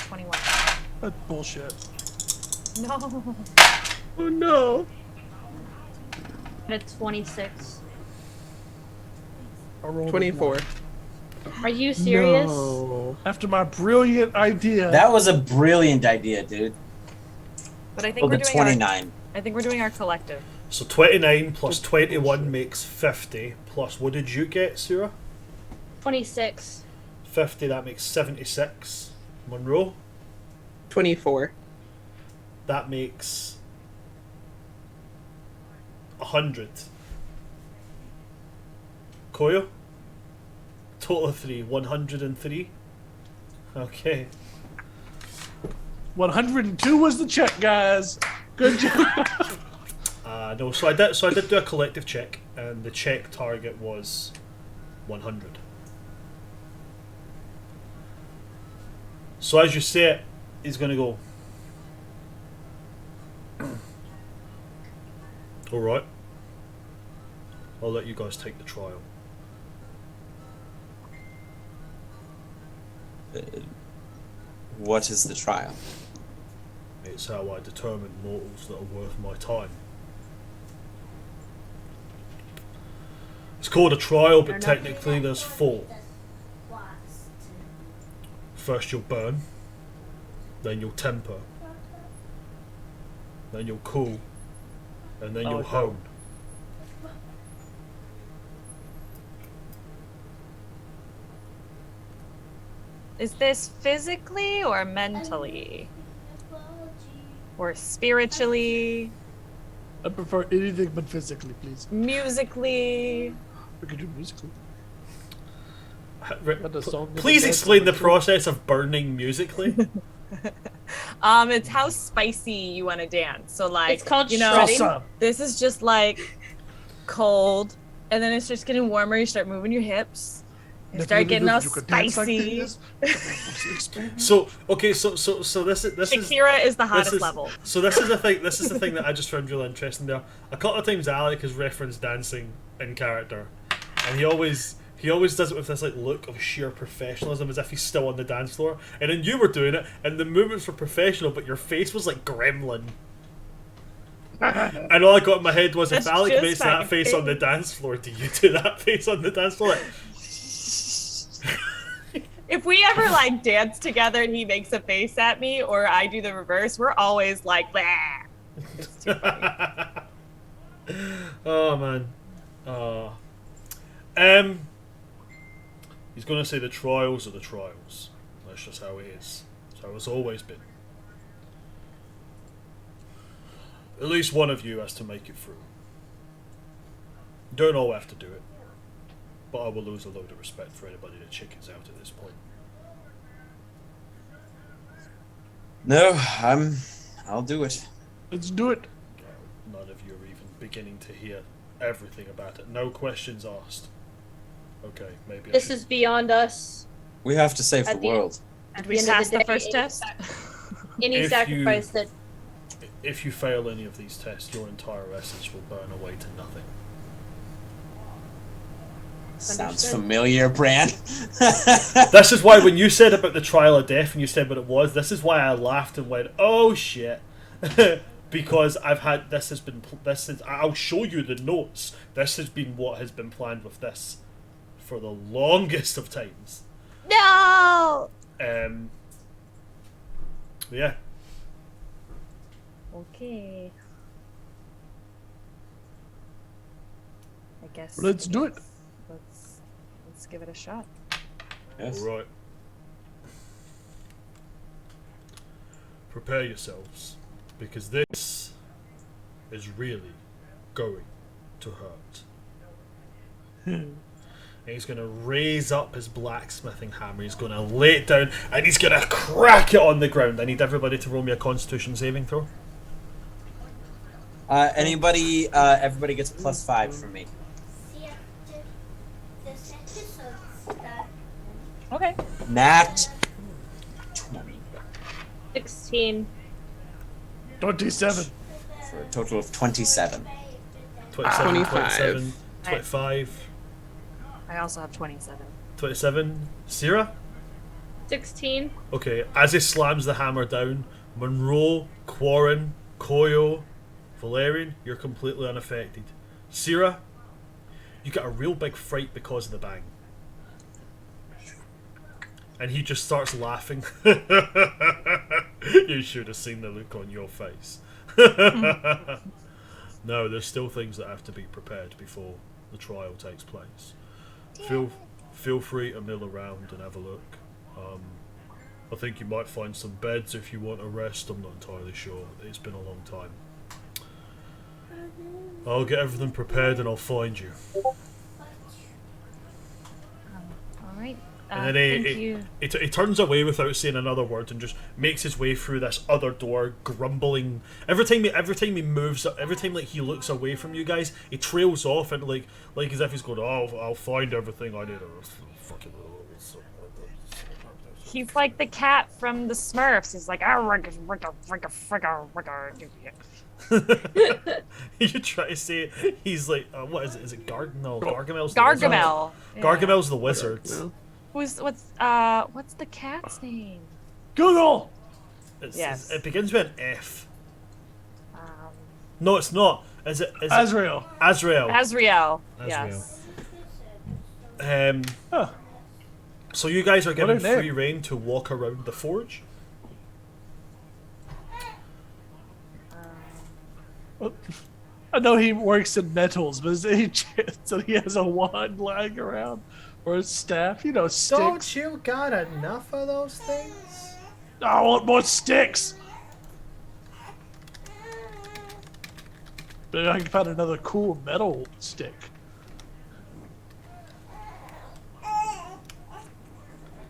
21. That's bullshit. No. Oh no. At 26. I rolled a 24. one. Are you serious? No. After my brilliant idea. That was a brilliant idea, dude. But I think Well, we're the doing 29. I think we're doing our collective. So 29 plus 21 makes 50. Plus, what did you get, Sura? 26. 50, that makes 76. Monroe, 24. that makes 100. Koyo? Total of 3. 103. Okay. 102 was the check, guys. Good job. No, so I did do a collective check, and the check target was 100. So as you say it, he's gonna go. Alright. I'll let you guys take the trial. What is the trial? It's how I determine mortals that are worth my time. It's called a trial, but technically there's 4. First you'll burn, then you'll temper, then you'll cool, and then you'll hone. Is this physically or mentally? Or spiritually? I prefer anything but physically, please. Musically? We could do musically. Right, Got the song in the please back explain the of the process of burning musically. It's how spicy you want to dance. So like, It's called you know, shredding. Salsa. this is just like cold, and then it's just getting warmer. You start moving your hips. You start getting all You could dance like spicy. this. So okay, so this is Shakira is the this hottest is level. so this is the thing. This is the thing that I just found really interesting there. A couple of times Alec has referenced dancing in character, and he always does it with this like look of sheer professionalism, as if he's still on the dance floor. And then you were doing it, and the movements were professional, but your face was like gremlin. And all I got in my head was, if That's Alec just makes my that face on the dance floor, do you do that face on the dance floor? Like, If we ever like dance together and he makes a face at me, or I do the reverse, we're always like, bah. It's too funny. oh man. He's gonna say the trials are the trials. That's just how it is. That's how it's always been. At least one of you has to make it through. You don't all have to do it, but I will lose a load of respect for anybody that chickens out at this point. No, I'll do it. Let's do it. None of you are even beginning to hear everything about it. No questions asked. Okay, maybe. This is beyond us. We have to save the At the end. world. At we the end of pass the day, first any test? Any If sacrifice you- that If you fail any of these tests, your entire essence will burn away to nothing. Sounds Understood. familiar, Brand. This is why when you said about the trial of death and you said what it was, this is why I laughed and went, "Oh shit," because I'll show you the notes. This has been what has been planned with this for the longest of times. No! Yeah. Okay. I guess. Let's do it. Let's give it a shot. Yes. Alright. Prepare yourselves, because this is really going to hurt. And he's going to raise up his blacksmithing hammer, he's going to lay it down, and he's going to crack it on the ground. I need everybody to roll me a constitution saving throw. Everybody gets +5 from me. Okay. Nat 20 16. 27. for a total of 27. 27, 25. 27, 25, I also have 27. 27. Sierra? 16. Okay, as he slams the hammer down, Monroe, Quarren, Koyo, Valerian, you're completely unaffected. Sierra, you get a real big fright because of the bang. And he just starts laughing. You should have seen the look on your face. No, there's still things that have to be prepared before the trial takes place. Feel free to mill around and have a look. I think you might find some beds if you want a rest. I'm not entirely sure. It's been a long time. I'll get everything prepared and I'll find you. All right. And Thank then you. he turns away without saying another word and just makes his way through this other door, grumbling. Every time he moves, every time like he looks away from you guys, he trails off and like as if he's going, "Oh, I'll find everything I need." Fucking. He's like the cat from the Smurfs. He's like, You try to say it. He's like, what is it? Is it No, Gargamel's the Gargamel. wizard. Gargamel's the wizard. No. What's the cat's name? Google! Yes. It begins with an F. Um, No, it's not. Is it? Azrael. Azrael. Azrael. Azrael. Yes. Huh. So you guys are given What a name. free reign to walk around the forge. I know he works in metals, but is there any chance that he has a wand lying around? Or a staff? You know, sticks. you got enough of those things? I want more sticks! Maybe I can find another cool metal stick.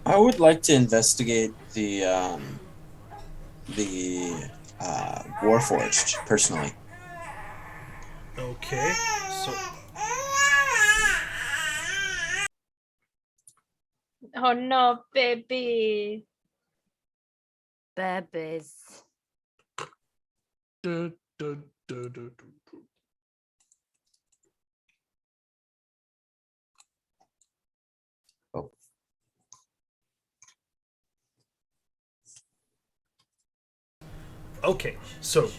I would like to investigate the Warforged personally. Okay, so Oh no, baby. Babies. Dun, dun, dun, dun, dun, dun. Oh. okay, so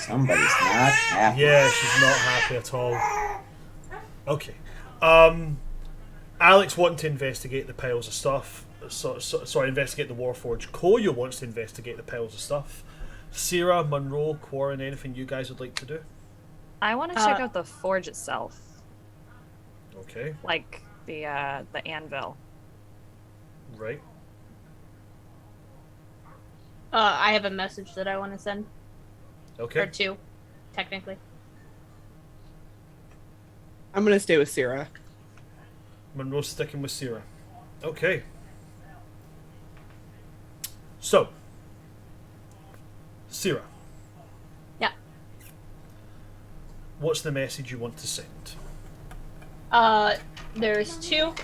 Somebody's not happy. yeah, she's not happy at all. Okay, Alex wanting to investigate the piles of stuff. Sorry, investigate the Warforge. Koyo wants to investigate the piles of stuff. Sierra, Monroe, Quarren, anything you guys would like to do? I want to check out the forge itself, Okay, like the anvil. right. I have a message that I want to send. Or Okay, two, technically. I'm gonna stay with Sierra. Monroe's sticking with Sierra. Okay. So, Sierra, Yeah. what's the message you want to send? There's two.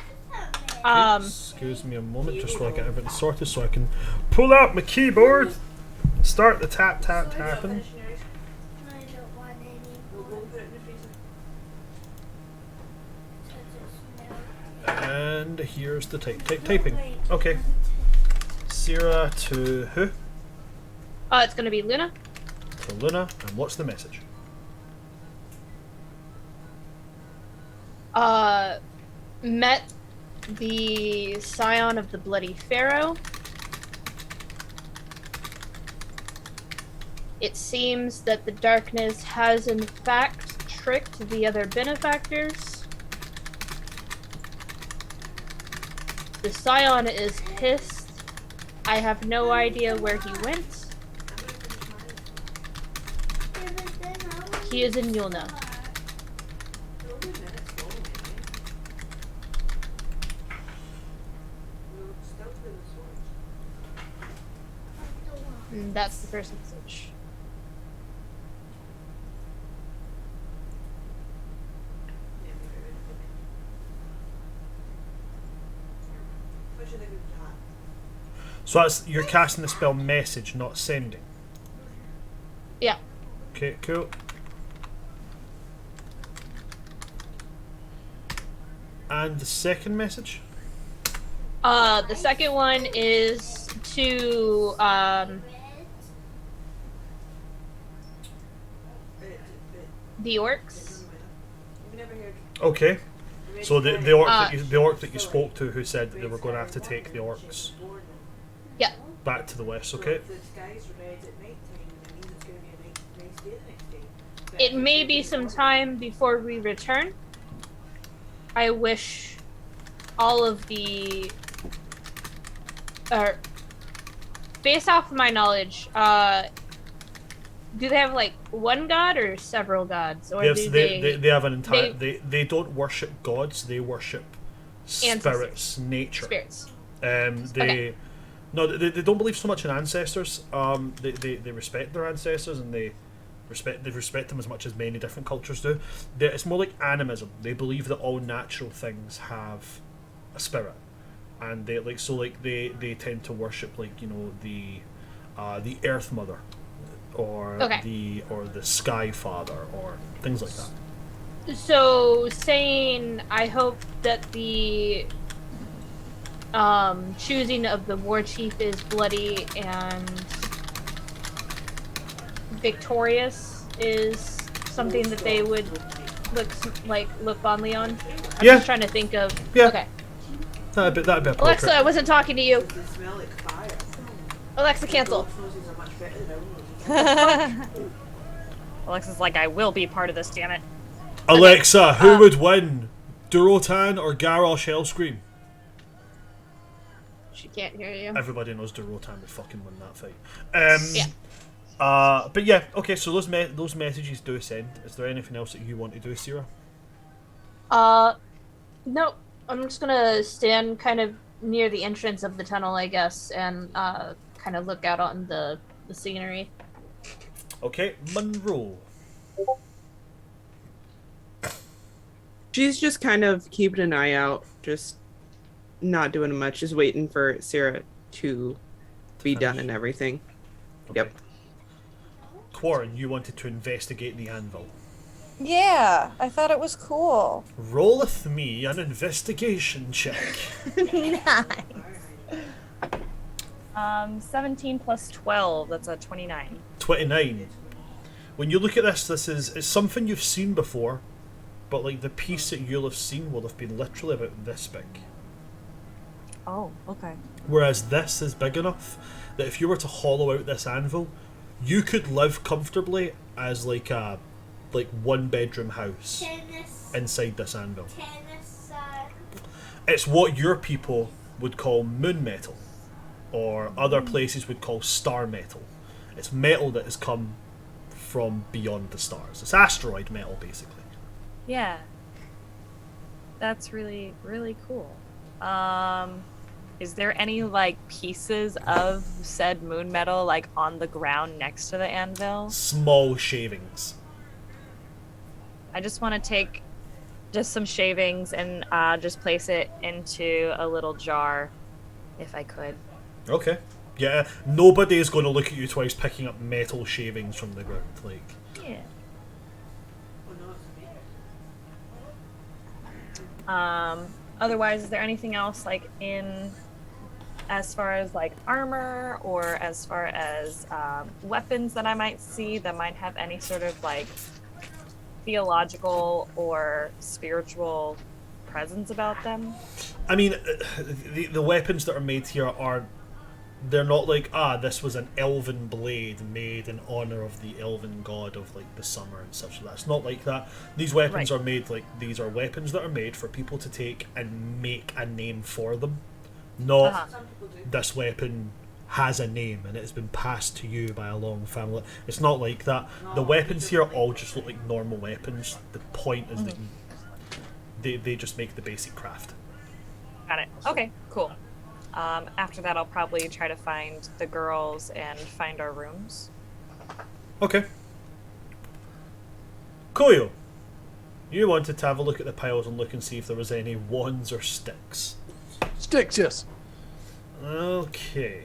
Excuse me a moment, just while I get everything sorted, so I can pull out my keyboard, start the tap tapping. And here's the typing. Okay. Sierra to who? It's gonna be Luna. To Luna. And what's the message? Met the scion of the Bloody Pharaoh. It seems that the darkness has in fact tricked the other benefactors. The scion is hissed. I have no idea where he went. He is in Yulena. And that's the first message. So that's you're casting the spell message, not sending. Yeah. Okay, cool. And the second message? The second one is to the orcs. Okay. So the orc the orc that you spoke to who said that they were going to have to take the orcs Yeah. back to the west, okay? It may be some time before we return. I wish all of the based off of my knowledge, do they have like one god or several gods? Or Yes, do they have an entire they don't worship gods, they worship spirits, nature. Spirits. They don't believe so much in ancestors. They respect their ancestors and they respect them as much as many different cultures do. It's more like animism. They believe that all natural things have a spirit, and they tend to worship the Earth Mother, or the Sky Father, or things like that. So saying, I hope that the choosing of the war chief is bloody and victorious is something that they would look fondly on. I'm just trying to think of. Yeah. Okay. That'd be appropriate. Alexa, I wasn't talking to you. Alexa, cancel. Alexa's like, I will be part of this, damn it. Alexa, who would win, Durotan or Garrosh Hellscream? She can't hear you. Everybody knows Durotan would fucking win that fight. Yeah. But yeah, okay. So those messages do send. Is there anything else that you want to do, Sierra? No. I'm just gonna stand kind of near the entrance of the tunnel, I guess, and kind of look out on the scenery. Okay, Monroe. She's just kind of keeping an eye out, just not doing much, just waiting for Sarah to be done and everything. Okay. Yep. Quarren, you wanted to investigate the anvil. Yeah, I thought it was cool. Rolleth me an investigation check. Nice. 17 plus 12, that's a 29. 29. When you look at this it's something you've seen before, but like the piece that you'll have seen will have been literally about this big. Oh, okay. Whereas this is big enough that if you were to hollow out this anvil, you could live comfortably as like a one bedroom house inside this anvil. It's what your people would call moon metal, or other places would call star metal. It's metal that has come from beyond the stars. It's asteroid metal, basically. Yeah. That's really, really cool. Is there any pieces of said moon metal on the ground next to the anvil? Small shavings. I just want to take just some shavings and just place it into a little jar, if I could. Okay. Yeah, nobody is going to look at you twice picking up metal shavings from the ground. Yeah. Otherwise, is there anything else in as far as armor or as far as weapons that I might see that might have any sort of theological or spiritual presence about them? I mean, the weapons that are made here are... They're not like, this was an elven blade made in honor of the elven god of like the summer and such like that. It's not like that. These weapons are made like, these are weapons that are made for people to take and make a name for them. Not this weapon has a name and it has been passed to you by a long family. It's not like that. The weapons here all just look like normal weapons. The point is that they just make the basic craft. Got it. Okay, cool. After that, I'll probably try to find the girls and find our rooms. Okay. Koyo, you wanted to have a look at the piles and look and see if there was any wands or sticks. Sticks, yes. Okay.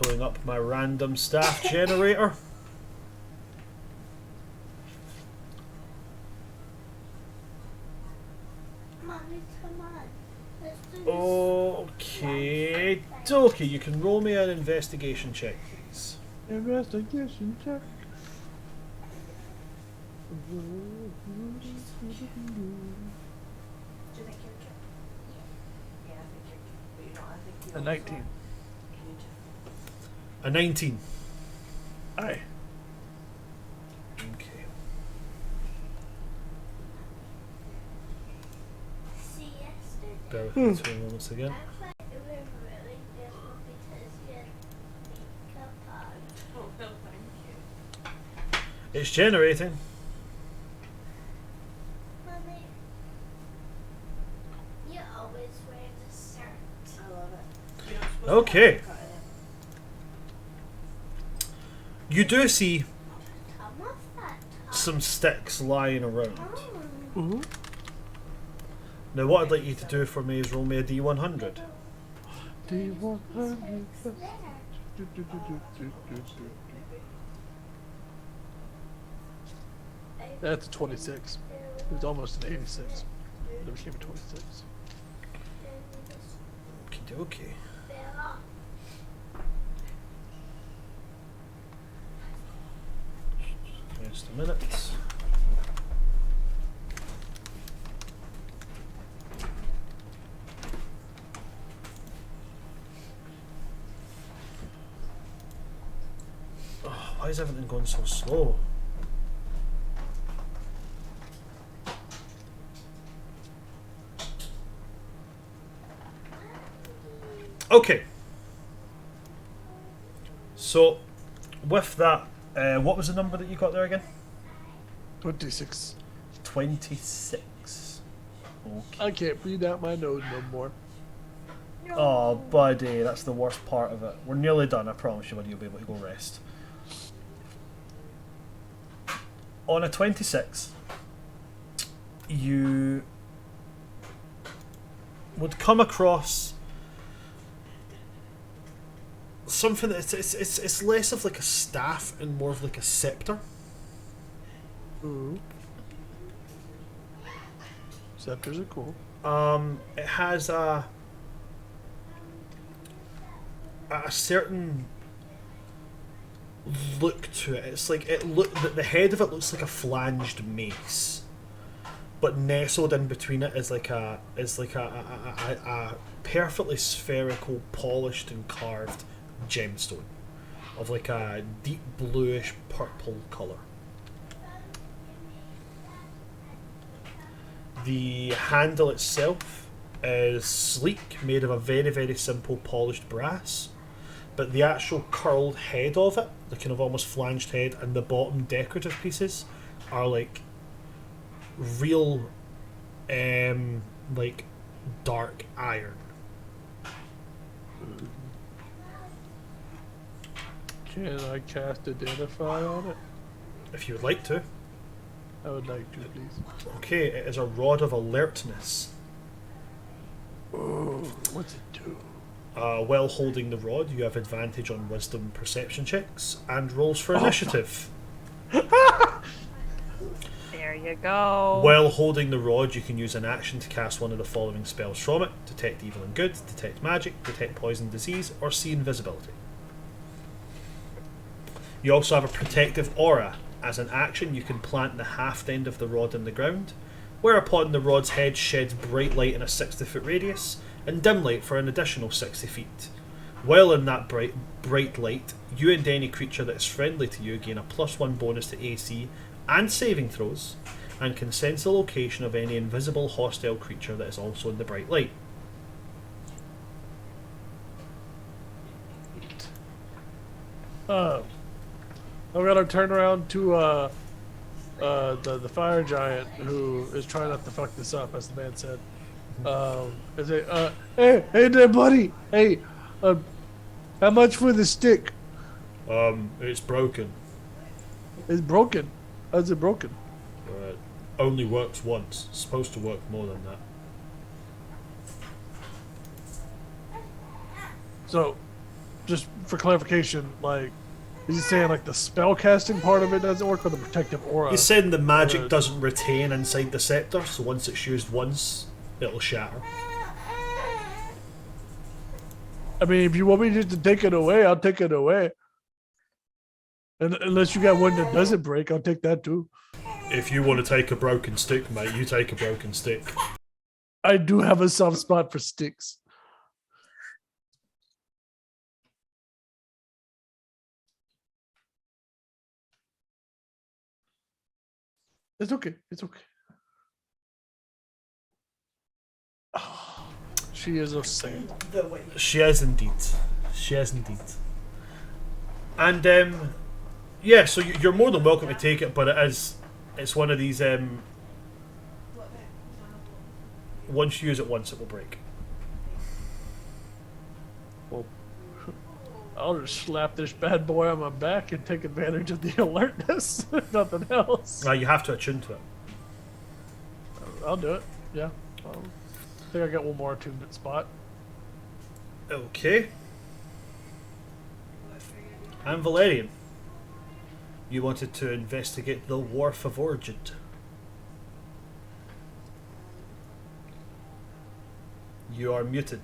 Pulling up my random staff generator. Okay, dokie, you can roll me an investigation check, please. Investigation check. A 19. A 19. Aye. Okay. Bear with me 2 moments again. It's generating. Mommy, you always wear the shirt. I love it. Okay. You do see some sticks lying around. Mm-hmm. Now what I'd like you to do for me is roll me a D100. D100. That's a 26. It was almost an 86. It became a 26. Okay. Just a minute. Oh, why is everything going so slow? Okay. So, with that, what was the number that you got there again? 26. 26. Okay. I can't breathe out my nose no more. Oh, buddy, that's the worst part of it. We're nearly done, I promise you, buddy, you'll be able to go rest. On a 26, you would come across something that it's less of like a staff and more of like a scepter. Ooh. Scepters are cool. It has a certain look to it. It's like the head of it looks like a flanged mace, but nestled in between it is like a perfectly spherical, polished and carved gemstone of like a deep bluish purple colour. The handle itself is sleek, made of a very, very simple polished brass, but the actual curled head of it, the kind of almost flanged head, and the bottom decorative pieces are like real like dark iron. Can I cast Identify on it? If you would like to. I would like to, please. Okay, it is a rod of alertness. Oh, what's it do? While holding the rod, you have advantage on wisdom perception checks and rolls for initiative. There you go. While holding the rod, you can use an action to cast one of the following spells from it: detect evil and good, detect magic, detect poison, disease, or see invisibility. You also have a protective aura. As an action, you can plant the haft end of the rod in the ground, whereupon the rod's head sheds bright light in a 60-foot radius, and dim light for an additional 60 feet. While in that bright light, you and any creature that is friendly to you gain a +1 bonus to AC and saving throws, and can sense the location of any invisible hostile creature that is also in the bright light. I'm gonna turn around to the fire giant who is trying not to fuck this up, as the man said. And say, hey there, buddy. Hey, how much for the stick? It's broken. It's broken. How's it broken? Only works once. It's supposed to work more than that. So, just for clarification, like, is he saying like the spell casting part of it doesn't work, or the protective aura? He's saying the magic doesn't retain inside the scepter, so once it's used once, it'll shatter. I mean, if you want me just to take it away, I'll take it away. And unless you got one that doesn't break, I'll take that too. If you want to take a broken stick, mate, you take a broken stick. I do have a soft spot for sticks. It's okay. It's okay. Oh, she is a saint. She is indeed. She is indeed. And yeah, so you're more than welcome to take it, but it's one of these once you use it once, it will break. Well, I'll just slap this bad boy on my back and take advantage of the alertness. Nothing else. You have to attune to it. I'll do it. Yeah. I think I got one more attunement spot. Okay. And Valerian, you wanted to investigate the Wharf of Origin. You are muted.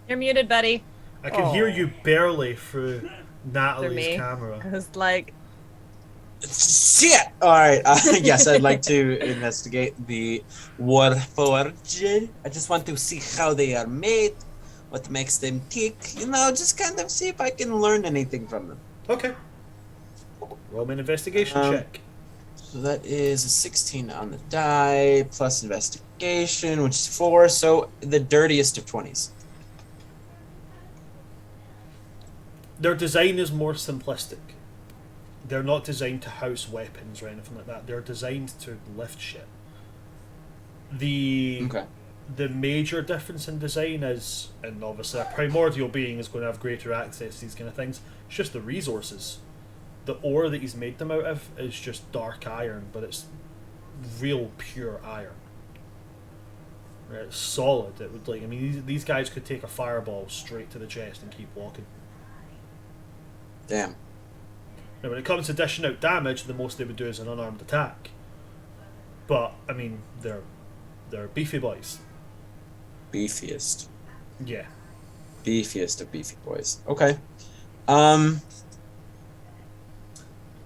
You're muted, buddy. I can hear you barely through Natalie's me. camera. I was like, Shit! Alright, yes, I'd like to investigate the Wharf of Origin. I just want to see how they are made, what makes them tick, just kind of see if I can learn anything from them. Okay. Roll me an investigation check. So that is a 16 on the die, plus investigation, which is 4, so the dirtiest of 20s. Their design is more simplistic. They're not designed to house weapons or anything like that. They're designed to lift shit. The major difference in design is, and obviously a primordial being is going to have greater access to these kind of things, it's just the resources. The ore that he's made them out of is just dark iron, but it's real pure iron. Right, it's solid. It would these guys could take a fireball straight to the chest and keep walking. Damn. Now, when it comes to dishing out damage, the most they would do is an unarmed attack. But I mean, they're beefy boys. Beefiest. Yeah. Beefiest of beefy boys. Okay.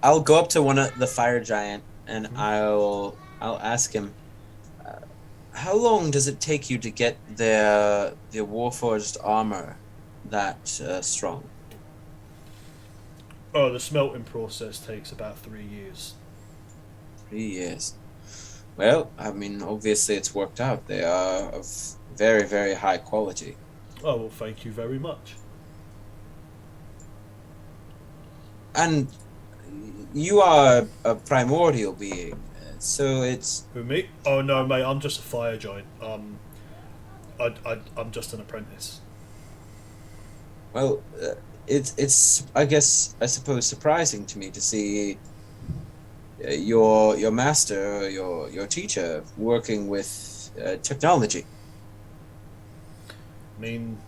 I'll go up to one of the fire giant and I'll ask him, how long does it take you to get the warforged armor that strong? Oh, the smelting process takes about 3 years. 3 years. Well, I mean, obviously it's worked out. They are of very, very high quality. Oh, well, thank you very much. And you are a primordial being, so it's... Who, me? Oh, no, mate, I'm just a fire giant. I'm just an apprentice. Well, it's I suppose surprising to me to see your master, your teacher working with technology. I mean,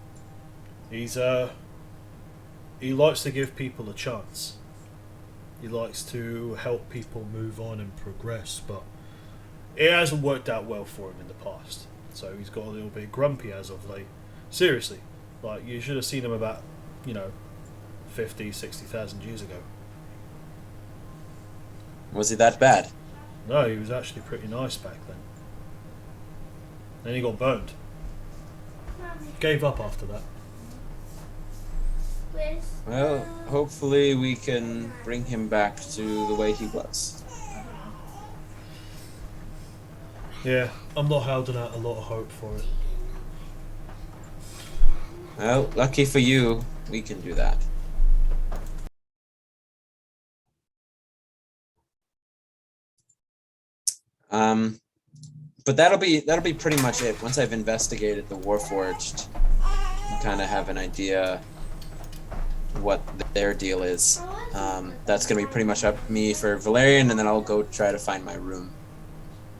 he likes to give people a chance. He likes to help people move on and progress, but it hasn't worked out well for him in the past. So he's got a little bit grumpy as of late. Seriously, you should have seen him about, 50, 60,000 years ago. Was he that bad? No, he was actually pretty nice back then. Then he got burned. Gave up after that. Please. Well, hopefully we can bring him back to the way he was. Yeah, I'm not holding out a lot of hope for it. Well, lucky for you, we can do that. But that'll be pretty much it. Once I've investigated the Warforged, and kind of have an idea what their deal is. That's gonna be pretty much up to me for Valerian, and then I'll go try to find my room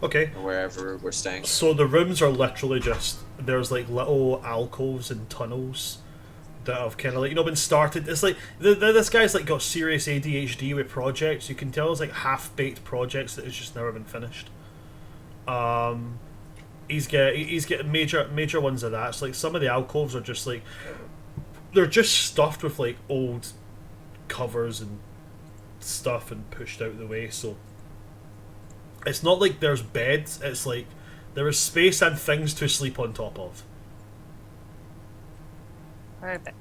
Okay. or wherever we're staying. So the rooms are literally just, there's like little alcoves and tunnels that have kind of like, been started. It's like this guy's like got serious ADHD with projects. You can tell it's like half-baked projects that has just never been finished. He's getting major ones of that. It's like some of the alcoves are just like, they're just stuffed with like old covers and stuff and pushed out of the way. So it's not like there's beds. It's like there is space and things to sleep on top of. Perfect.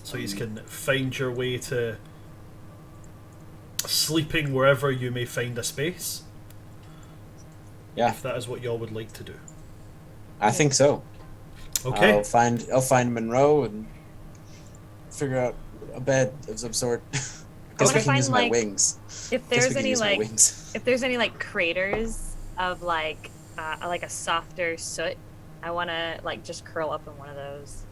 So you can find your way to sleeping wherever you may find a space. Yeah, If that is what y'all would like to do. I think so. Okay. I'll find Monroe and figure out a bed of some sort. Guess we wanna can find, use my like, wings. If Guess there's we can any use my like, wings. if there's any like craters of like a softer soot, I want to like just curl up in one of those.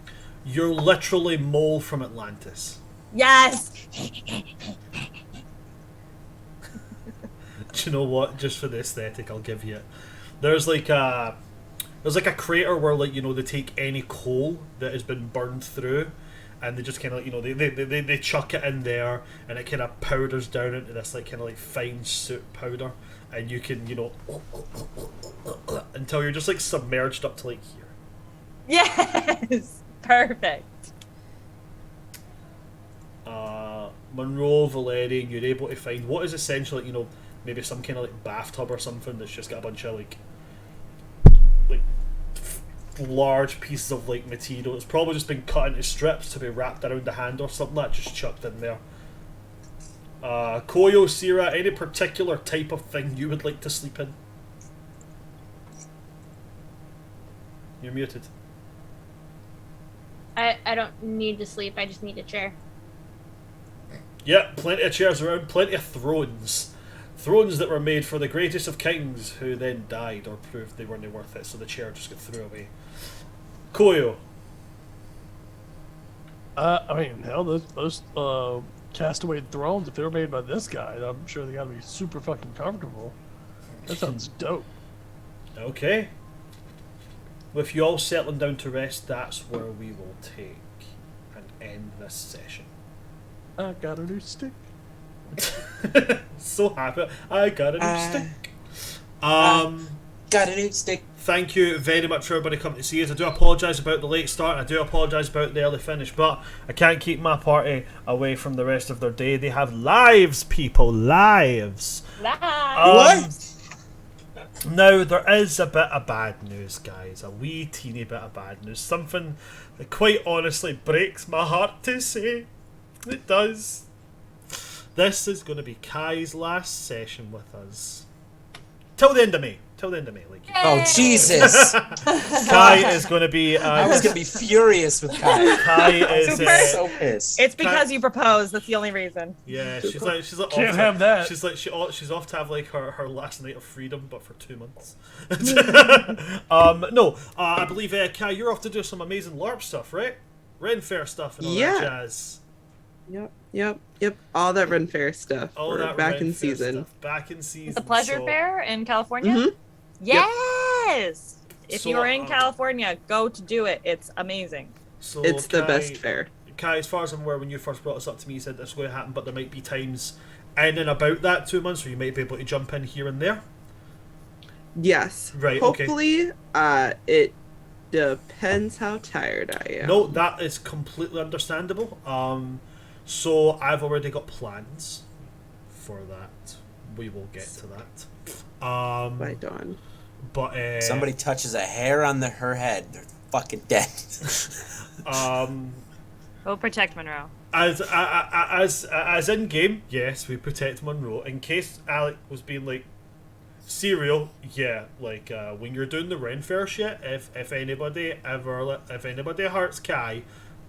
You're literally Mole from Atlantis. Yes. Do you know what? Just for the aesthetic, I'll give you it. There's like a crater where like they take any coal that has been burned through, and they just kind of they chuck it in there, and it kind of powders down into this like kind of like fine soot powder, and you can until you're just like submerged up to like here. Yes. Perfect. Monroe, Valerian, you're able to find what is essentially maybe some kind of like bathtub or something that's just got a bunch of like large pieces of like material. It's probably just been cut into strips to be wrapped around the hand or something like that, just chucked in there. Koyo, Sierra, any particular type of thing you would like to sleep in? You're muted. I don't need to sleep. I just need a chair. Yeah, plenty of chairs around, plenty of thrones. Thrones that were made for the greatest of kings who then died or proved they weren't worth it, so the chair just got thrown away. Koyo. I mean, hell, those castaway thrones, if they were made by this guy, I'm sure they gotta be super fucking comfortable. That sounds dope. Okay. With you all settling down to rest, that's where we will take and end this session. I got a new stick. So happy. I got a new stick. Got a new stick. Thank you very much for everybody coming to see us. I do apologise about the late start. I do apologise about the early finish, but I can't keep my party away from the rest of their day. They have lives, people. Lives. Live. Now, there is a bit of bad news, guys. A wee teeny bit of bad news. Something that quite honestly breaks my heart to say. It does. This is going to be Kai's last session with us. Till the end of May. Like, Oh, Jesus! Kai is going to be... I was going to be furious with Kai. Kai is... So pissed. It's because you proposed. That's the only rereason. Yeah, she's like Can't off have that. She's like she's off to have like her last night of freedom, but for 2 months. No, I believe Kai, you're off to do some amazing LARP stuff, right? Ren Fair stuff and all that jazz. Yep. All that Ren Fair stuff. All We're that back Ren in Fair season. stuff. Back in season. The pleasure so- fair in California. Mhm. Yes. If So, you are in California, go to do it. It's amazing. So It's the Kai- best fair. Kai, as far as I'm aware, when you first brought this up to me, you said this was going to happen, but there might be times in and about that 2 months where you might be able to jump in here and there. Yes. Right, okay. Hopefully, it depends how tired I am. No, that is completely understandable. So I've already got plans. for that. We will get to that. By dawn. But Somebody touches a hair on her head, they're fucking dead. We'll protect Monroe. As in game, yes, we protect Monroe. In case Alec was being like cereal, yeah, like when you're doing the Ren Fair shit, if anybody hurts Kai,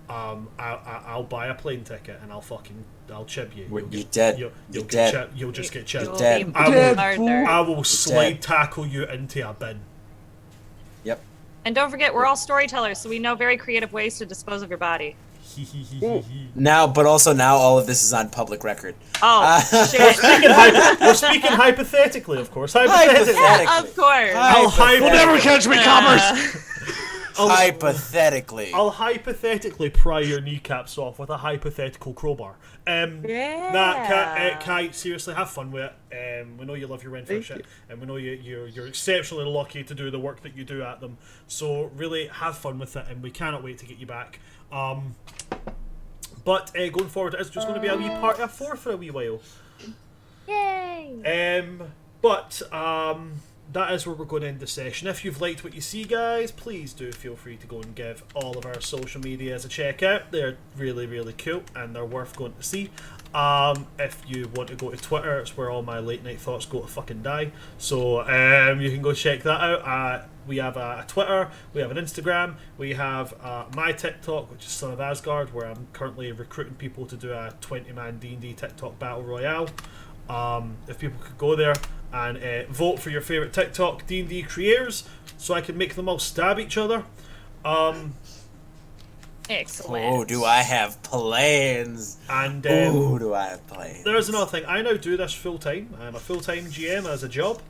I'll buy a plane ticket and I'll chib you. You're dead. You'll dead. get you'll just get chibbed. You're dead. I will slide dead. tackle you into a bin. Yep. And don't forget, we're all storytellers, so we know very creative ways to dispose of your body. Now all of this is on public record. Oh, shit. We're speaking hypothetically, of course. Hypothetically. Of course. You'll never catch me, coppers! Hypothetically. I'll hypothetically pry your kneecaps off with a hypothetical crowbar. Kai, seriously, have fun with it. We know you love your Renfair shit, and we know you're exceptionally lucky to do the work that you do at them. So really, have fun with it, and we cannot wait to get you back. But going forward, it's just going to be a wee party of 4 for a wee while. Yay! That is where we're going to end the session. If you've liked what you see, guys, please do feel free to go and give all of our social medias a check out. They're really, really cool, and they're worth going to see. If you want to go to Twitter, it's where all my late night thoughts go to fucking die. So you can go check that out. We have a Twitter, we have an Instagram, we have my TikTok, which is Son of Asgard, where I'm currently recruiting people to do a 20-man D&D TikTok battle royale. If people could go there and vote for your favourite TikTok D&D creators, so I can make them all stab each other. Excellent. Oh, do I have plans? And do I have plans? There's another thing. I now do this full time. I'm a full-time GM as a job.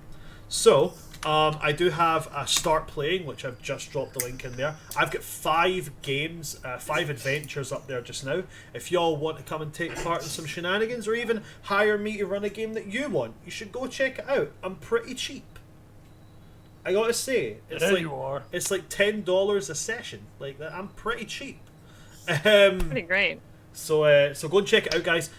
So I do have a start playing, which I've just dropped the link in there. I've got 5 games, 5 adventures up there just now. If y'all want to come and take part in some shenanigans, or even hire me to run a game that you want, you should go check it out. I'm pretty cheap. I gotta say, You are. it's like $10 a session. Like I'm pretty cheap. Pretty great. So go and check it out, guys.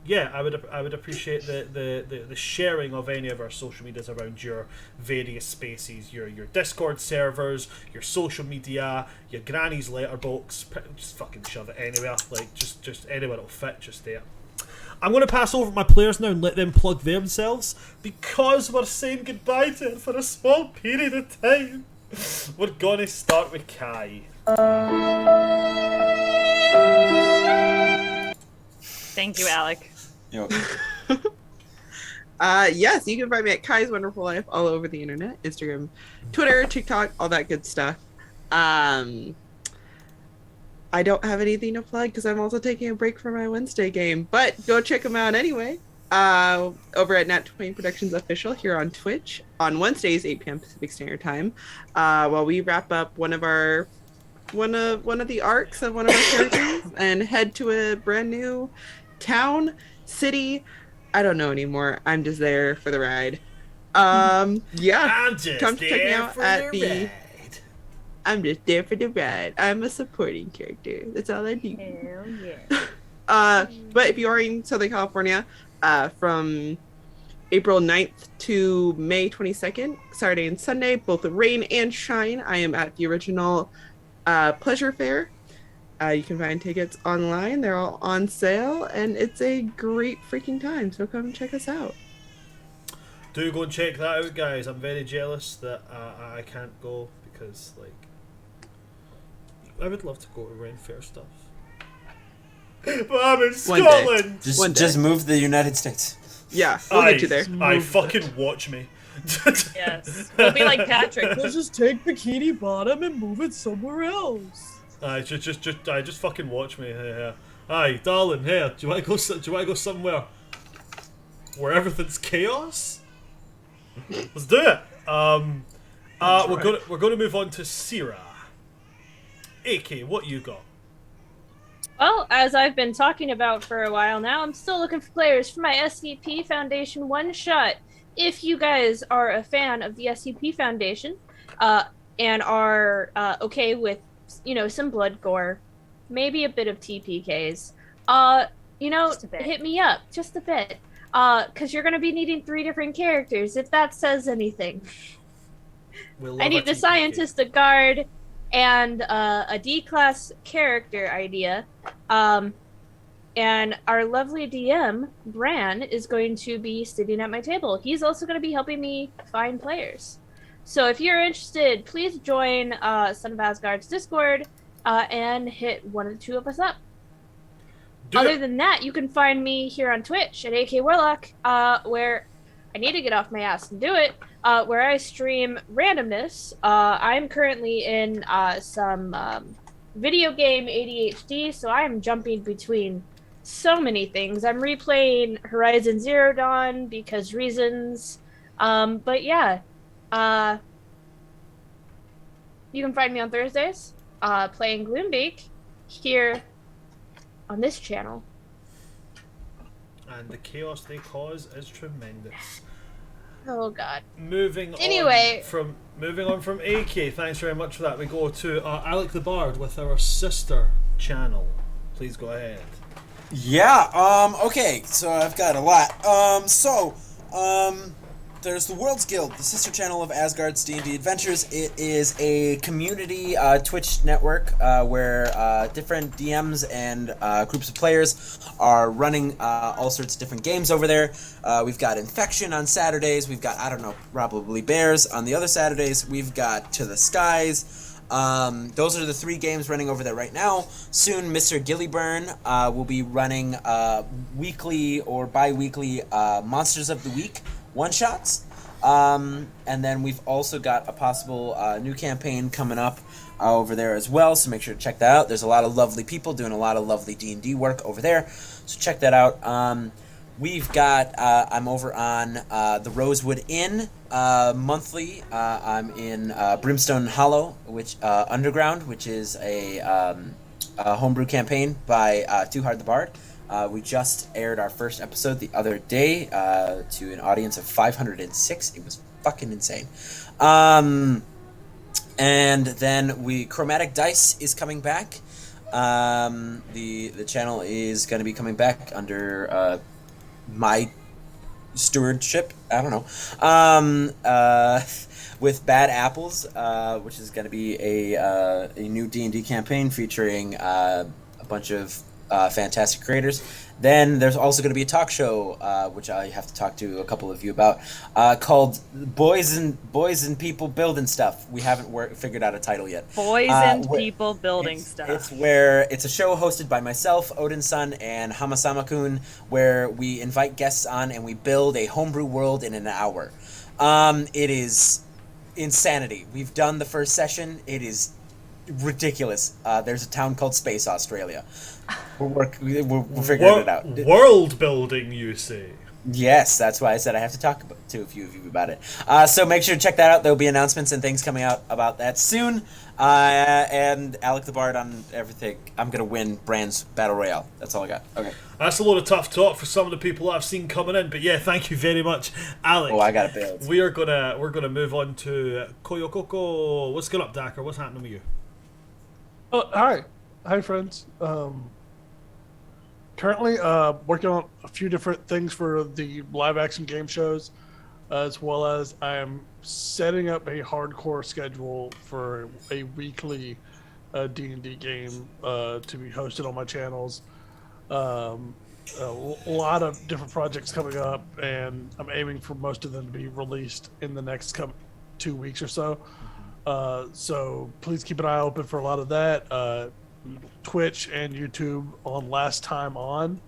Yeah, I would appreciate the sharing of any of our social medias around your various spaces, your Discord servers, your social media, your granny's letterbox. Just fucking shove it anywhere. Like just anywhere it'll fit. Just there. I'm going to pass over my players now and let them plug themselves, because we're saying goodbye to it for a small period of time. We're going to start with Kai. Thank you, Alec. Yes, you can find me at Kai's Wonderful Life all over the internet, Instagram, Twitter, TikTok, all that good stuff. I don't have anything to plug because I'm also taking a break from my Wednesday game, but go check them out anyway. Over at Nat 20 Productions Official here on Twitch on Wednesdays, 8 p.m. Pacific Standard Time, while we wrap up one of the arcs of one of our characters and head to a brand new town, city. I don't know anymore. I'm just there for the ride. Yeah. I'm just come check me out at the. ride. I'm just there for the ride. I'm a supporting character. That's all I do. Hell yeah. But if you are in Southern California, from April 9th to May 22nd, Saturday and Sunday, both rain and shine, I am at the original Pleasure Fair. You can find tickets online. They're all on sale, and it's a great freaking time. So come check us out. Do go and check that out, guys. I'm very jealous that I can't go because, like, I would love to go to Ren Fair stuff. But I'm in Scotland! Just move to the United States. Yeah, we'll get you there. I fucking watch me. Yes. We'll be like Patrick. Let's just take Bikini Bottom and move it somewhere else. Just fucking watch me. Hey. Aye, darling, here. Do you want to go somewhere where everything's chaos? Let's do it. We're gonna move on to Syrah. AK, what you got? Well, as I've been talking about for a while now, I'm still looking for players for my SCP Foundation one-shot. If you guys are a fan of the SCP Foundation, and are okay with, some blood gore, maybe a bit of TPKs, Just a bit. hit me up just a bit. Because you're going to be needing 3 different characters, if that says anything. We'll I love need a a TPK. scientist, a guard, and a D-class character idea. And our lovely DM, Bran, is going to be sitting at my table. He's also going to be helping me find players. So if you're interested, please join Son of Asgard's Discord and hit one or two of us up. Other than that, you can find me here on Twitch at AK Warlock, where I need to get off my ass and do it, where I stream randomness. I'm currently in some video game ADHD, so I'm jumping between so many things. I'm replaying Horizon Zero Dawn because reasons. But yeah, you can find me on Thursdays playing Gloombeak here on this channel. And the chaos they cause is tremendous. Oh god. Moving Anyway. on from AK, thanks very much for that. We go to Alec the Bard with our sister channel. Please go ahead. Yeah, okay, so I've got a lot. There's the Worlds Guild, the sister channel of Asgard's D&D Adventures. It is a community Twitch network where different DMs and groups of players are running all sorts of different games over there. We've got Infection on Saturdays. We've got, I don't know, probably Bears on the other Saturdays. We've got To the Skies. Those are the 3 games running over there right now. Soon, Mr. Gillyburn will be running weekly or bi-weekly Monsters of the Week one-shots. And then we've also got a possible new campaign coming up over there as well, so make sure to check that out. There's a lot of lovely people doing a lot of lovely D&D work over there, so check that out. We've got, I'm over on the Rosewood Inn monthly. I'm in Brimstone Hollow, which Underground, which is a homebrew campaign by Too Hard the Bard. We just aired our first episode the other day to an audience of 506. It was fucking insane. And then Chromatic Dice is coming back. The channel is going to be coming back under my stewardship. I don't know. With Bad Apples, which is going to be a new D&D campaign featuring a bunch of fantastic creators. Then there's also going to be a talk show, which I have to talk to a couple of you about, called Boys and People Building Stuff. We haven't figured out a title yet. Boys and People Building Stuff. It's a show hosted by myself, Odin-san, and Hamasama-kun, where we invite guests on and we build a homebrew world in an hour. It is insanity. We've done the first session. It is ridiculous. There's a town called Space Australia. We're figuring it out. World building, you say? Yes, that's why I said I have to talk to a few of you about it. So make sure to check that out. There'll be announcements and things coming out about that soon. And Alec the Bard on everything. I'm gonna win Brand's Battle Royale. That's all I got. Okay. That's a lot of tough talk for some of the people I've seen coming in, but yeah, thank you very much, Alec. Oh, I got a build. We're gonna move on to Koyokoko. What's going up, Dacker? What's happening with you? Hi friends. Currently working on a few different things for the live action game shows, as well as I am setting up a hardcore schedule for a weekly D&D game to be hosted on my channels. A lot of different projects coming up, and I'm aiming for most of them to be released in the next 2 weeks or so. So please keep an eye open for a lot of that. Twitch and YouTube on Last Time On,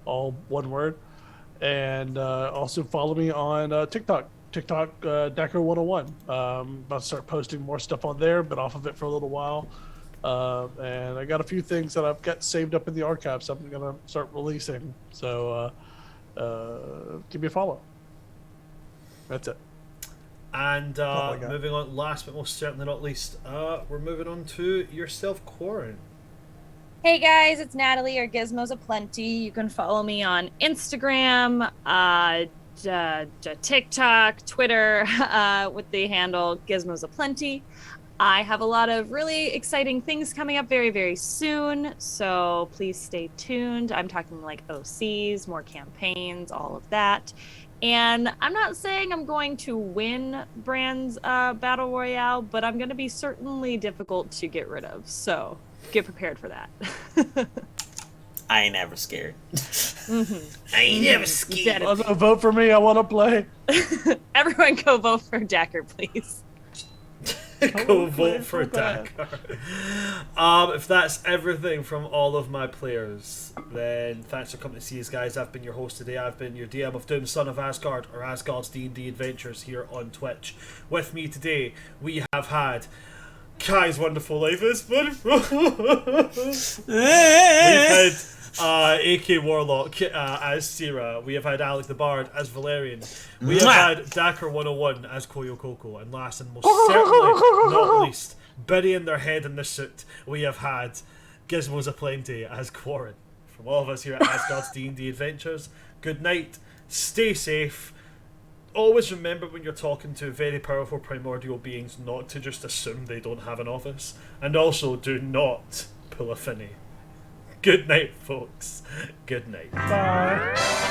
all one word, and also follow me on TikTok Decker101. About to start posting more stuff on there, but off of it for a little while, and I got a few things that I've got saved up in the archives I'm gonna start releasing, so give me a follow. That's it. And moving on, last but most certainly not least, we're moving on to yourself, Quarren. Hey guys, it's Natalie or Gizmos Aplenty. You can follow me on Instagram, TikTok, Twitter, with the handle Gizmos Aplenty. I have a lot of really exciting things coming up very, very soon, so please stay tuned. I'm talking like OCs, more campaigns, all of that. And I'm not saying I'm going to win Brand's Battle Royale, but I'm going to be certainly difficult to get rid of, so get prepared for that. I ain't ever scared. Mm-hmm. I ain't never scared. Vote for me. I want to play. Everyone go vote for Dacker, please. Go vote for Dacker. If that's everything from all of my players, then thanks for coming to see us, guys. I've been your host today. I've been your DM of Doom, Son of Asgard, or Asgard's D&D Adventures here on Twitch. With me today, we have had Kai's Wonderful Life is Wonderful. We've had AK Warlock as Sierra. We have had Alec the Bard as Valerian. We have had Dacker 101 as Koyo Coco. And last and most certainly not least, burying their head in the soot, we have had Gizmos Aplenty as Quarren. From all of us here at Asgard's D&D Adventures, good night, stay safe. Always remember when you're talking to very powerful primordial beings not to just assume they don't have an office. And also, do not pull a finny. Good night, folks. Good night. Bye.